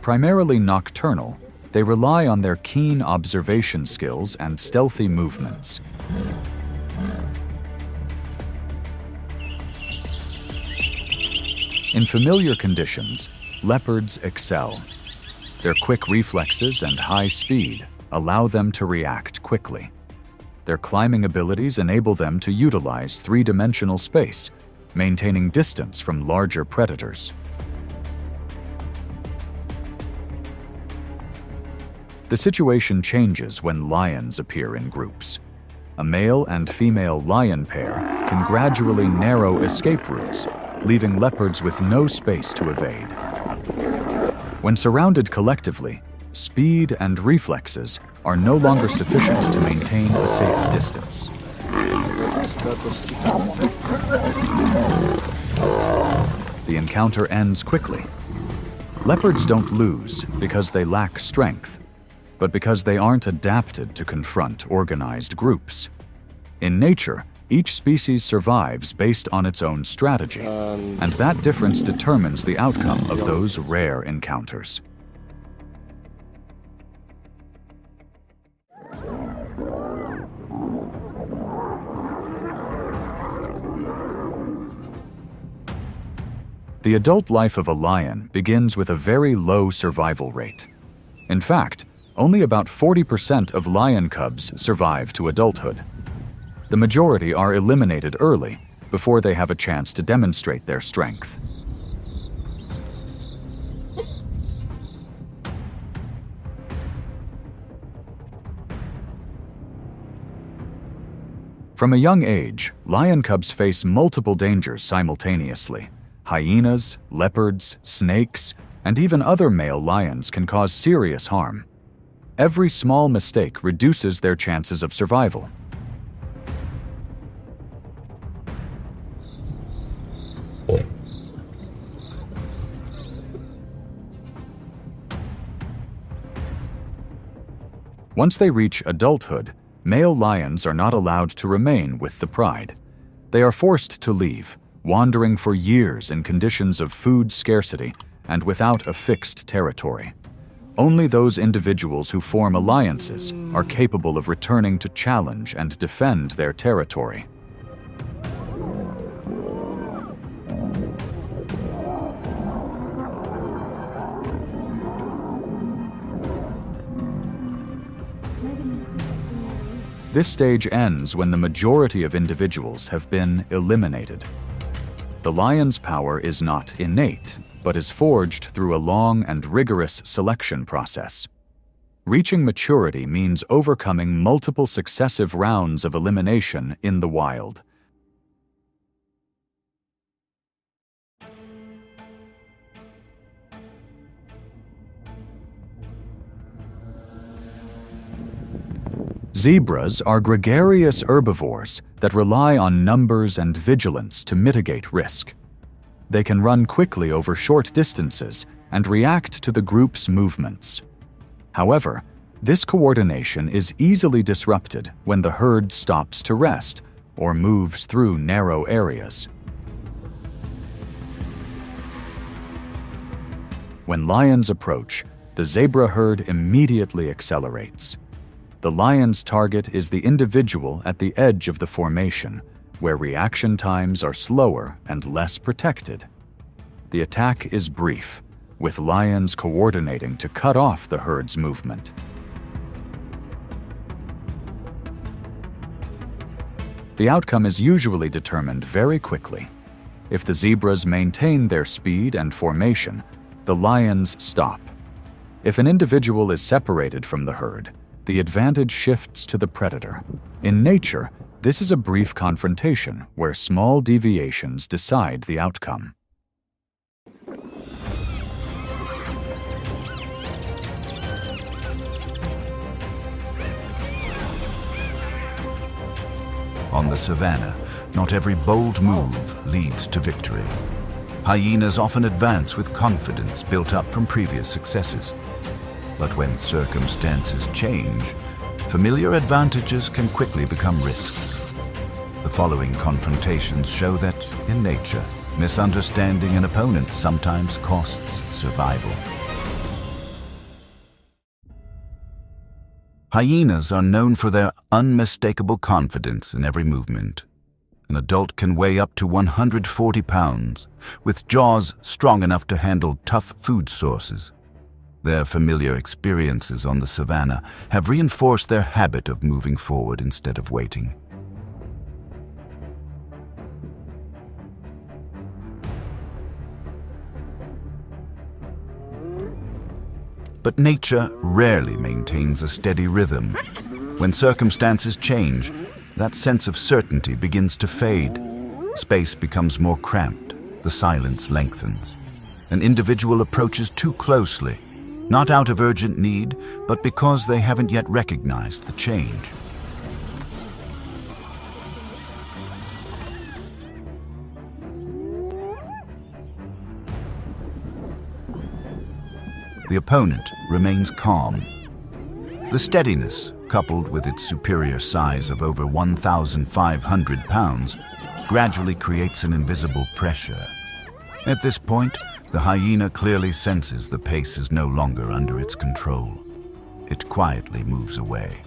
Speaker 1: Primarily nocturnal, they rely on their keen observation skills and stealthy movements. In familiar conditions, leopards excel. Their quick reflexes and high speed allow them to react quickly. Their climbing abilities enable them to utilize three-dimensional space, maintaining distance from larger predators. The situation changes when lions appear in groups. A male and female lion pair can gradually narrow escape routes, leaving leopards with no space to evade. When surrounded collectively, speed and reflexes are no longer sufficient to maintain a safe distance. The encounter ends quickly. Leopards don't lose because they lack strength, but because they aren't adapted to confront organized groups. In nature, each species survives based on its own strategy, and that difference determines the outcome of those rare encounters. The adult life of a lion begins with a very low survival rate. In fact, only about 40% of lion cubs survive to adulthood. The majority are eliminated early, before they have a chance to demonstrate their strength. From a young age, lion cubs face multiple dangers simultaneously. Hyenas, leopards, snakes, and even other male lions can cause serious harm. Every small mistake reduces their chances of survival. Once they reach adulthood, male lions are not allowed to remain with the pride. They are forced to leave, wandering for years in conditions of food scarcity and without a fixed territory. Only those individuals who form alliances are capable of returning to challenge and defend their territory. This stage ends when the majority of individuals have been eliminated. The lion's power is not innate, but is forged through a long and rigorous selection process. Reaching maturity means overcoming multiple successive rounds of elimination in the wild. Zebras are gregarious herbivores that rely on numbers and vigilance to mitigate risk. They can run quickly over short distances and react to the group's movements. However, this coordination is easily disrupted when the herd stops to rest or moves through narrow areas. When lions approach, the zebra herd immediately accelerates. The lion's target is the individual at the edge of the formation, where reaction times are slower and less protected. The attack is brief, with lions coordinating to cut off the herd's movement. The outcome is usually determined very quickly. If the zebras maintain their speed and formation, the lions stop. If an individual is separated from the herd, the advantage shifts to the predator. In nature, this is a brief confrontation where small deviations decide the outcome.
Speaker 7: On the savannah, not every bold move leads to victory. Hyenas often advance with confidence built up from previous successes. But when circumstances change, familiar advantages can quickly become risks. The following confrontations show that, in nature, misunderstanding an opponent sometimes costs survival. Hyenas are known for their unmistakable confidence in every movement. An adult can weigh up to 140 pounds, with jaws strong enough to handle tough food sources. Their familiar experiences on the savannah have reinforced their habit of moving forward instead of waiting. But nature rarely maintains a steady rhythm. When circumstances change, that sense of certainty begins to fade. Space becomes more cramped, the silence lengthens. An individual approaches too closely, not out of urgent need, but because they haven't yet recognized the change. The opponent remains calm. The steadiness, coupled with its superior size of over 1,500 pounds, gradually creates an invisible pressure. At this point, the hyena clearly senses the pace is no longer under its control. It quietly moves away.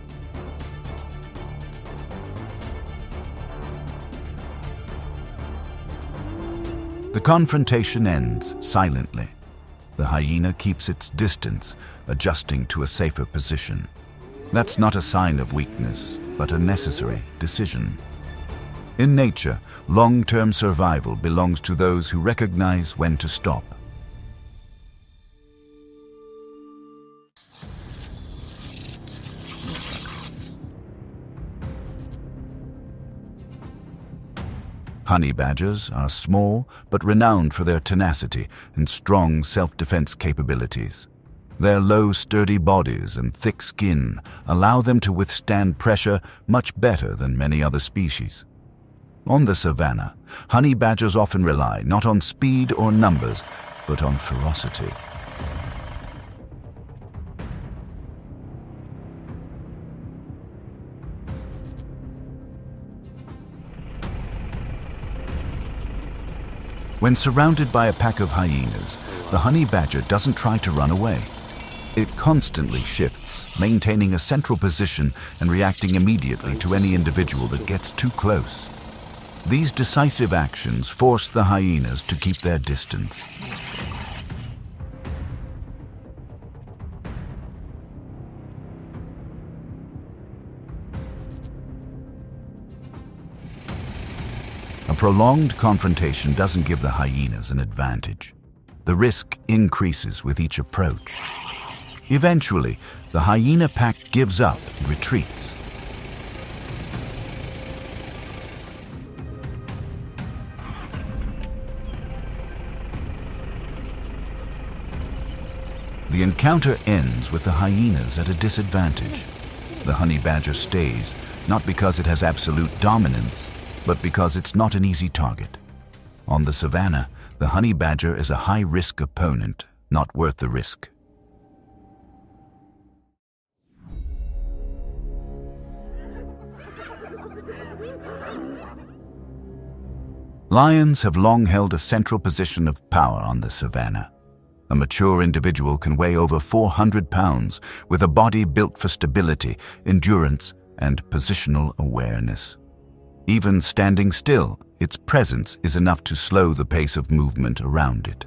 Speaker 7: The confrontation ends silently. The hyena keeps its distance, adjusting to a safer position. That's not a sign of weakness, but a necessary decision. In nature, long-term survival belongs to those who recognize when to stop. Honey badgers are small but renowned for their tenacity and strong self-defense capabilities. Their low, sturdy bodies and thick skin allow them to withstand pressure much better than many other species. On the savanna, honey badgers often rely not on speed or numbers, but on ferocity. When surrounded by a pack of hyenas, the honey badger doesn't try to run away. It constantly shifts, maintaining a central position and reacting immediately to any individual that gets too close. These decisive actions force the hyenas to keep their distance. A prolonged confrontation doesn't give the hyenas an advantage. The risk increases with each approach. Eventually, the hyena pack gives up and retreats. The encounter ends with the hyenas at a disadvantage. The honey badger stays, not because it has absolute dominance, but because it's not an easy target. On the savanna, the honey badger is a high-risk opponent, not worth the risk. Lions have long held a central position of power on the savanna. A mature individual can weigh over 400 pounds with a body built for stability, endurance, and positional awareness. Even standing still, its presence is enough to slow the pace of movement around it.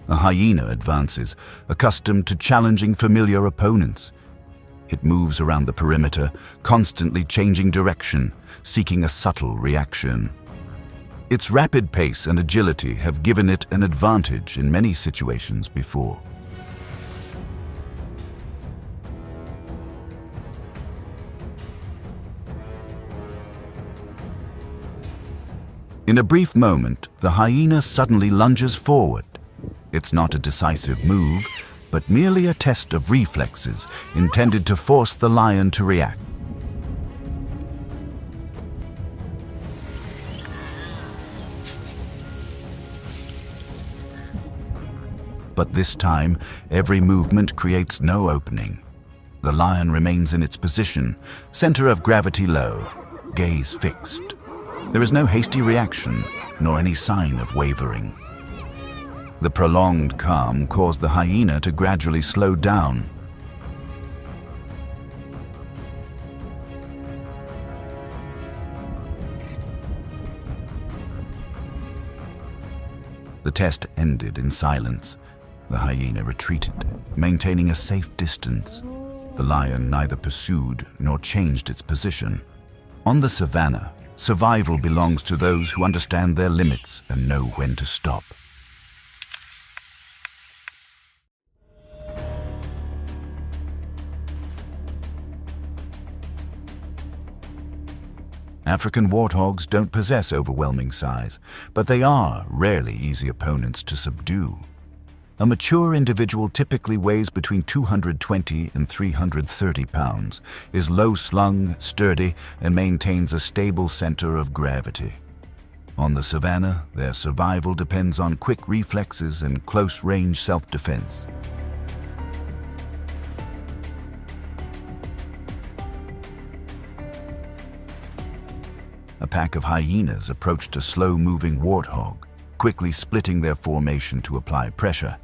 Speaker 7: A hyena advances, accustomed to challenging familiar opponents. It moves around the perimeter, constantly changing direction, seeking a subtle reaction. Its rapid pace and agility have given it an advantage in many situations before. In a brief moment, the hyena suddenly lunges forward. It's not a decisive move, but merely a test of reflexes intended to force the lion to react. But this time, every movement creates no opening. The lion remains in its position, center of gravity low, gaze fixed. There is no hasty reaction, nor any sign of wavering. The prolonged calm caused the hyena to gradually slow down. The test ended in silence. The hyena retreated, maintaining a safe distance. The lion neither pursued nor changed its position. On the savanna, survival belongs to those who understand their limits and know when to stop. African warthogs don't possess overwhelming size, but they are rarely easy opponents to subdue. A mature individual typically weighs between 220 and 330 pounds, is low-slung, sturdy, and maintains a stable center of gravity. On the savanna, their survival depends on quick reflexes and close-range self-defense. A pack of hyenas approached a slow-moving warthog, quickly splitting their formation to apply pressure.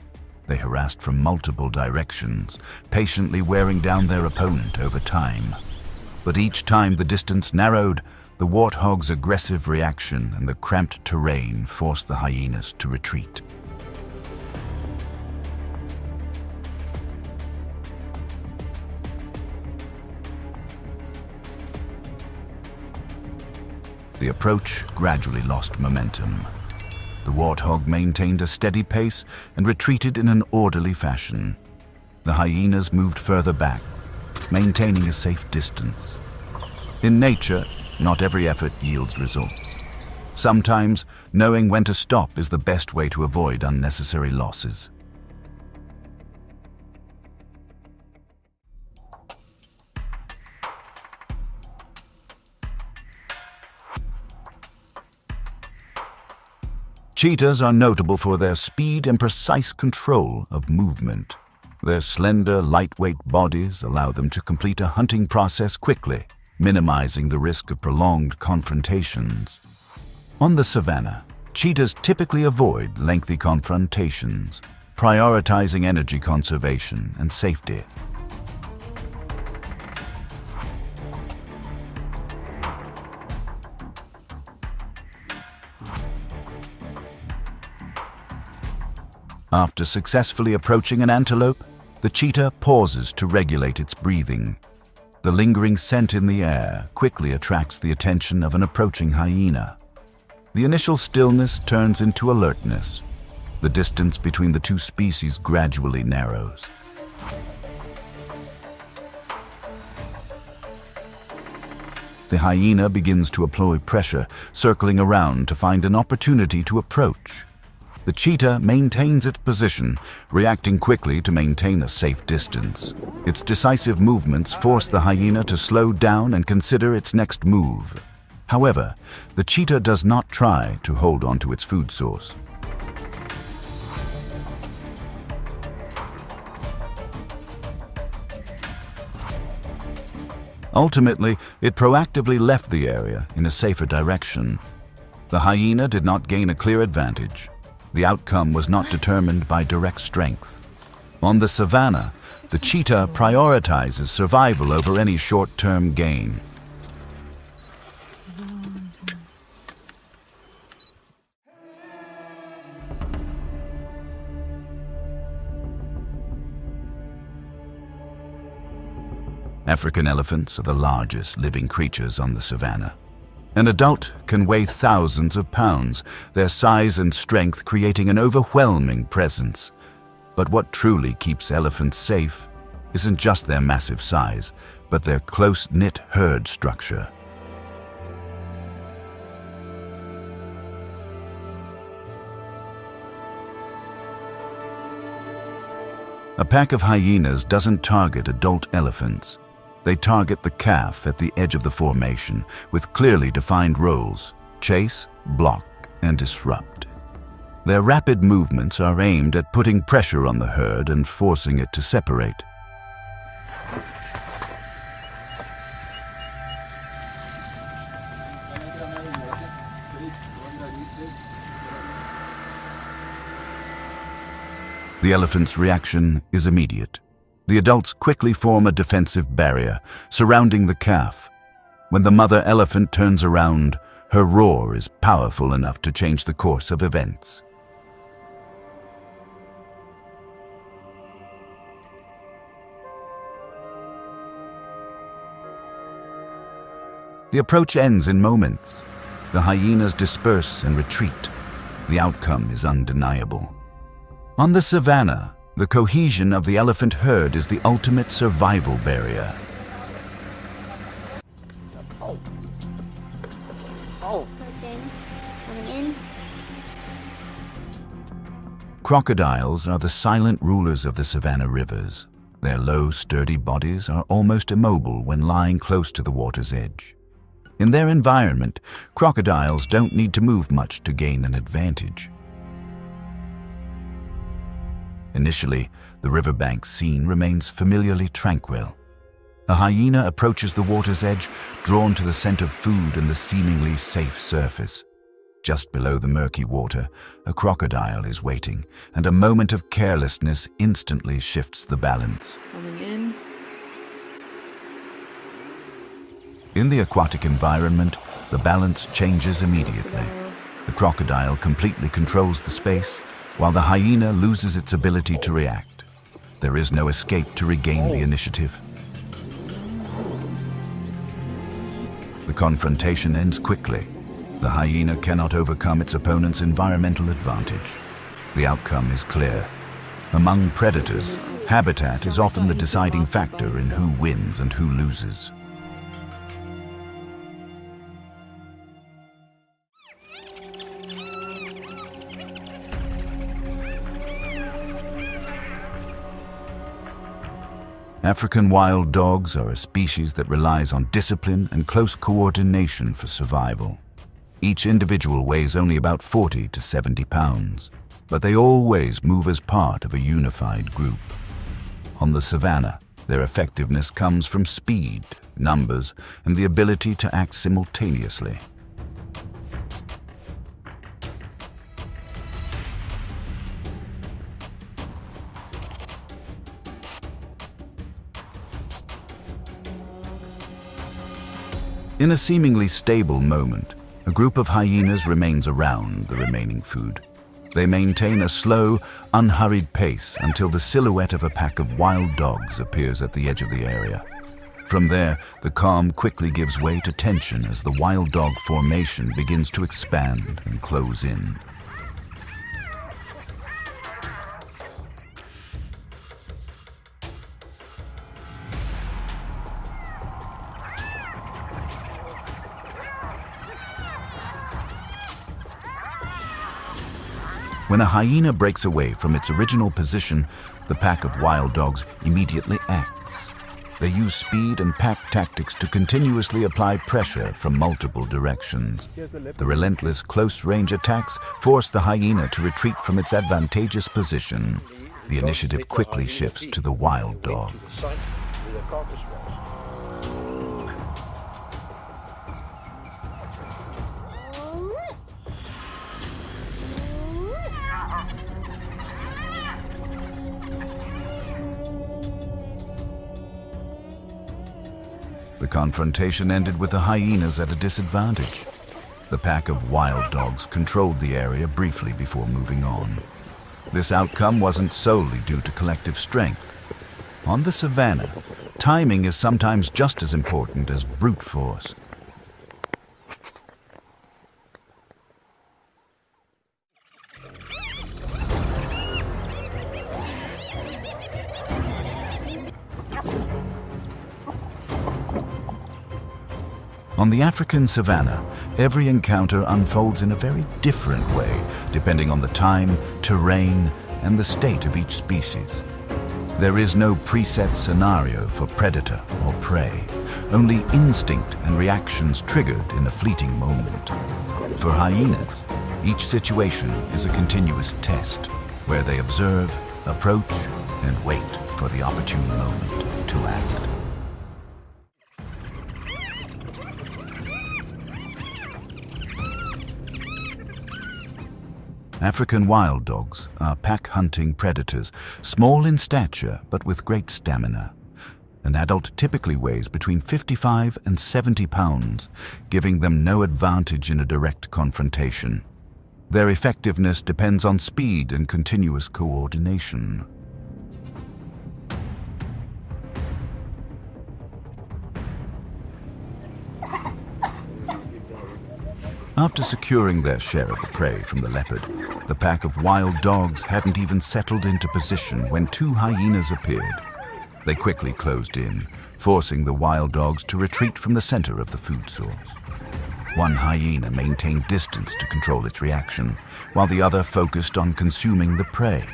Speaker 7: They harassed from multiple directions, patiently wearing down their opponent over time. But each time the distance narrowed, the warthog's aggressive reaction and the cramped terrain forced the hyenas to retreat. The approach gradually lost momentum. The warthog maintained a steady pace and retreated in an orderly fashion. The hyenas moved further back, maintaining a safe distance. In nature, not every effort yields results. Sometimes, knowing when to stop is the best way to avoid unnecessary losses. Cheetahs are notable for their speed and precise control of movement. Their slender, lightweight bodies allow them to complete a hunting process quickly, minimizing the risk of prolonged confrontations. On the savanna, cheetahs typically avoid lengthy confrontations, prioritizing energy conservation and safety. After successfully approaching an antelope, the cheetah pauses to regulate its breathing. The lingering scent in the air quickly attracts the attention of an approaching hyena. The initial stillness turns into alertness. The distance between the two species gradually narrows. The hyena begins to apply pressure, circling around to find an opportunity to approach. The cheetah maintains its position, reacting quickly to maintain a safe distance. Its decisive movements force the hyena to slow down and consider its next move. However, the cheetah does not try to hold on to its food source. Ultimately, it proactively left the area in a safer direction. The hyena did not gain a clear advantage. The outcome was not determined by direct strength. On the savanna, the cheetah prioritizes survival over any short-term gain. African elephants are the largest living creatures on the savanna. An adult can weigh thousands of pounds, their size and strength creating an overwhelming presence. But what truly keeps elephants safe isn't just their massive size, but their close-knit herd structure. A pack of hyenas doesn't target adult elephants. They target the calf at the edge of the formation with clearly defined roles: chase, block, and disrupt. Their rapid movements are aimed at putting pressure on the herd and forcing it to separate. The elephant's reaction is immediate. The adults quickly form a defensive barrier, surrounding the calf. When the mother elephant turns around, her roar is powerful enough to change the course of events. The approach ends in moments. The hyenas disperse and retreat. The outcome is undeniable. On the savanna, the cohesion of the elephant herd is the ultimate survival barrier.
Speaker 2: Approaching. Coming in.
Speaker 7: Crocodiles are the silent rulers of the savanna rivers. Their low, sturdy bodies are almost immobile when lying close to the water's edge. In their environment, crocodiles don't need to move much to gain an advantage. Initially, the riverbank scene remains familiarly tranquil. A hyena approaches the water's edge, drawn to the scent of food and the seemingly safe surface. Just below the murky water, a crocodile is waiting, and a moment of carelessness instantly shifts the balance.
Speaker 4: Coming in.
Speaker 7: In the aquatic environment, the balance changes immediately. The crocodile completely controls the space, while the hyena loses its ability to react. There is no escape to regain the initiative. The confrontation ends quickly. The hyena cannot overcome its opponent's environmental advantage. The outcome is clear. Among predators, habitat is often the deciding factor in who wins and who loses. African wild dogs are a species that relies on discipline and close coordination for survival. Each individual weighs only about 40 to 70 pounds, but they always move as part of a unified group. On the savannah, their effectiveness comes from speed, numbers, and the ability to act simultaneously. In a seemingly stable moment, a group of hyenas remains around the remaining food. They maintain a slow, unhurried pace until the silhouette of a pack of wild dogs appears at the edge of the area. From there, the calm quickly gives way to tension as the wild dog formation begins to expand and close in. When a hyena breaks away from its original position, the pack of wild dogs immediately acts. They use speed and pack tactics to continuously apply pressure from multiple directions. The relentless close-range attacks force the hyena to retreat from its advantageous position. The initiative quickly shifts to the wild dog. The confrontation ended with the hyenas at a disadvantage. The pack of wild dogs controlled the area briefly before moving on. This outcome wasn't solely due to collective strength. On the savannah, timing is sometimes just as important as brute force. On the African savannah, every encounter unfolds in a very different way, depending on the time, terrain, and the state of each species. There is no preset scenario for predator or prey, only instinct and reactions triggered in a fleeting moment. For hyenas, each situation is a continuous test, where they observe, approach, and wait for the opportune moment to act. African wild dogs are pack-hunting predators, small in stature but with great stamina. An adult typically weighs between 55 and 70 pounds, giving them no advantage in a direct confrontation. Their effectiveness depends on speed and continuous coordination. After securing their share of the prey from the leopard, the pack of wild dogs hadn't even settled into position when two hyenas appeared. They quickly closed in, forcing the wild dogs to retreat from the center of the food source. One hyena maintained distance to control its reaction, while the other focused on consuming the prey.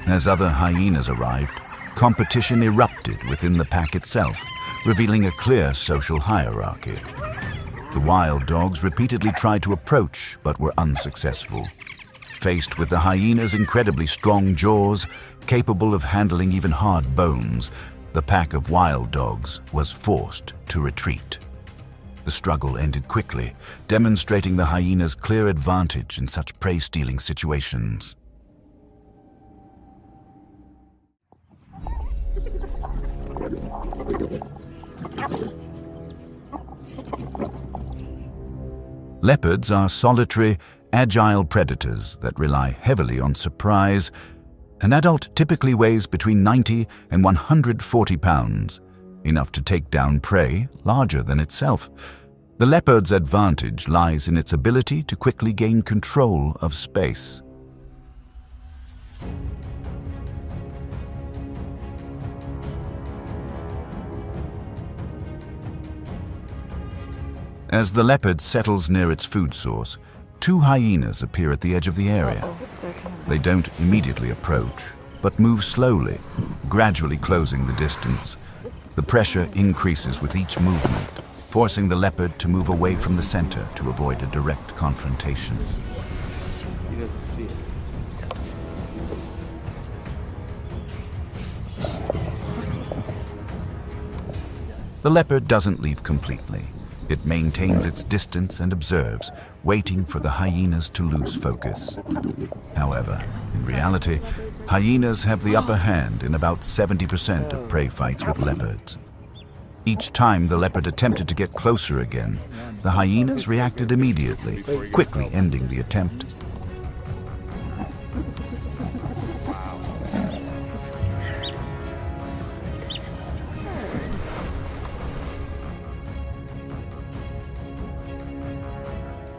Speaker 7: As other hyenas arrived, competition erupted within the pack itself, revealing a clear social hierarchy. The wild dogs repeatedly tried to approach, but were unsuccessful. Faced with the hyena's incredibly strong jaws, capable of handling even hard bones, the pack of wild dogs was forced to retreat. The struggle ended quickly, demonstrating the hyena's clear advantage in such prey-stealing situations. Leopards are solitary, agile predators that rely heavily on surprise An adult typically weighs between 90 and 140 pounds, enough to take down prey larger than itself. The leopard's advantage lies in its ability to quickly gain control of space. As the leopard settles near its food source, two hyenas appear at the edge of the area. They don't immediately approach, but move slowly, gradually closing the distance. The pressure increases with each movement, forcing the leopard to move away from the center to avoid a direct confrontation.
Speaker 3: He doesn't see it.
Speaker 7: The leopard doesn't leave completely. It maintains its distance and observes, waiting for the hyenas to lose focus. However, in reality, hyenas have the upper hand in about 70% of prey fights with leopards. Each time the leopard attempted to get closer again, the hyenas reacted immediately, quickly ending the attempt.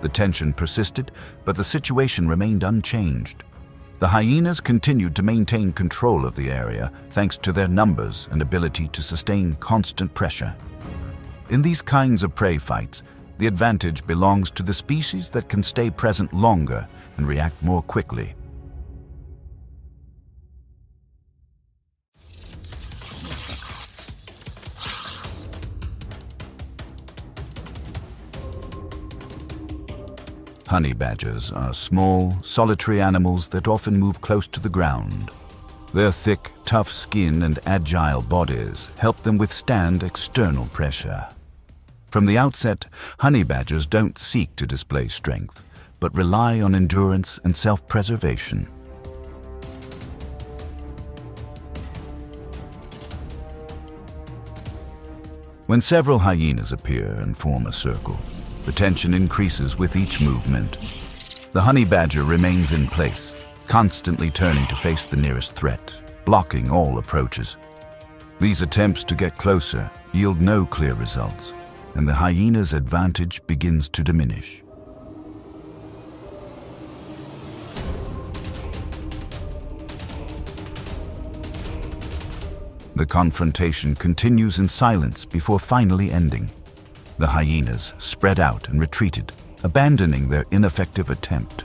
Speaker 7: The tension persisted, but the situation remained unchanged. The hyenas continued to maintain control of the area thanks to their numbers and ability to sustain constant pressure. In these kinds of prey fights, the advantage belongs to the species that can stay present longer and react more quickly. Honey badgers are small, solitary animals that often move close to the ground. Their thick, tough skin and agile bodies help them withstand external pressure. From the outset, honey badgers don't seek to display strength, but rely on endurance and self-preservation. When several hyenas appear and form a circle, the tension increases with each movement. The honey badger remains in place, constantly turning to face the nearest threat, blocking all approaches. These attempts to get closer yield no clear results, and the hyena's advantage begins to diminish. The confrontation continues in silence before finally ending. The hyenas spread out and retreated, abandoning their ineffective attempt.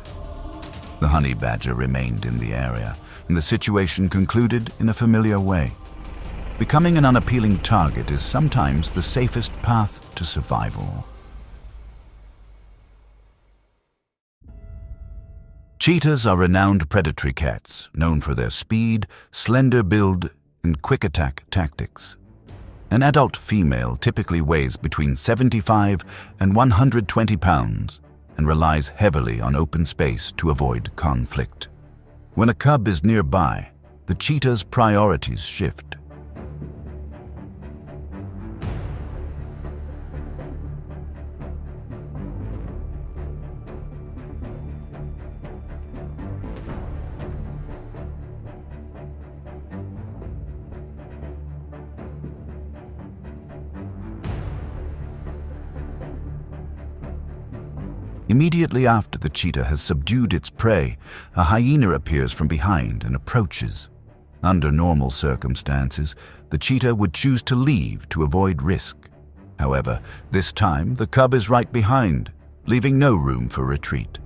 Speaker 7: The honey badger remained in the area, and the situation concluded in a familiar way. Becoming an unappealing target is sometimes the safest path to survival. Cheetahs are renowned predatory cats, known for their speed, slender build, and quick attack tactics. An adult female typically weighs between 75 and 120 pounds and relies heavily on open space to avoid conflict. When a cub is nearby, the cheetah's priorities shift. Immediately after the cheetah has subdued its prey, a hyena appears from behind and approaches. Under normal circumstances, the cheetah would choose to leave to avoid risk. However, this time the cub is right behind, leaving no room for retreat.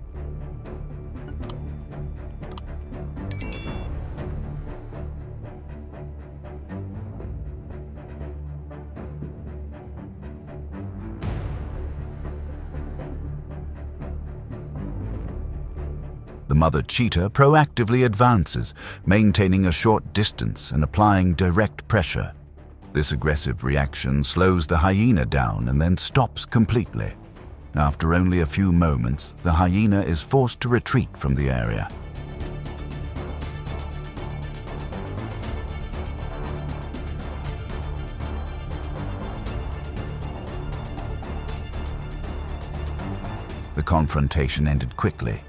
Speaker 7: The mother cheetah proactively advances, maintaining a short distance and applying direct pressure. This aggressive reaction slows the hyena down and then stops completely. After only a few moments, the hyena is forced to retreat from the area. The confrontation ended quickly.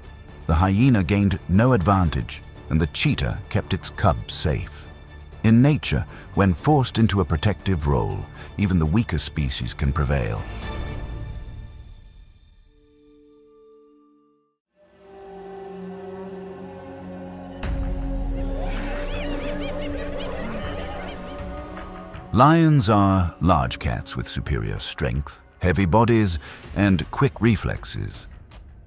Speaker 7: The hyena gained no advantage, and the cheetah kept its cubs safe. In nature, when forced into a protective role, even the weaker species can prevail. Lions are large cats with superior strength, heavy bodies, and quick reflexes.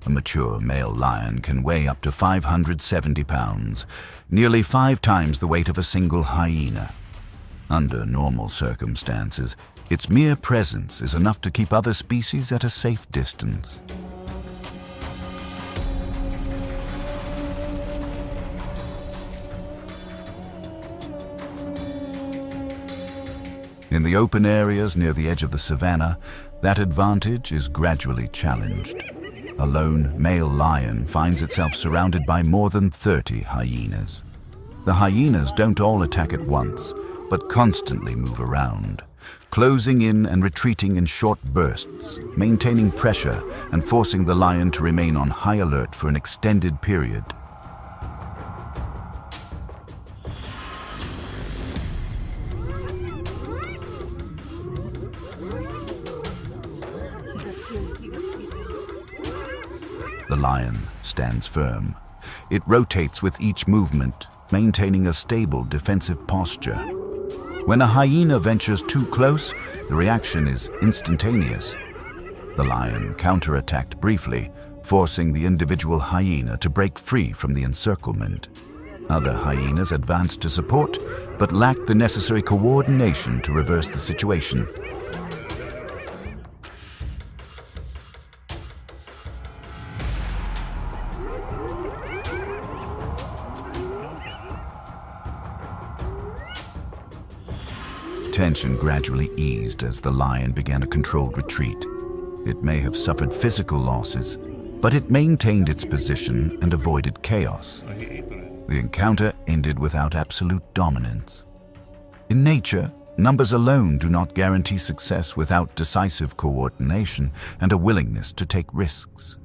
Speaker 7: A mature male lion can weigh up to 570 pounds, nearly 5 times the weight of a single hyena. Under normal circumstances, its mere presence is enough to keep other species at a safe distance. In the open areas near the edge of the savanna, that advantage is gradually challenged. A lone male lion finds itself surrounded by more than 30 hyenas. The hyenas don't all attack at once, but constantly move around, closing in and retreating in short bursts, maintaining pressure and forcing the lion to remain on high alert for an extended period. The lion stands firm. It rotates with each movement, maintaining a stable defensive posture. When a hyena ventures too close, the reaction is instantaneous. The lion counterattacked briefly, forcing the individual hyena to break free from the encirclement. Other hyenas advanced to support, but lacked the necessary coordination to reverse the situation. Tension gradually eased as the lion began a controlled retreat. It may have suffered physical losses, but it maintained its position and avoided chaos. The encounter ended without absolute dominance. In nature, numbers alone do not guarantee success without decisive coordination and a willingness to take risks.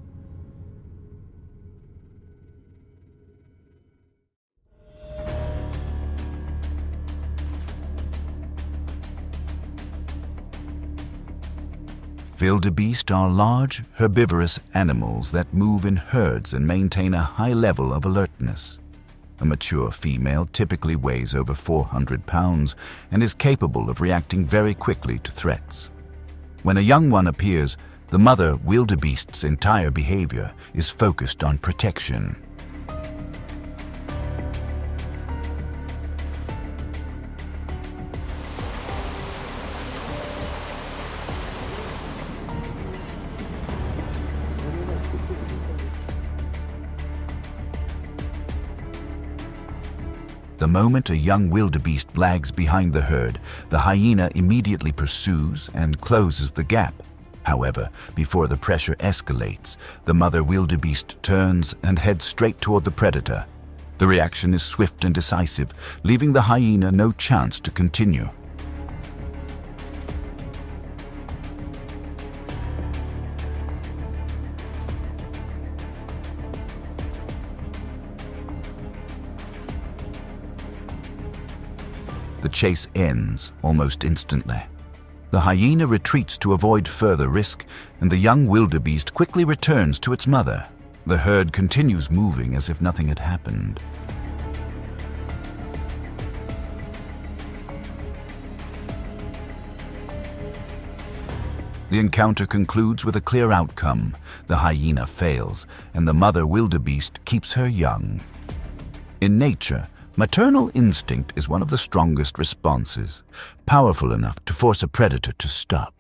Speaker 7: Wildebeest are large, herbivorous animals that move in herds and maintain a high level of alertness. A mature female typically weighs over 400 pounds and is capable of reacting very quickly to threats. When a young one appears, the mother wildebeest's entire behavior is focused on protection. The moment a young wildebeest lags behind the herd, the hyena immediately pursues and closes the gap. However, before the pressure escalates, the mother wildebeest turns and heads straight toward the predator. The reaction is swift and decisive, leaving the hyena no chance to continue. The chase ends almost instantly. The hyena retreats to avoid further risk, and the young wildebeest quickly returns to its mother. The herd continues moving as if nothing had happened. The encounter concludes with a clear outcome. The hyena fails, and the mother wildebeest keeps her young. In nature, maternal instinct is one of the strongest responses, powerful enough to force a predator to stop.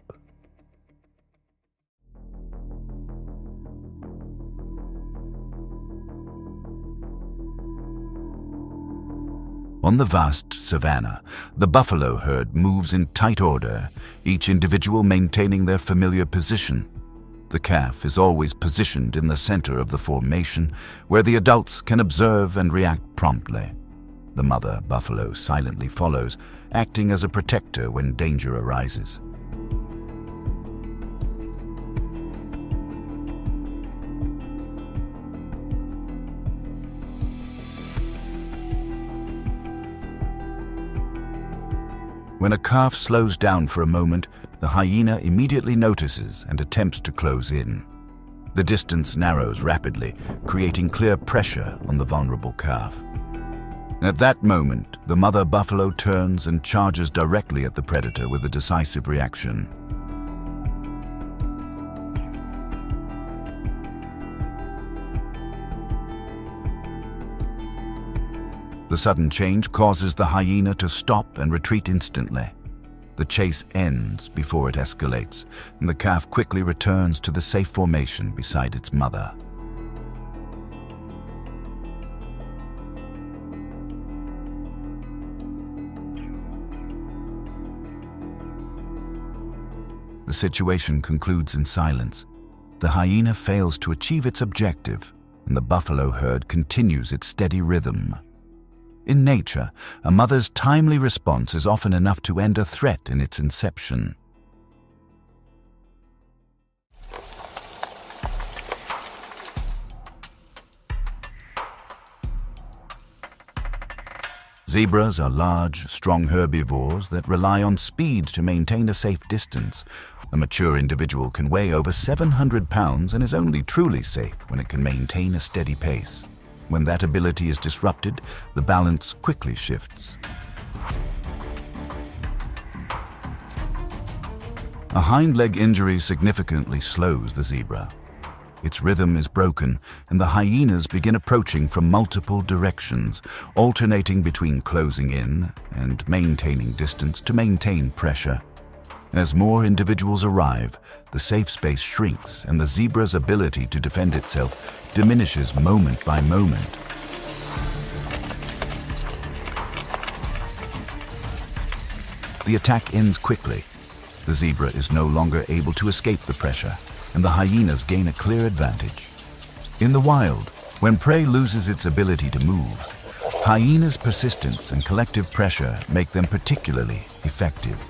Speaker 7: On the vast savanna, the buffalo herd moves in tight order, each individual maintaining their familiar position. The calf is always positioned in the center of the formation, where the adults can observe and react promptly. The mother buffalo silently follows, acting as a protector when danger arises. When a calf slows down for a moment, the hyena immediately notices and attempts to close in. The distance narrows rapidly, creating clear pressure on the vulnerable calf. At that moment, the mother buffalo turns and charges directly at the predator with a decisive reaction. The sudden change causes the hyena to stop and retreat instantly. The chase ends before it escalates, and the calf quickly returns to the safe formation beside its mother. The situation concludes in silence. The hyena fails to achieve its objective, and the buffalo herd continues its steady rhythm. In nature, a mother's timely response is often enough to end a threat in its inception. Zebras are large, strong herbivores that rely on speed to maintain a safe distance. A mature individual can weigh over 700 pounds and is only truly safe when it can maintain a steady pace. When that ability is disrupted, the balance quickly shifts. A hind leg injury significantly slows the zebra. Its rhythm is broken, and the hyenas begin approaching from multiple directions, alternating between closing in and maintaining distance to maintain pressure. As more individuals arrive, the safe space shrinks, and the zebra's ability to defend itself diminishes moment by moment. The attack ends quickly. The zebra is no longer able to escape the pressure, and the hyenas gain a clear advantage. In the wild, when prey loses its ability to move, hyenas' persistence and collective pressure make them particularly effective.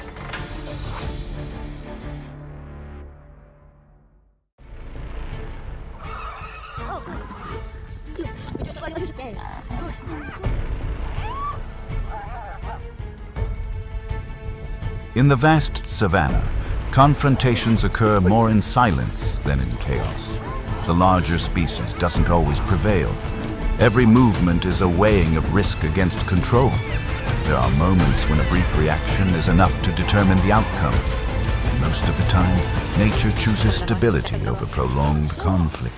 Speaker 7: In the vast savanna, confrontations occur more in silence than in chaos. The larger species doesn't always prevail. Every movement is a weighing of risk against control. There are moments when a brief reaction is enough to determine the outcome. Most of the time, nature chooses stability over prolonged conflict.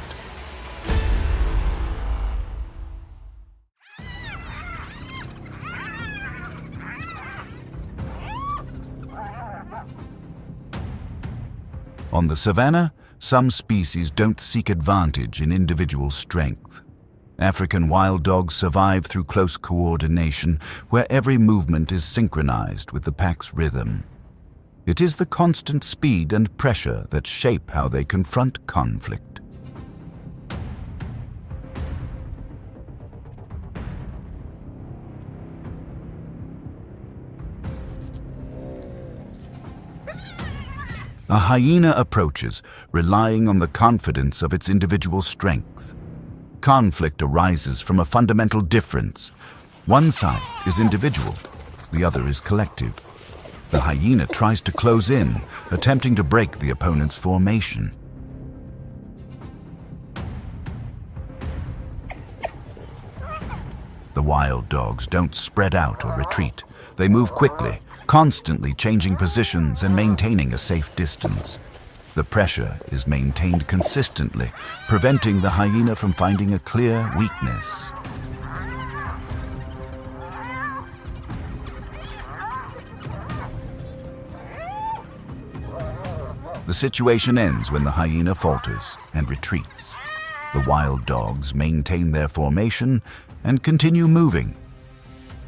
Speaker 7: On the savanna, some species don't seek advantage in individual strength. African wild dogs survive through close coordination, where every movement is synchronized with the pack's rhythm. It is the constant speed and pressure that shape how they confront conflict. A hyena approaches, relying on the confidence of its individual strength. Conflict arises from a fundamental difference. One side is individual, the other is collective. The hyena tries to close in, attempting to break the opponent's formation. The wild dogs don't spread out or retreat. They move quickly, constantly changing positions and maintaining a safe distance. The pressure is maintained consistently, preventing the hyena from finding a clear weakness. The situation ends when the hyena falters and retreats. The wild dogs maintain their formation and continue moving.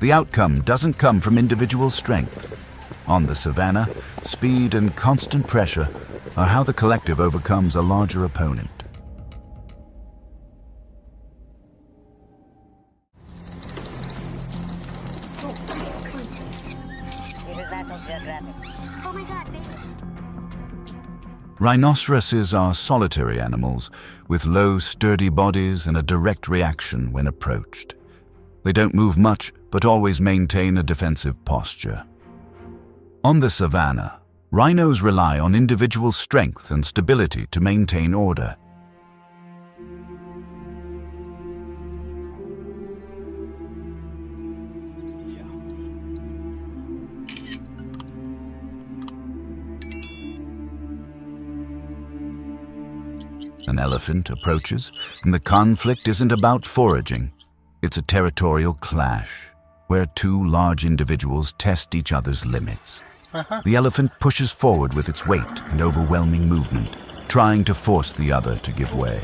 Speaker 7: The outcome doesn't come from individual strength. On the savanna, speed and constant pressure are how the collective overcomes a larger opponent.
Speaker 2: Oh my god, baby.
Speaker 7: Rhinoceroses are solitary animals with low, sturdy bodies and a direct reaction when approached. They don't move much, but always maintain a defensive posture. On the savannah, rhinos rely on individual strength and stability to maintain order. An elephant approaches, and the conflict isn't about foraging. It's a territorial clash, where two large individuals test each other's limits. The elephant pushes forward with its weight and overwhelming movement, trying to force the other to give way.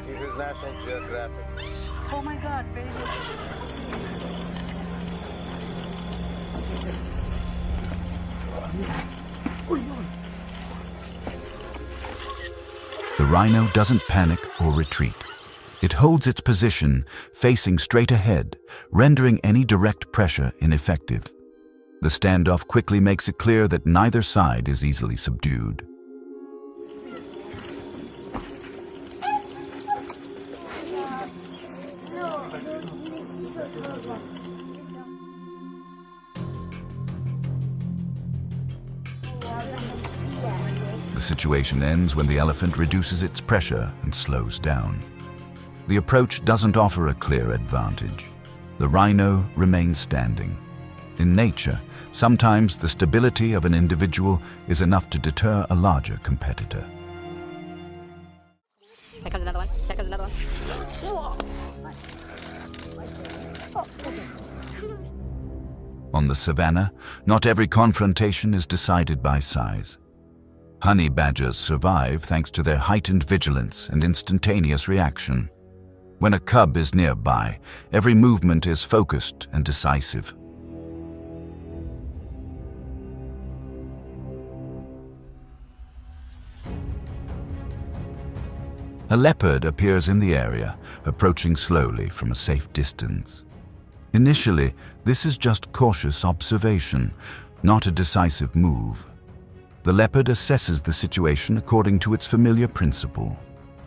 Speaker 3: This is National Geographic.
Speaker 4: Oh my God, baby.
Speaker 7: The rhino doesn't panic or retreat. It holds its position, facing straight ahead, rendering any direct pressure ineffective. The standoff quickly makes it clear that neither side is easily subdued. The situation ends when the elephant reduces its pressure and slows down. The approach doesn't offer a clear advantage. The rhino remains standing. In nature, sometimes the stability of an individual is enough to deter a larger competitor.
Speaker 6: Here comes another one. Here comes another one.
Speaker 7: On the savannah, not every confrontation is decided by size. Honey badgers survive thanks to their heightened vigilance and instantaneous reaction. When a cub is nearby, every movement is focused and decisive. A leopard appears in the area, approaching slowly from a safe distance. Initially, this is just cautious observation, not a decisive move. The leopard assesses the situation according to its familiar principle: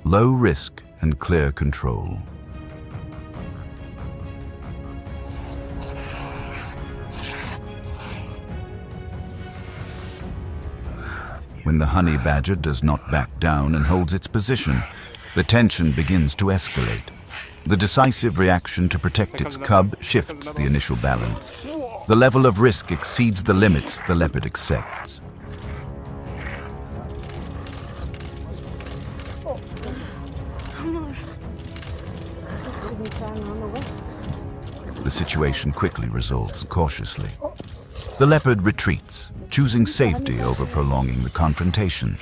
Speaker 7: low risk and clear control. When the honey badger does not back down and holds its position, the tension begins to escalate. The decisive reaction to protect its cub shifts the initial balance. The level of risk exceeds the limits the leopard accepts. The situation quickly resolves cautiously. The leopard retreats, choosing safety over prolonging the confrontation.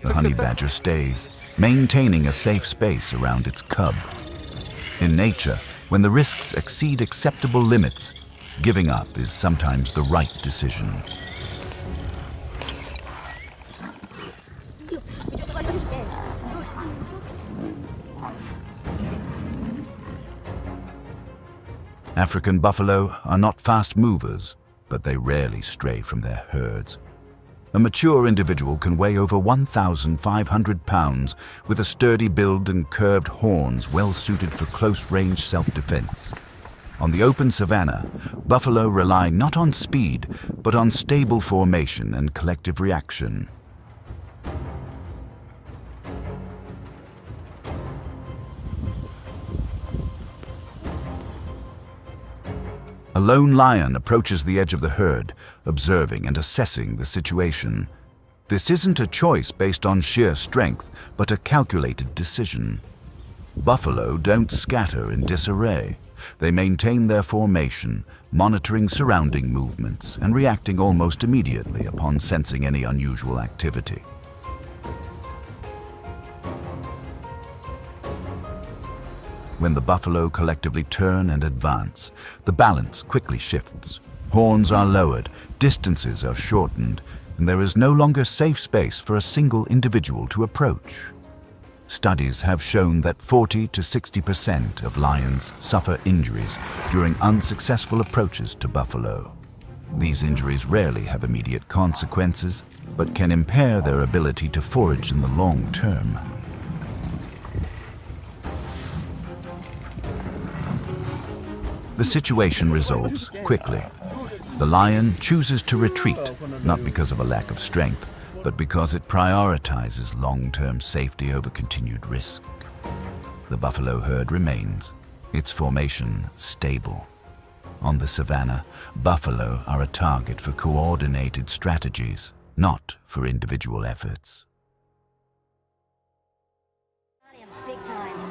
Speaker 7: The honey badger stays, maintaining a safe space around its cub. In nature, when the risks exceed acceptable limits, giving up is sometimes the right decision. African buffalo are not fast movers, but they rarely stray from their herds. A mature individual can weigh over 1,500 pounds with a sturdy build and curved horns well suited for close-range self-defense. On the open savanna, buffalo rely not on speed, but on stable formation and collective reaction. A lone lion approaches the edge of the herd, observing and assessing the situation. This isn't a choice based on sheer strength, but a calculated decision. Buffalo don't scatter in disarray. They maintain their formation, monitoring surrounding movements and reacting almost immediately upon sensing any unusual activity. When the buffalo collectively turn and advance, the balance quickly shifts. Horns are lowered, distances are shortened, and there is no longer safe space for a single individual to approach. Studies have shown that 40 to 60% of lions suffer injuries during unsuccessful approaches to buffalo. These injuries rarely have immediate consequences, but can impair their ability to forage in the long term. The situation resolves quickly. The lion chooses to retreat, not because of a lack of strength, but because it prioritizes long-term safety over continued risk. The buffalo herd remains, its formation stable. On the savanna, buffalo are a target for coordinated strategies, not for individual efforts.
Speaker 2: Big time.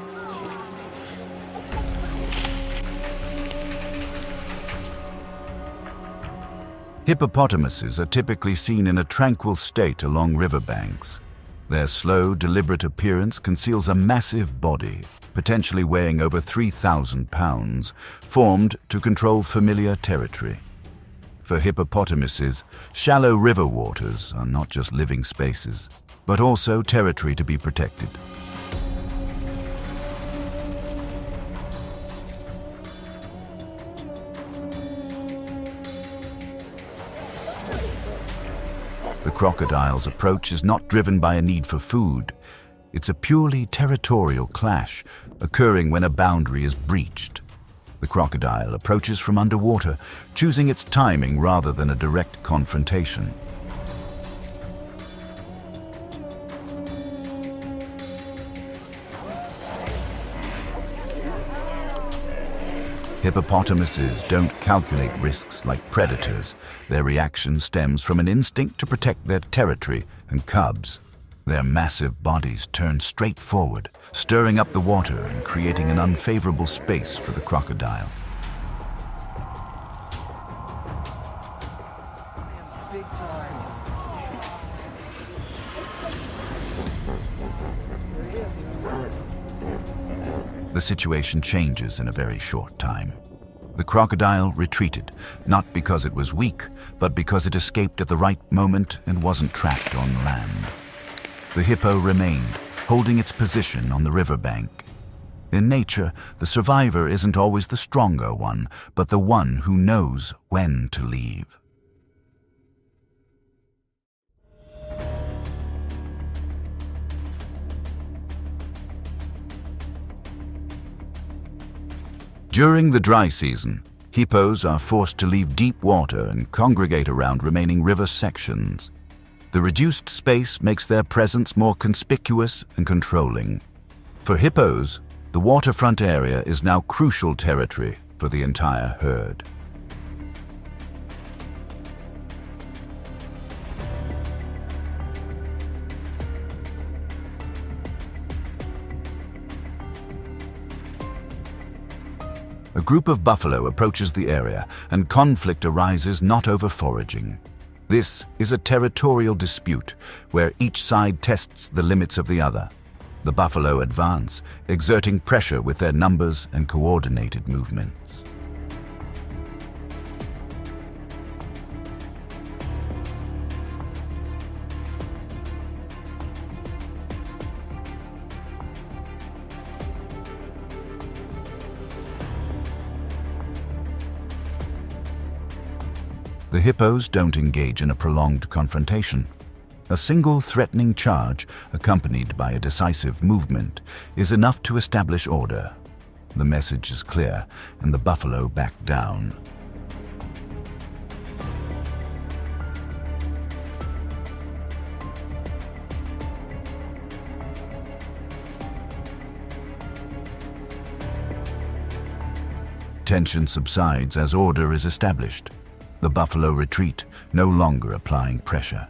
Speaker 7: Hippopotamuses are typically seen in a tranquil state along riverbanks. Their slow, deliberate appearance conceals a massive body, potentially weighing over 3,000 pounds, formed to control familiar territory. For hippopotamuses, shallow river waters are not just living spaces, but also territory to be protected. The crocodile's approach is not driven by a need for food. It's a purely territorial clash, occurring when a boundary is breached. The crocodile approaches from underwater, choosing its timing rather than a direct confrontation. Hippopotamuses don't calculate risks like predators. Their reaction stems from an instinct to protect their territory and cubs. Their massive bodies turn straight forward, stirring up the water and creating an unfavorable space for the crocodile. The situation changes in a very short time. The crocodile retreated, not because it was weak, but because it escaped at the right moment and wasn't trapped on land. The hippo remained, holding its position on the riverbank. In nature, the survivor isn't always the stronger one, but the one who knows when to leave. During the dry season, hippos are forced to leave deep water and congregate around remaining river sections. The reduced space makes their presence more conspicuous and controlling. For hippos, the waterfront area is now crucial territory for the entire herd. A group of buffalo approaches the area, and conflict arises not over foraging. This is a territorial dispute where each side tests the limits of the other. The buffalo advance, exerting pressure with their numbers and coordinated movements. The hippos don't engage in a prolonged confrontation. A single threatening charge, accompanied by a decisive movement, is enough to establish order. The message is clear, and the buffalo back down. Tension subsides as order is established. The buffalo retreat, no longer applying pressure.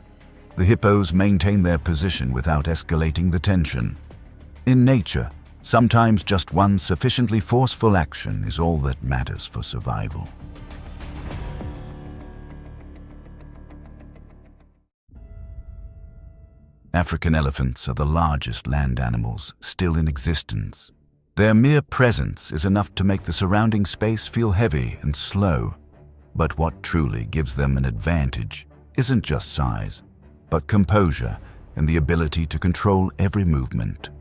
Speaker 7: The hippos maintain their position without escalating the tension. In nature, sometimes just one sufficiently forceful action is all that matters for survival. African elephants are the largest land animals still in existence. Their mere presence is enough to make the surrounding space feel heavy and slow. But what truly gives them an advantage isn't just size, but composure and the ability to control every movement.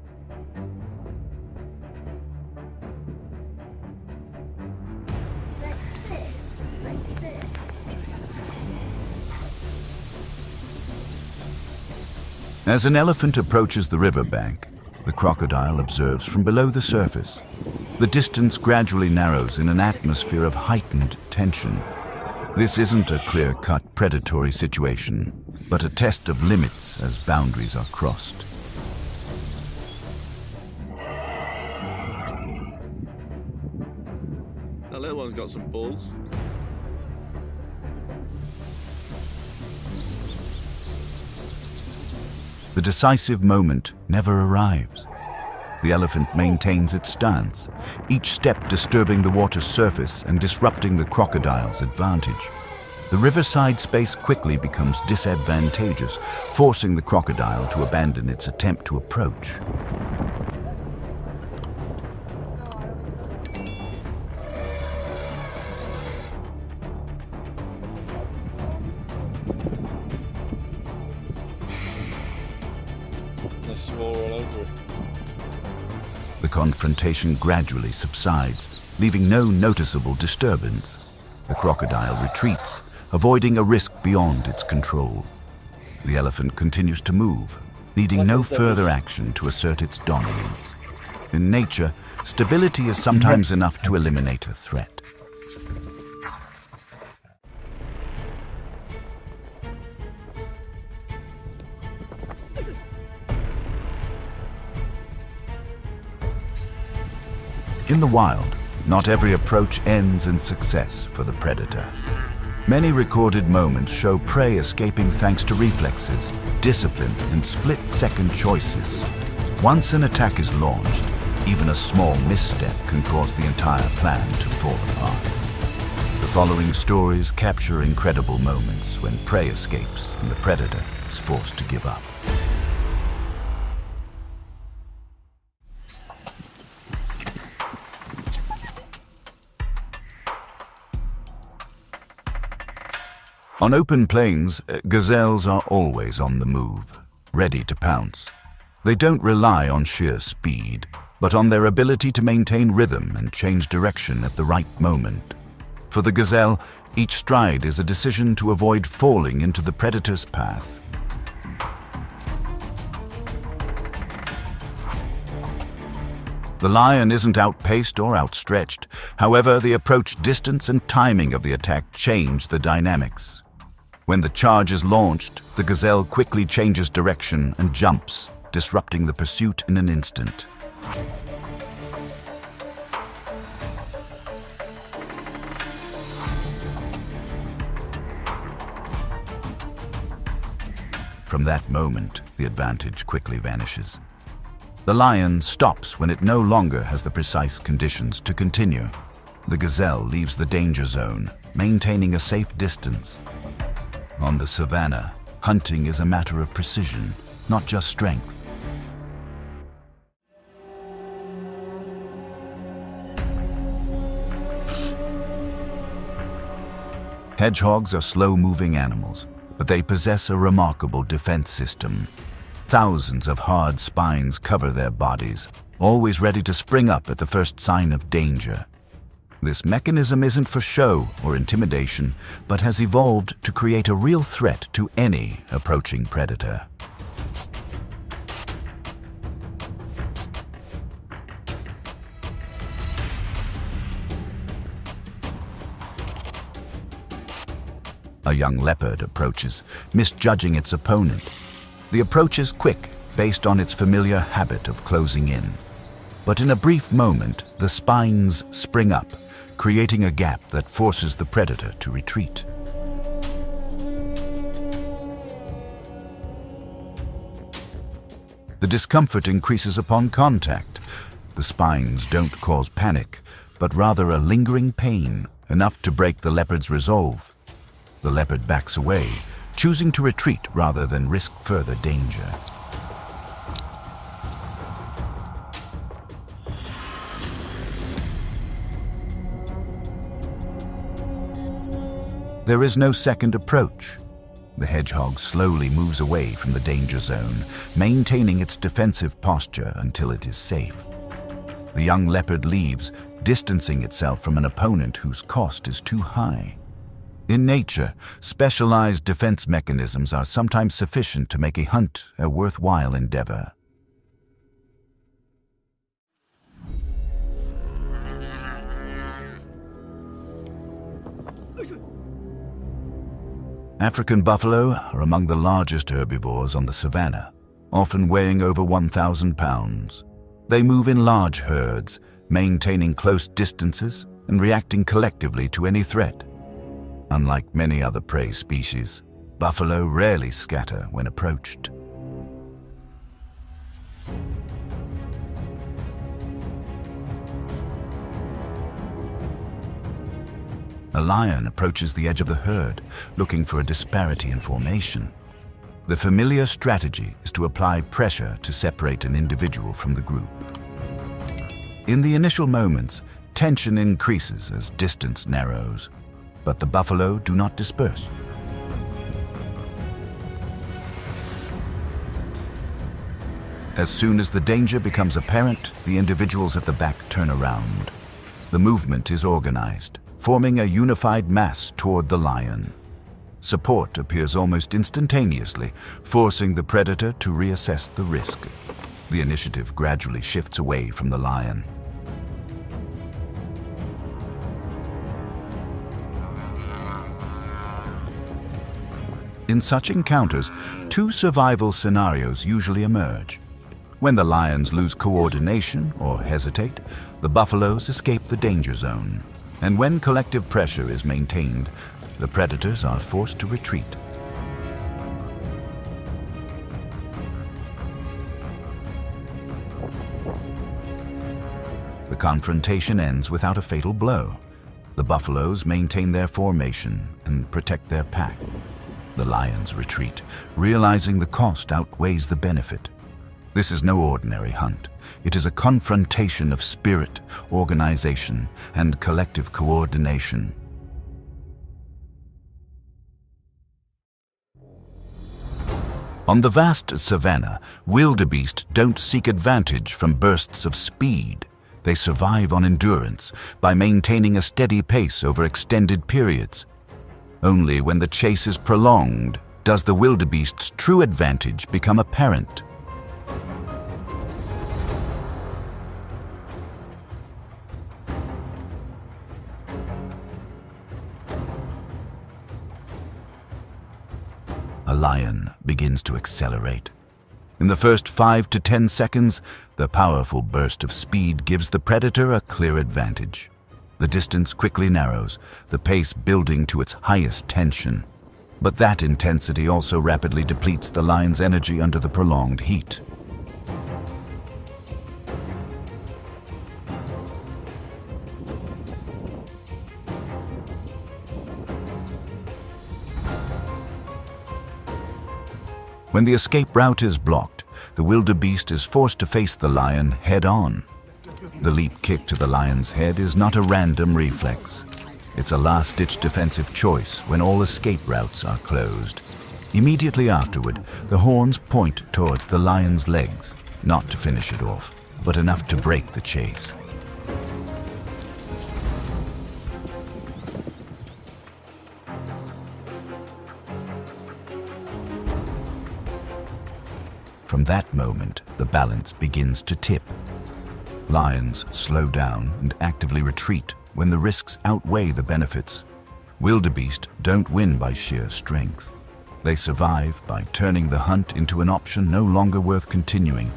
Speaker 7: As an elephant approaches the riverbank, the crocodile observes from below the surface. The distance gradually narrows in an atmosphere of heightened tension. This isn't a clear-cut predatory situation, but a test of limits as boundaries are crossed.
Speaker 5: That little one's got some balls.
Speaker 7: The decisive moment never arrives. The elephant maintains its stance, each step disturbing the water's surface and disrupting the crocodile's advantage. The riverside space quickly becomes disadvantageous, forcing the crocodile to abandon its attempt to approach.
Speaker 5: They swore all over it.
Speaker 7: The confrontation gradually subsides, leaving no noticeable disturbance. The crocodile retreats, avoiding a risk beyond its control. The elephant continues to move, needing no further action to assert its dominance. In nature, stability is sometimes enough to eliminate a threat. In the wild, not every approach ends in success for the predator. Many recorded moments show prey escaping thanks to reflexes, discipline, and split-second choices. Once an attack is launched, even a small misstep can cause the entire plan to fall apart. The following stories capture incredible moments when prey escapes and the predator is forced to give up. On open plains, gazelles are always on the move, ready to pounce. They don't rely on sheer speed, but on their ability to maintain rhythm and change direction at the right moment. For the gazelle, each stride is a decision to avoid falling into the predator's path. The lion isn't outpaced or outstretched. However, the approach distance and timing of the attack change the dynamics. When the charge is launched, the gazelle quickly changes direction and jumps, disrupting the pursuit in an instant. From that moment, the advantage quickly vanishes. The lion stops when it no longer has the precise conditions to continue. The gazelle leaves the danger zone, maintaining a safe distance. On the savannah, hunting is a matter of precision, not just strength. Hedgehogs are slow-moving animals, but they possess a remarkable defense system. Thousands of hard spines cover their bodies, always ready to spring up at the first sign of danger. This mechanism isn't for show or intimidation, but has evolved to create a real threat to any approaching predator. A young leopard approaches, misjudging its opponent. The approach is quick, based on its familiar habit of closing in. But in a brief moment, the spines spring up, creating a gap that forces the predator to retreat. The discomfort increases upon contact. The spines don't cause panic, but rather a lingering pain, enough to break the leopard's resolve. The leopard backs away, choosing to retreat rather than risk further danger. There is no second approach. The hedgehog slowly moves away from the danger zone, maintaining its defensive posture until it is safe. The young leopard leaves, distancing itself from an opponent whose cost is too high. In nature, specialized defense mechanisms are sometimes sufficient to make a hunt a worthwhile endeavor. African buffalo are among the largest herbivores on the savanna, often weighing over 1,000 pounds. They move in large herds, maintaining close distances and reacting collectively to any threat. Unlike many other prey species, buffalo rarely scatter when approached. A lion approaches the edge of the herd, looking for a disparity in formation. The familiar strategy is to apply pressure to separate an individual from the group. In the initial moments, tension increases as distance narrows, but the buffalo do not disperse. As soon as the danger becomes apparent, the individuals at the back turn around. The movement is organized, forming a unified mass toward the lion. Support appears almost instantaneously, forcing the predator to reassess the risk. The initiative gradually shifts away from the lion. In such encounters, two survival scenarios usually emerge. When the lions lose coordination or hesitate, the buffaloes escape the danger zone. And when collective pressure is maintained, the predators are forced to retreat. The confrontation ends without a fatal blow. The buffaloes maintain their formation and protect their pack. The lions retreat, realizing the cost outweighs the benefit. This is no ordinary hunt. It is a confrontation of spirit, organization, and collective coordination. On the vast savanna, wildebeest don't seek advantage from bursts of speed. They survive on endurance by maintaining a steady pace over extended periods. Only when the chase is prolonged does the wildebeest's true advantage become apparent. A lion begins to accelerate. In the first 5 to 10 seconds, the powerful burst of speed gives the predator a clear advantage. The distance quickly narrows, the pace building to its highest tension. But that intensity also rapidly depletes the lion's energy under the prolonged heat. When the escape route is blocked, the wildebeest is forced to face the lion head-on. The leap kick to the lion's head is not a random reflex. It's a last-ditch defensive choice when all escape routes are closed. Immediately afterward, the horns point towards the lion's legs, not to finish it off, but enough to break the chase. From that moment, the balance begins to tip. Lions slow down and actively retreat when the risks outweigh the benefits. Wildebeest don't win by sheer strength. They survive by turning the hunt into an option no longer worth continuing.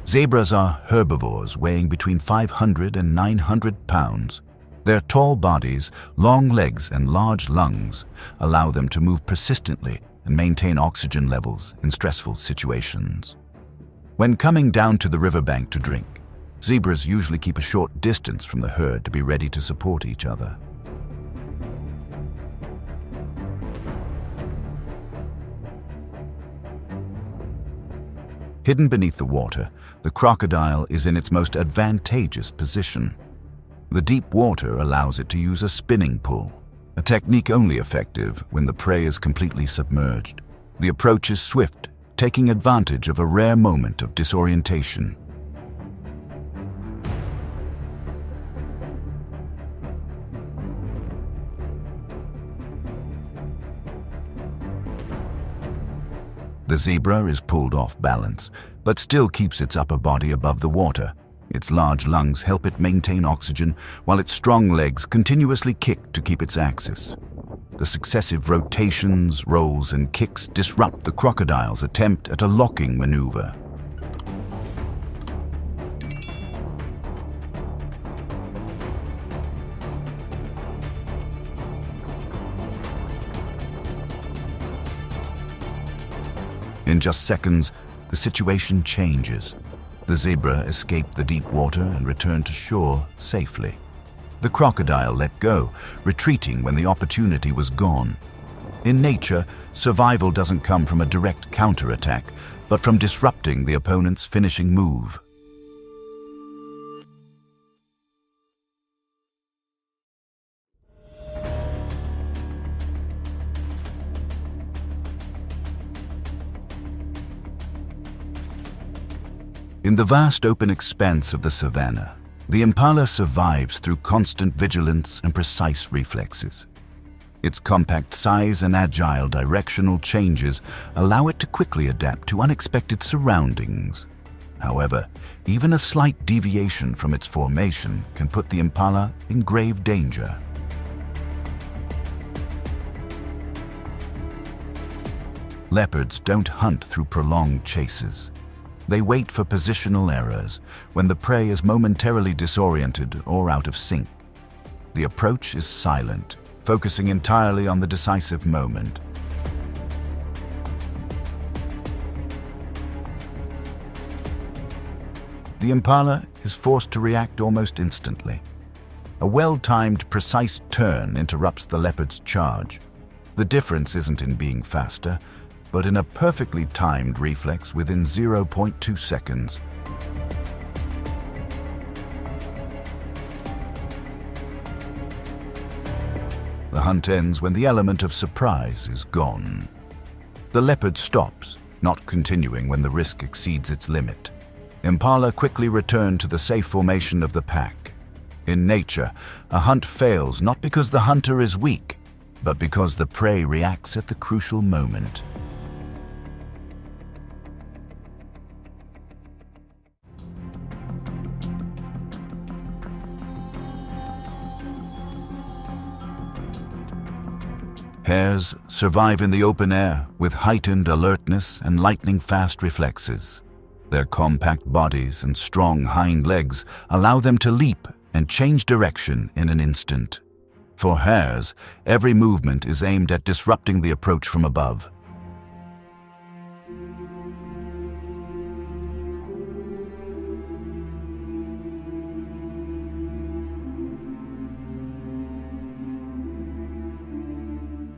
Speaker 7: Zebras are herbivores weighing between 500 and 900 pounds. Their tall bodies, long legs, and large lungs allow them to move persistently and maintain oxygen levels in stressful situations. When coming down to the riverbank to drink, zebras usually keep a short distance from the herd to be ready to support each other. Hidden beneath the water, the crocodile is in its most advantageous position. The deep water allows it to use a spinning pull, a technique only effective when the prey is completely submerged. The approach is swift, taking advantage of a rare moment of disorientation. The The zebra is pulled off balance, but still keeps its upper body above the water. Its large lungs help it maintain oxygen, while its strong legs continuously kick to keep its axis. The successive rotations, rolls, and kicks disrupt the crocodile's attempt at a locking maneuver. In just seconds, the situation changes. The zebra escaped the deep water and returned to shore safely. The crocodile let go, retreating when the opportunity was gone. In nature, survival doesn't come from a direct counterattack, but from disrupting the opponent's finishing move. In the vast open expanse of the savanna, the impala survives through constant vigilance and precise reflexes. Its compact size and agile directional changes allow it to quickly adapt to unexpected surroundings. However, even a slight deviation from its formation can put the impala in grave danger. Leopards don't hunt through prolonged chases. They wait for positional errors when the prey is momentarily disoriented or out of sync. The approach is silent, focusing entirely on the decisive moment. The impala is forced to react almost instantly. A well-timed, precise turn interrupts the leopard's charge. The difference isn't in being faster, but in a perfectly timed reflex within 0.2 seconds. The hunt ends when the element of surprise is gone. The leopard stops, not continuing when the risk exceeds its limit. Impala quickly return to the safe formation of the pack. In nature, a hunt fails not because the hunter is weak, but because the prey reacts at the crucial moment. Hares survive in the open air with heightened alertness and lightning-fast reflexes. Their compact bodies and strong hind legs allow them to leap and change direction in an instant. For hares, every movement is aimed at disrupting the approach from above.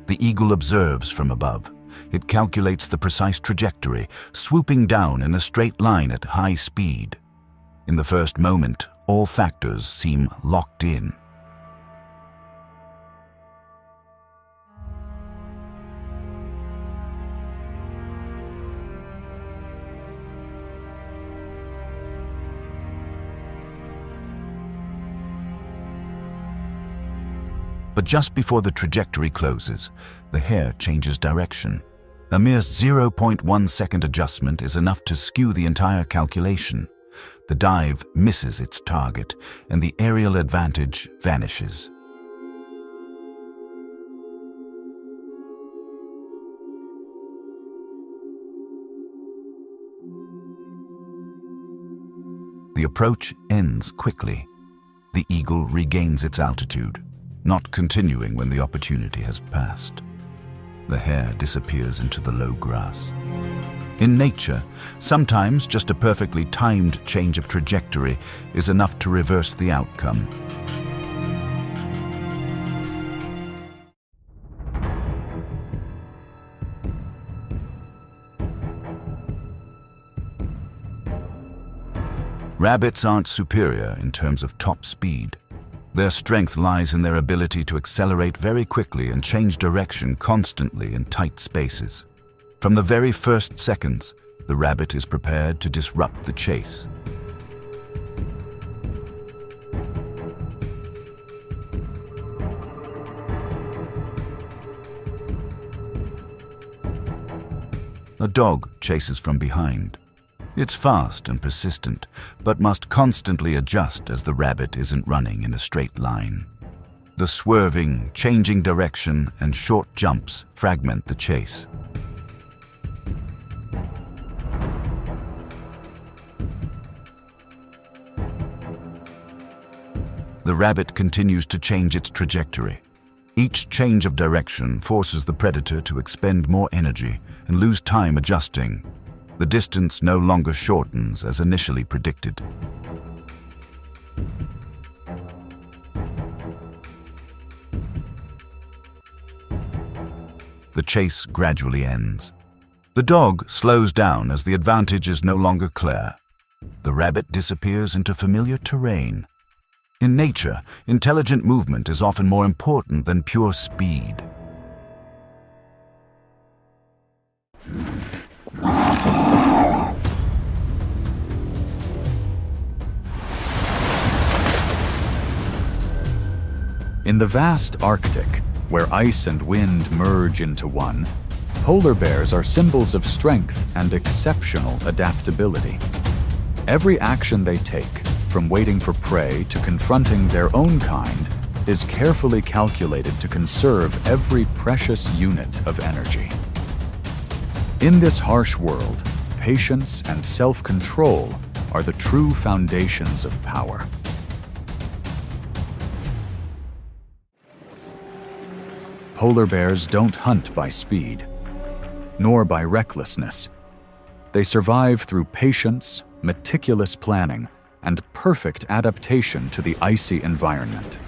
Speaker 7: The eagle observes from above. It calculates the precise trajectory, swooping down in a straight line at high speed. In the first moment, all factors seem locked in. But just before the trajectory closes, the hare changes direction. A mere 0.1 second adjustment is enough to skew the entire calculation. The dive misses its target, and the aerial advantage vanishes. The approach ends quickly. The eagle regains its altitude, not continuing when the opportunity has passed. The hare disappears into the low grass. In nature, sometimes just a perfectly timed change of trajectory is enough to reverse the outcome. Rabbits aren't superior in terms of top speed. Their strength lies in their ability to accelerate very quickly and change direction constantly in tight spaces. From the very first seconds, the rabbit is prepared to disrupt the chase. A dog chases from behind. It's fast and persistent, but must constantly adjust as the rabbit isn't running in a straight line. The swerving, changing direction, and short jumps fragment the chase. The rabbit continues to change its trajectory. Each change of direction forces the predator to expend more energy and lose time adjusting. The distance no longer shortens as initially predicted. The chase gradually ends. The dog slows down as the advantage is no longer clear. The rabbit disappears into familiar terrain. In nature, intelligent movement is often more important than pure speed.
Speaker 1: In the vast Arctic, where ice and wind merge into one, polar bears are symbols of strength and exceptional adaptability. Every action they take, from waiting for prey to confronting their own kind, is carefully calculated to conserve every precious unit of energy. In this harsh world, patience and self-control are the true foundations of power. Polar bears don't hunt by speed, nor by recklessness. They survive through patience, meticulous planning, and perfect adaptation to the icy environment.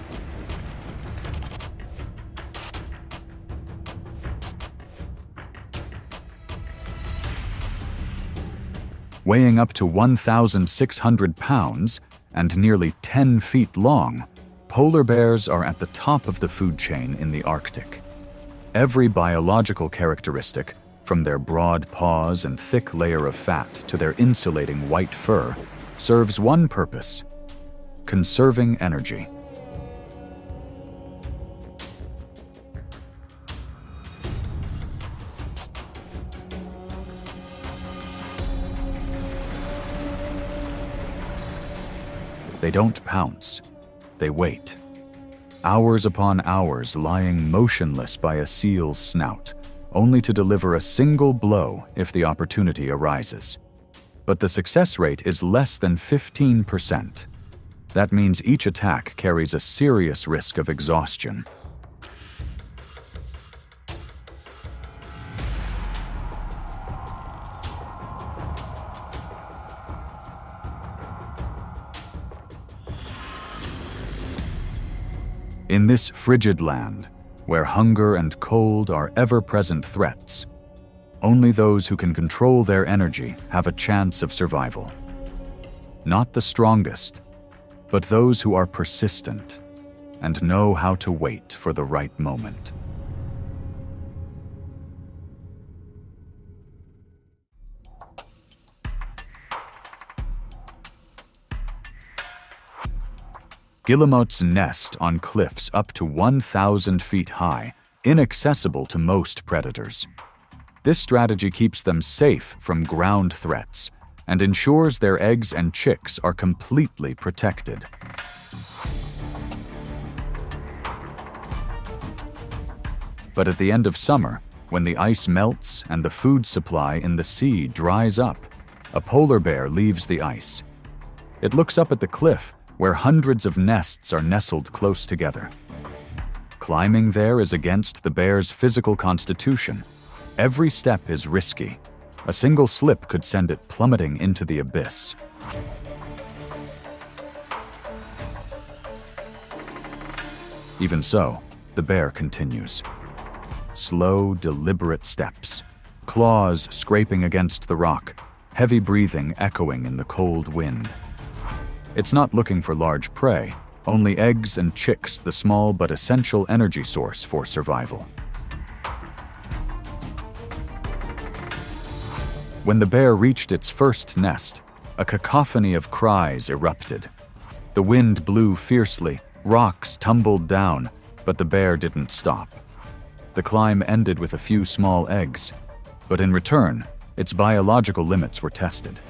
Speaker 1: Weighing up to 1,600 pounds and nearly 10 feet long, polar bears are at the top of the food chain in the Arctic. Every biological characteristic, from their broad paws and thick layer of fat to their insulating white fur, serves one purpose: conserving energy. They don't pounce. They wait. Hours upon hours lying motionless by a seal's snout, only to deliver a single blow if the opportunity arises. But the success rate is less than 15%. That means each attack carries a serious risk of exhaustion. In this frigid land, where hunger and cold are ever-present threats, only those who can control their energy have a chance of survival. Not the strongest, but those who are persistent and know how to wait for the right moment. Guillemots nest on cliffs up to 1,000 feet high, inaccessible to most predators. This strategy keeps them safe from ground threats and ensures their eggs and chicks are completely protected. But at the end of summer, when the ice melts and the food supply in the sea dries up, a polar bear leaves the ice. It looks up at the cliff, where hundreds of nests are nestled close together. Climbing there is against the bear's physical constitution. Every step is risky. A single slip could send it plummeting into the abyss. Even so, the bear continues. Slow, deliberate steps, claws scraping against the rock, heavy breathing echoing in the cold wind. It's not looking for large prey, only eggs and chicks, the small but essential energy source for survival. When the bear reached its first nest, a cacophony of cries erupted. The wind blew fiercely, rocks tumbled down, but the bear didn't stop. The climb ended with a few small eggs, but in return, Its biological limits were tested.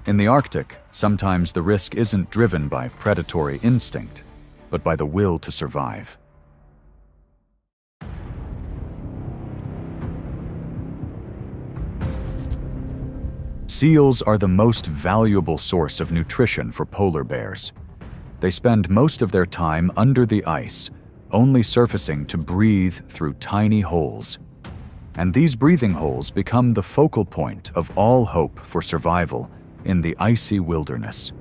Speaker 1: In the Arctic, sometimes the risk isn't driven by predatory instinct, but by the will to survive. Seals are the most valuable source of nutrition for polar bears. They spend most of their time under the ice, only surfacing to breathe through tiny holes. And these breathing holes become the focal point of all hope for survival in the icy wilderness.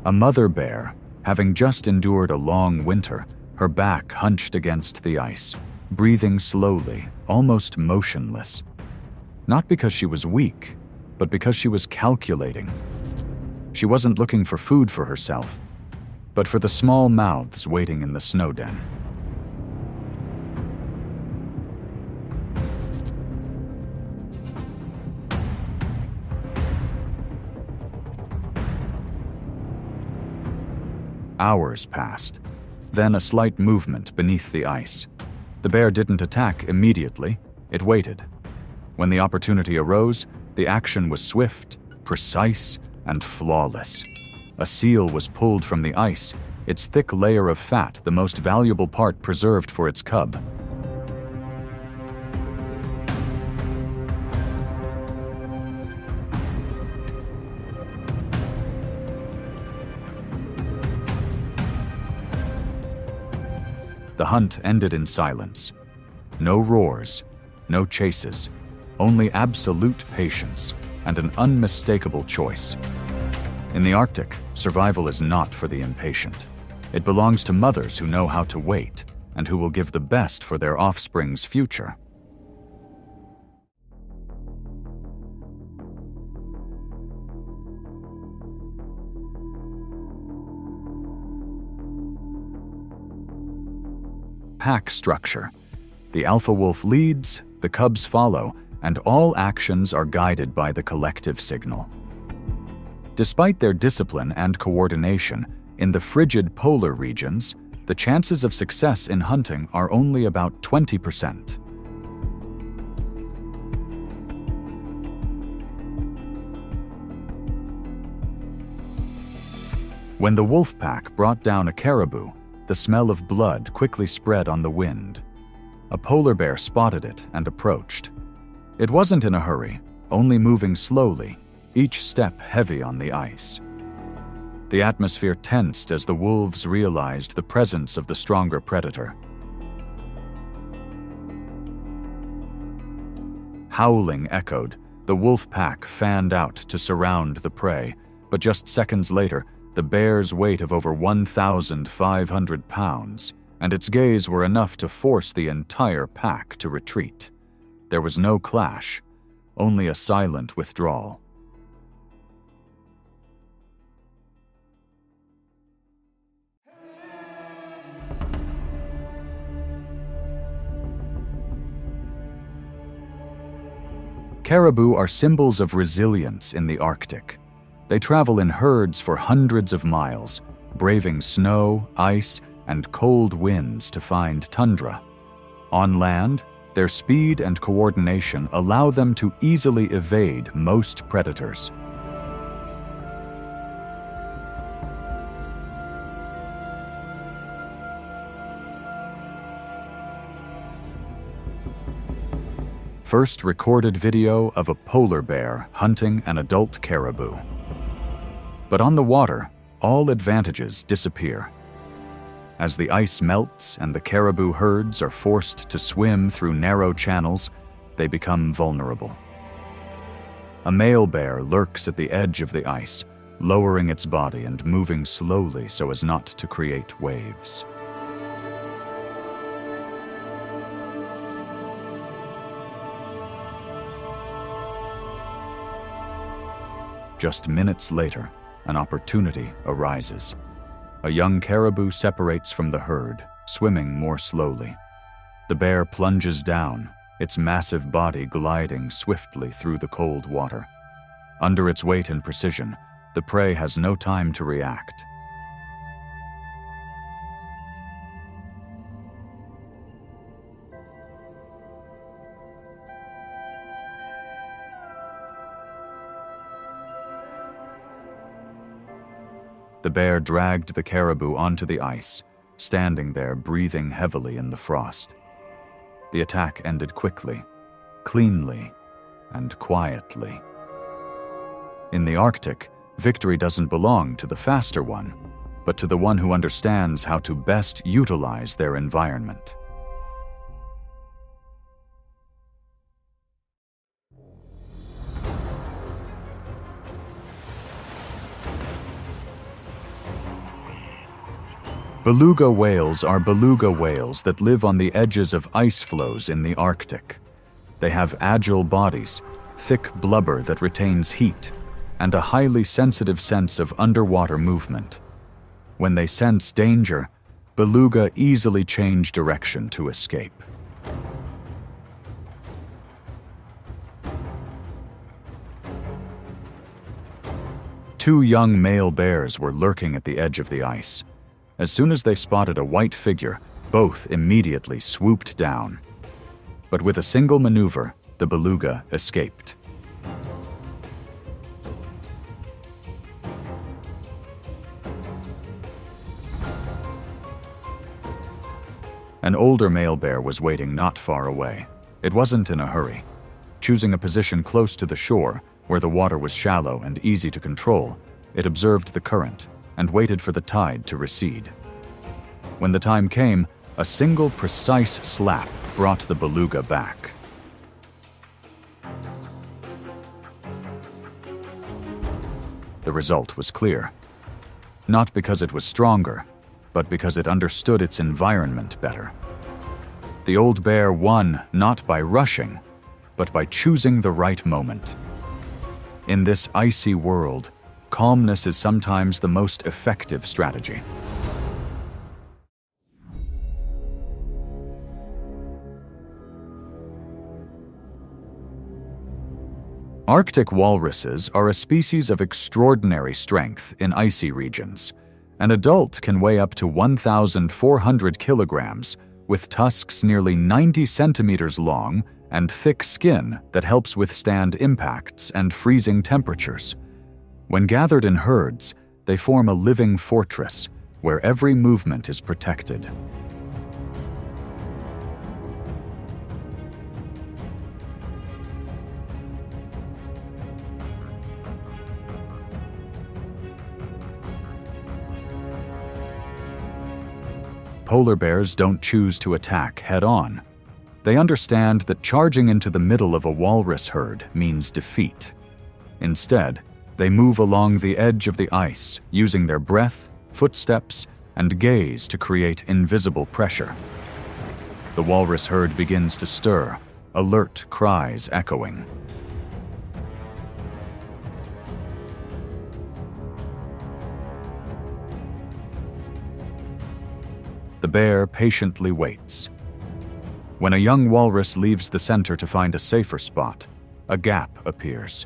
Speaker 1: A mother bear, having just endured a long winter, her back hunched against the ice, breathing slowly, almost motionless. Not because she was weak, but because she was calculating. She wasn't looking for food for herself, but for the small mouths waiting in the snow den. Hours passed, then a slight movement beneath the ice. The bear didn't attack immediately, it waited. When the opportunity arose, the action was swift, precise, and flawless. A seal was pulled from the ice, its thick layer of fat the most valuable part preserved for its cub. The hunt ended in silence. No roars, no chases, only absolute patience and an unmistakable choice. In the Arctic, survival is not for the impatient. It belongs to mothers who know how to wait and who will give the best for their offspring's future. Pack structure. The alpha wolf leads, the cubs follow, and all actions are guided by the collective signal. Despite their discipline and coordination, in the frigid polar regions, the chances of success in hunting are only about 20%. When the wolf pack brought down a caribou, the smell of blood quickly spread on the wind. A polar bear spotted it and approached. It wasn't in a hurry, only moving slowly, each step heavy on the ice. The atmosphere tensed as the wolves realized the presence of the stronger predator. Howling echoed, the wolf pack fanned out to surround the prey, but just seconds later, the bear's weight of over 1,500 pounds and its gaze were enough to force the entire pack to retreat. There was no clash, only a silent withdrawal. Caribou are symbols of resilience in the Arctic. They travel in herds for hundreds of miles, braving snow, ice, and cold winds to find tundra. On land, their speed and coordination allow them to easily evade most predators. First recorded video of a polar bear hunting an adult caribou. But on the water, all advantages disappear. As the ice melts and the caribou herds are forced to swim through narrow channels, they become vulnerable. A male bear lurks at the edge of the ice, lowering its body and moving slowly so as not to create waves. Just minutes later, an opportunity arises. A young caribou separates from the herd, swimming more slowly. The bear plunges down, its massive body gliding swiftly through the cold water. Under its weight and precision, the prey has no time to react. The bear dragged the caribou onto the ice, standing there breathing heavily in the frost. The attack ended quickly, cleanly, and quietly. In the Arctic, victory doesn't belong to the faster one, but to the one who understands how to best utilize their environment. Beluga whales are beluga whales that live on the edges of ice floes in the Arctic. They have agile bodies, thick blubber that retains heat, and a highly sensitive sense of underwater movement. When they sense danger, beluga easily change direction to escape. Two young male bears were lurking at the edge of the ice. As soon as they spotted a white figure, both immediately swooped down. But with a single maneuver, the beluga escaped. An older male bear was waiting not far away. It wasn't in a hurry. Choosing a position close to the shore, where the water was shallow and easy to control, it observed the current and waited for the tide to recede. When the time came, a single precise slap brought the beluga back. The result was clear. Not because it was stronger, but because it understood its environment better. The old bear won not by rushing, but by choosing the right moment. In this icy world, calmness is sometimes the most effective strategy. Arctic walruses are a species of extraordinary strength in icy regions. An adult can weigh up to 1,400 kilograms, with tusks nearly 90 centimeters long and thick skin that helps withstand impacts and freezing temperatures. When gathered in herds, they form a living fortress where every movement is protected. Polar bears don't choose to attack head-on. They understand that charging into the middle of a walrus herd means defeat. Instead, they move along the edge of the ice, using their breath, footsteps, and gaze to create invisible pressure. The walrus herd begins to stir, alert cries echoing. The bear patiently waits. When a young walrus leaves the center to find a safer spot, a gap appears.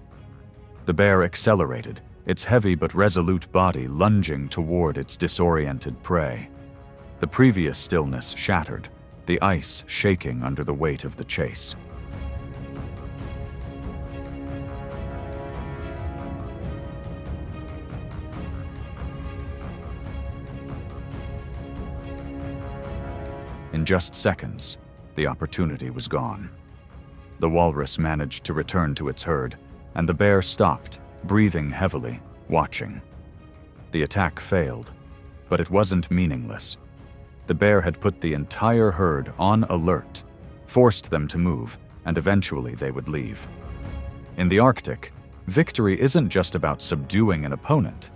Speaker 1: The bear accelerated, its heavy but resolute body lunging toward its disoriented prey. The previous stillness shattered, the ice shaking under the weight of the chase. In just seconds, the opportunity was gone. The walrus managed to return to its herd, and the bear stopped, breathing heavily, watching. The attack failed, but it wasn't meaningless. The bear had put the entire herd on alert, forced them to move, and eventually they would leave. In the Arctic, victory isn't just about subduing an opponent,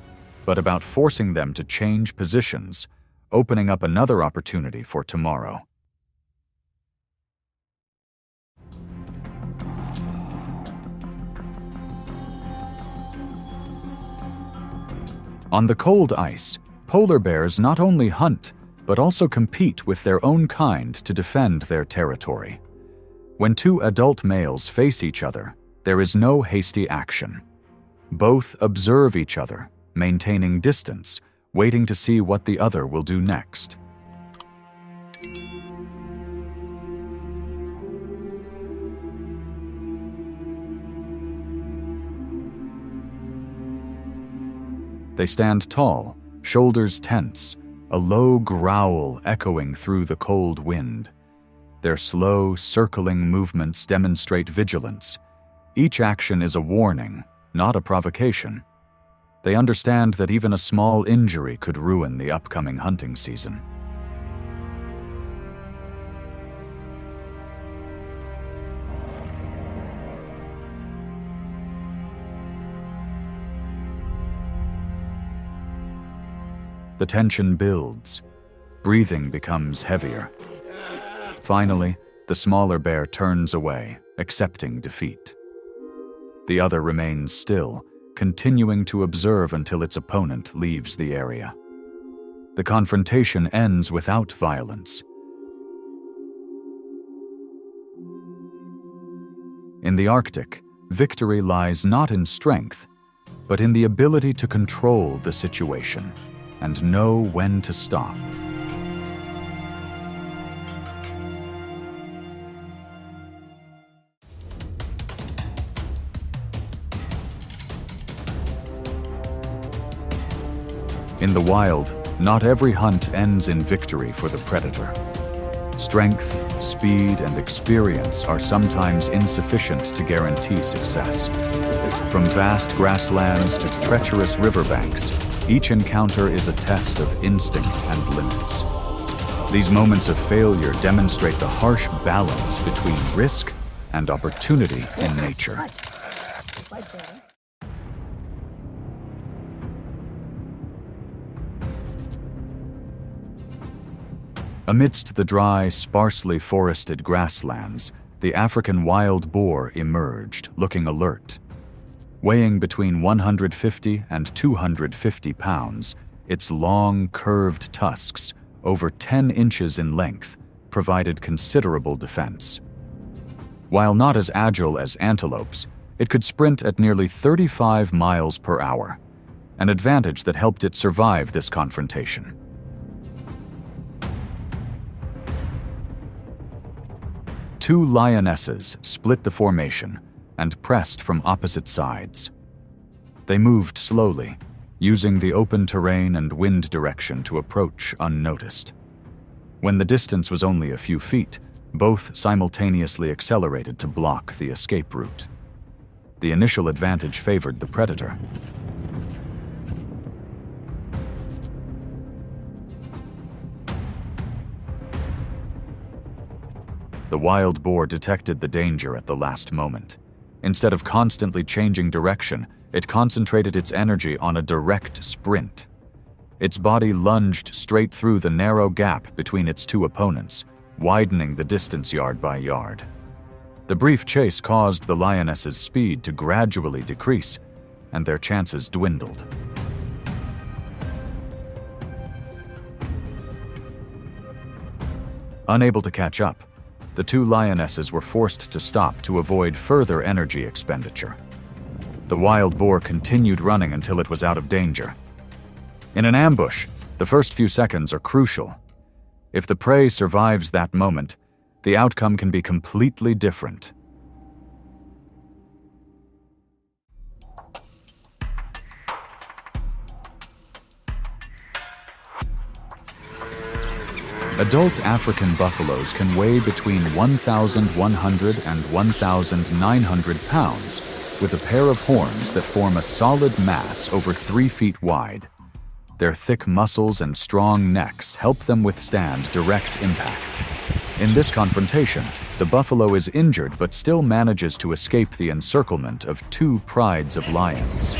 Speaker 1: but about forcing them to change positions, opening up another opportunity for tomorrow. On the cold ice, polar bears not only hunt, but also compete with their own kind to defend their territory. When two adult males face each other, there is no hasty action. Both observe each other, maintaining distance, waiting to see what the other will do next. They stand tall, shoulders tense, a low growl echoing through the cold wind. Their slow, circling movements demonstrate vigilance. Each action is a warning, not a provocation. They understand that even a small injury could ruin the upcoming hunting season. The tension builds. Breathing becomes heavier. Finally, the smaller bear turns away, accepting defeat. The other remains still, continuing to observe until its opponent leaves the area. The confrontation ends without violence. In the Arctic, victory lies not in strength, but in the ability to control the situation and know when to stop. In the wild, not every hunt ends in victory for the predator. Strength, speed, and experience are sometimes insufficient to guarantee success. From vast grasslands to treacherous riverbanks, each encounter is a test of instinct and limits. These moments of failure demonstrate the harsh balance between risk and opportunity in nature. Amidst the dry, sparsely forested grasslands, the African wild boar emerged, looking alert. Weighing between 150 and 250 pounds, its long, curved tusks, over 10 inches in length, provided considerable defense. While not as agile as antelopes, it could sprint at nearly 35 miles per hour, an advantage that helped it survive this confrontation. Two lionesses split the formation and pressed from opposite sides. They moved slowly, using the open terrain and wind direction to approach unnoticed. When the distance was only a few feet, both simultaneously accelerated to block the escape route. The initial advantage favored the predator. The wild boar detected the danger at the last moment. Instead of constantly changing direction, it concentrated its energy on a direct sprint. Its body lunged straight through the narrow gap between its two opponents, widening the distance yard by yard. The brief chase caused the lioness's speed to gradually decrease, and their chances dwindled. Unable to catch up, the two lionesses were forced to stop to avoid further energy expenditure. The wild boar continued running until it was out of danger. In an ambush, the first few seconds are crucial. If the prey survives that moment, the outcome can be completely different. Adult African buffaloes can weigh between 1,100 and 1,900 pounds, with a pair of horns that form a solid mass over 3 feet wide. Their thick muscles and strong necks help them withstand direct impact. In this confrontation, the buffalo is injured but still manages to escape the encirclement of two prides of lions.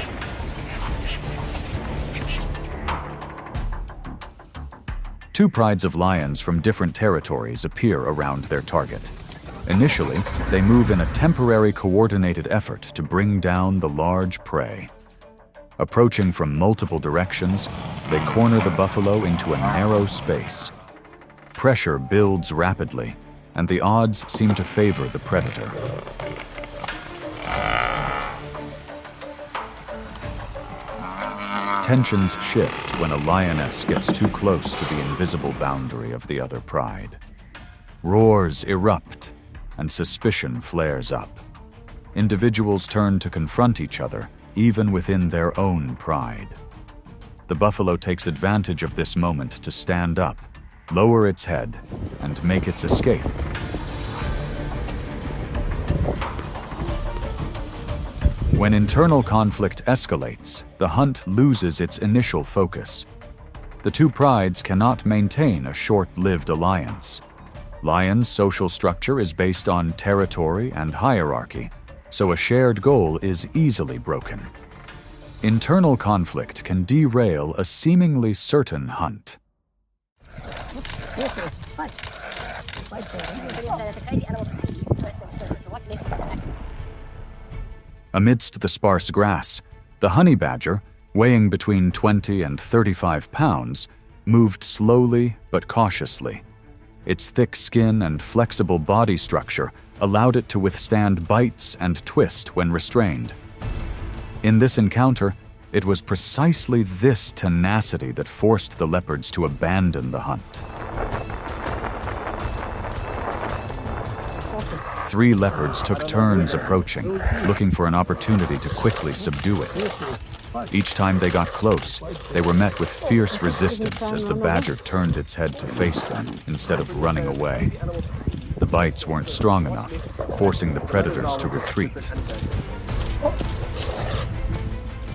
Speaker 1: Two prides of lions from different territories appear around their target. Initially, they move in a temporary coordinated effort to bring down the large prey. Approaching from multiple directions, they corner the buffalo into a narrow space. Pressure builds rapidly, and the odds seem to favor the predator. Tensions shift when a lioness gets too close to the invisible boundary of the other pride. Roars erupt, and suspicion flares up. Individuals turn to confront each other, even within their own pride. The buffalo takes advantage of this moment to stand up, lower its head, and make its escape. When internal conflict escalates, the hunt loses its initial focus. The two prides cannot maintain a short-lived alliance. Lions' social structure is based on territory and hierarchy, so a shared goal is easily broken. Internal conflict can derail a seemingly certain hunt. Amidst the sparse grass, the honey badger, weighing between 20 and 35 pounds, moved slowly but cautiously. Its thick skin and flexible body structure allowed it to withstand bites and twist when restrained. In this encounter, it was precisely this tenacity that forced the leopards to abandon the hunt. 3 leopards took turns approaching, looking for an opportunity to quickly subdue it. Each time they got close, they were met with fierce resistance as the badger turned its head to face them instead of running away. The bites weren't strong enough, forcing the predators to retreat.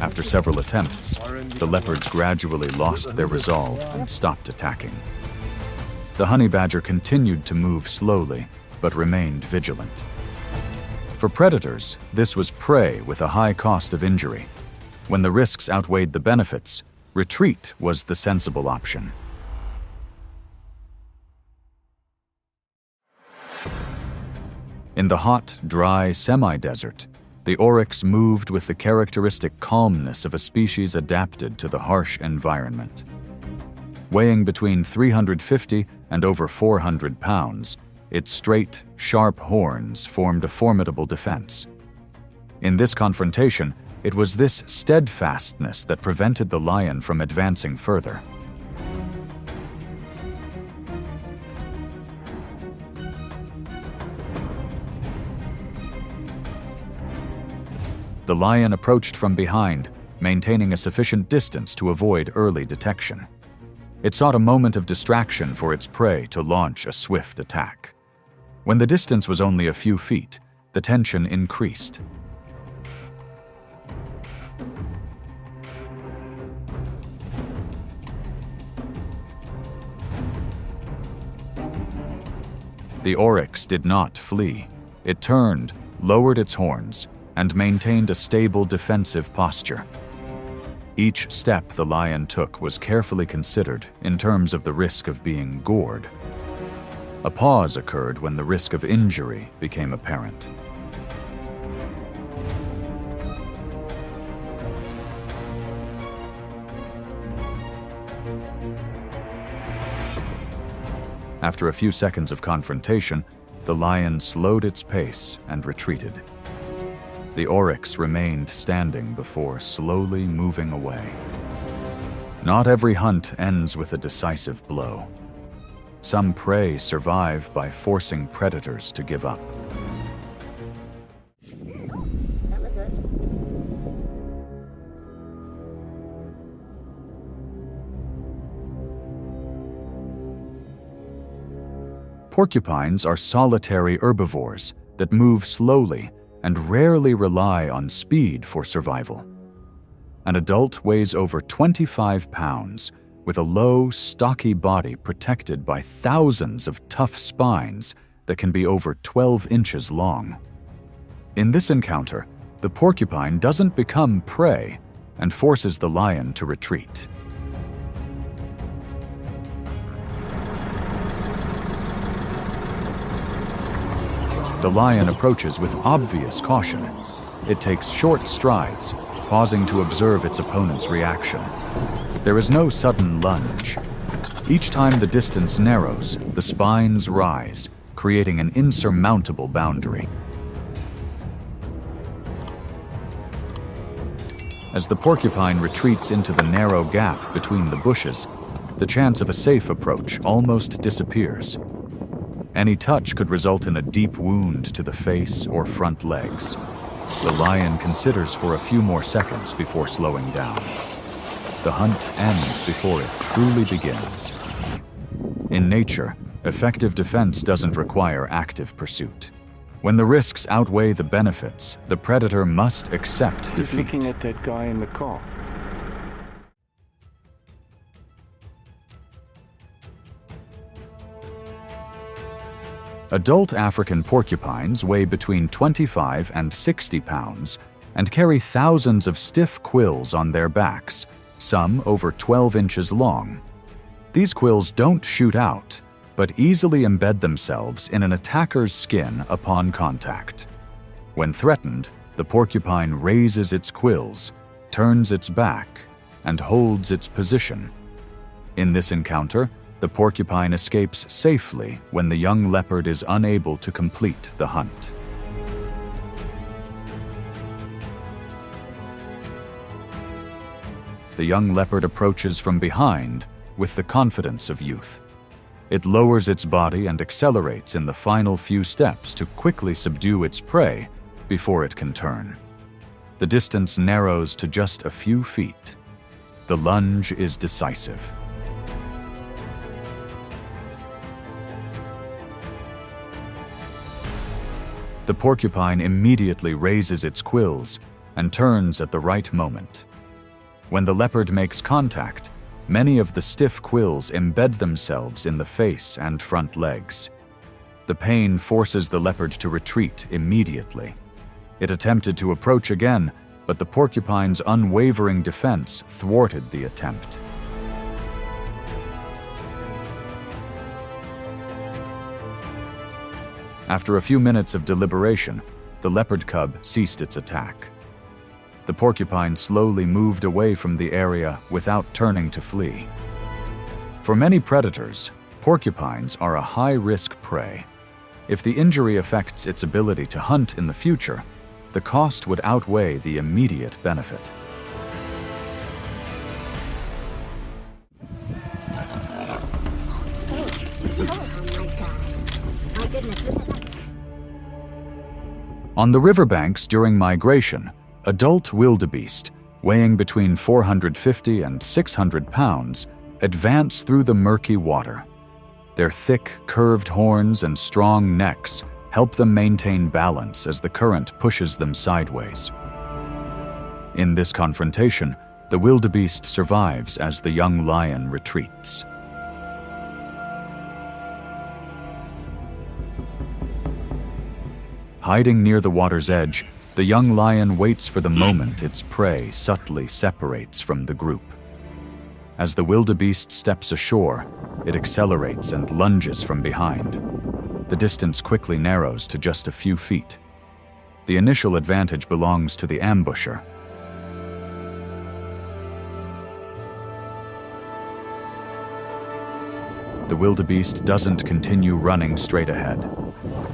Speaker 1: After several attempts, the leopards gradually lost their resolve and stopped attacking. The honey badger continued to move slowly, but remained vigilant. For predators, this was prey with a high cost of injury. When the risks outweighed the benefits, retreat was the sensible option. In the hot, dry semi-desert, the oryx moved with the characteristic calmness of a species adapted to the harsh environment. Weighing between 350 and over 400 pounds, its straight, sharp horns formed a formidable defense. In this confrontation, it was this steadfastness that prevented the lion from advancing further. The lion approached from behind, maintaining a sufficient distance to avoid early detection. It sought a moment of distraction for its prey to launch a swift attack. When the distance was only a few feet, the tension increased. The oryx did not flee. It turned, lowered its horns, and maintained a stable defensive posture. Each step the lion took was carefully considered in terms of the risk of being gored. A pause occurred when the risk of injury became apparent. After a few seconds of confrontation, the lion slowed its pace and retreated. The oryx remained standing before slowly moving away. Not every hunt ends with a decisive blow. Some prey survive by forcing predators to give up. Porcupines are solitary herbivores that move slowly and rarely rely on speed for survival. An adult weighs over 25 pounds, with a low, stocky body protected by thousands of tough spines that can be over 12 inches long. In this encounter, the porcupine doesn't become prey and forces the lion to retreat. The lion approaches with obvious caution. It takes short strides, pausing to observe its opponent's reaction. There is no sudden lunge. Each time the distance narrows, the spines rise, creating an insurmountable boundary. As the porcupine retreats into the narrow gap between the bushes, the chance of a safe approach almost disappears. Any touch could result in a deep wound to the face or front legs. The lion considers for a few more seconds before slowing down. the hunt ends before it truly begins. In nature, effective defense doesn't require active pursuit. When the risks outweigh the benefits, the predator must accept
Speaker 3: He's
Speaker 1: defeat.
Speaker 3: looking at that guy in the car.
Speaker 1: Adult African porcupines weigh between 25 and 60 pounds and carry thousands of stiff quills on their backs, some over 12 inches long. These quills don't shoot out, but easily embed themselves in an attacker's skin upon contact. When threatened, the porcupine raises its quills, turns its back, and holds its position. In this encounter, the porcupine escapes safely when the young leopard is unable to complete the hunt. The young leopard approaches from behind with the confidence of youth. It lowers its body and accelerates in the final few steps to quickly subdue its prey before it can turn. The distance narrows to just a few feet. The lunge is decisive. The porcupine immediately raises its quills and turns at the right moment. When the leopard makes contact, many of the stiff quills embed themselves in the face and front legs. The pain forces the leopard to retreat immediately. It attempted to approach again, but the porcupine's unwavering defense thwarted the attempt. After a few minutes of deliberation, the leopard cub ceased its attack. The porcupine slowly moved away from the area without turning to flee. For many predators, porcupines are a high-risk prey. If the injury affects its ability to hunt in the future, the cost would outweigh the immediate benefit. On the riverbanks during migration, adult wildebeest, weighing between 450 and 600 pounds, advance through the murky water. Their thick, curved horns and strong necks help them maintain balance as the current pushes them sideways. In this confrontation, the wildebeest survives as the young lion retreats. Hiding near the water's edge, the young lion waits for the moment its prey subtly separates from the group. As the wildebeest steps ashore, it accelerates and lunges from behind. The distance quickly narrows to just a few feet. The initial advantage belongs to the ambusher. The wildebeest doesn't continue running straight ahead.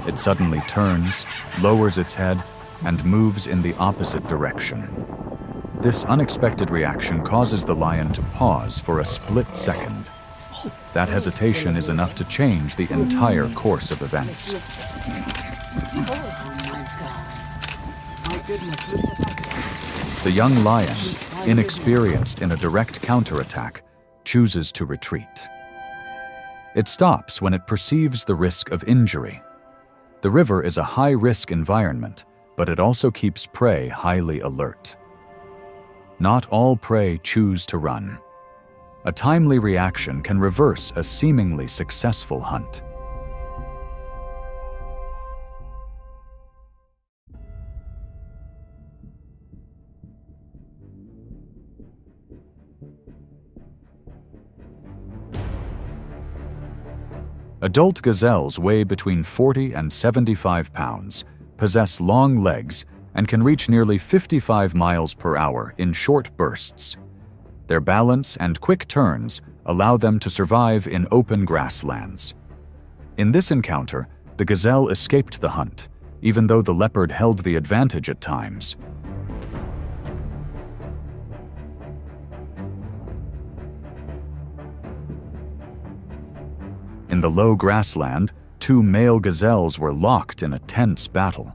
Speaker 1: It suddenly turns, lowers its head, and moves in the opposite direction. This unexpected reaction causes the lion to pause for a split second. That hesitation is enough to change the entire course of events. The young lion, inexperienced in a direct counterattack, chooses to retreat. It stops when it perceives the risk of injury. The river is a high-risk environment, but it also keeps prey highly alert. Not all prey choose to run. A timely reaction can reverse a seemingly successful hunt. Adult gazelles weigh between 40 and 75 pounds, possess long legs, and can reach nearly 55 miles per hour in short bursts. Their balance and quick turns allow them to survive in open grasslands. In this encounter, the gazelle escaped the hunt, even though the leopard held the advantage at times. In the low grassland, two male gazelles were locked in a tense battle.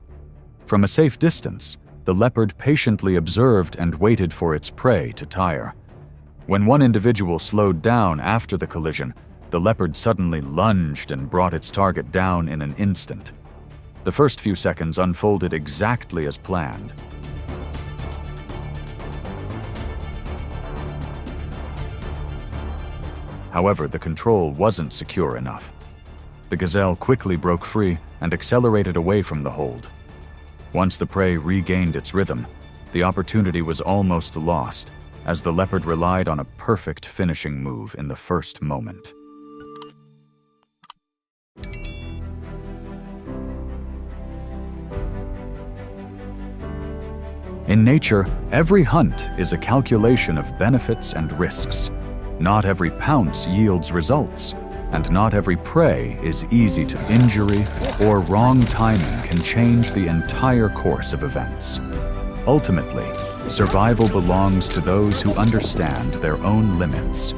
Speaker 1: From a safe distance, the leopard patiently observed and waited for its prey to tire. When one individual slowed down after the collision, the leopard suddenly lunged and brought its target down in an instant. The first few seconds unfolded exactly as planned. However, the control wasn't secure enough. The gazelle quickly broke free and accelerated away from the hold. Once the prey regained its rhythm, the opportunity was almost lost, as the leopard relied on a perfect finishing move in the first moment. In nature, every hunt is a calculation of benefits and risks. Not every pounce yields results, and not every prey is easy to injury, or wrong timing can change the entire course of events. Ultimately, survival belongs to those who understand their own limits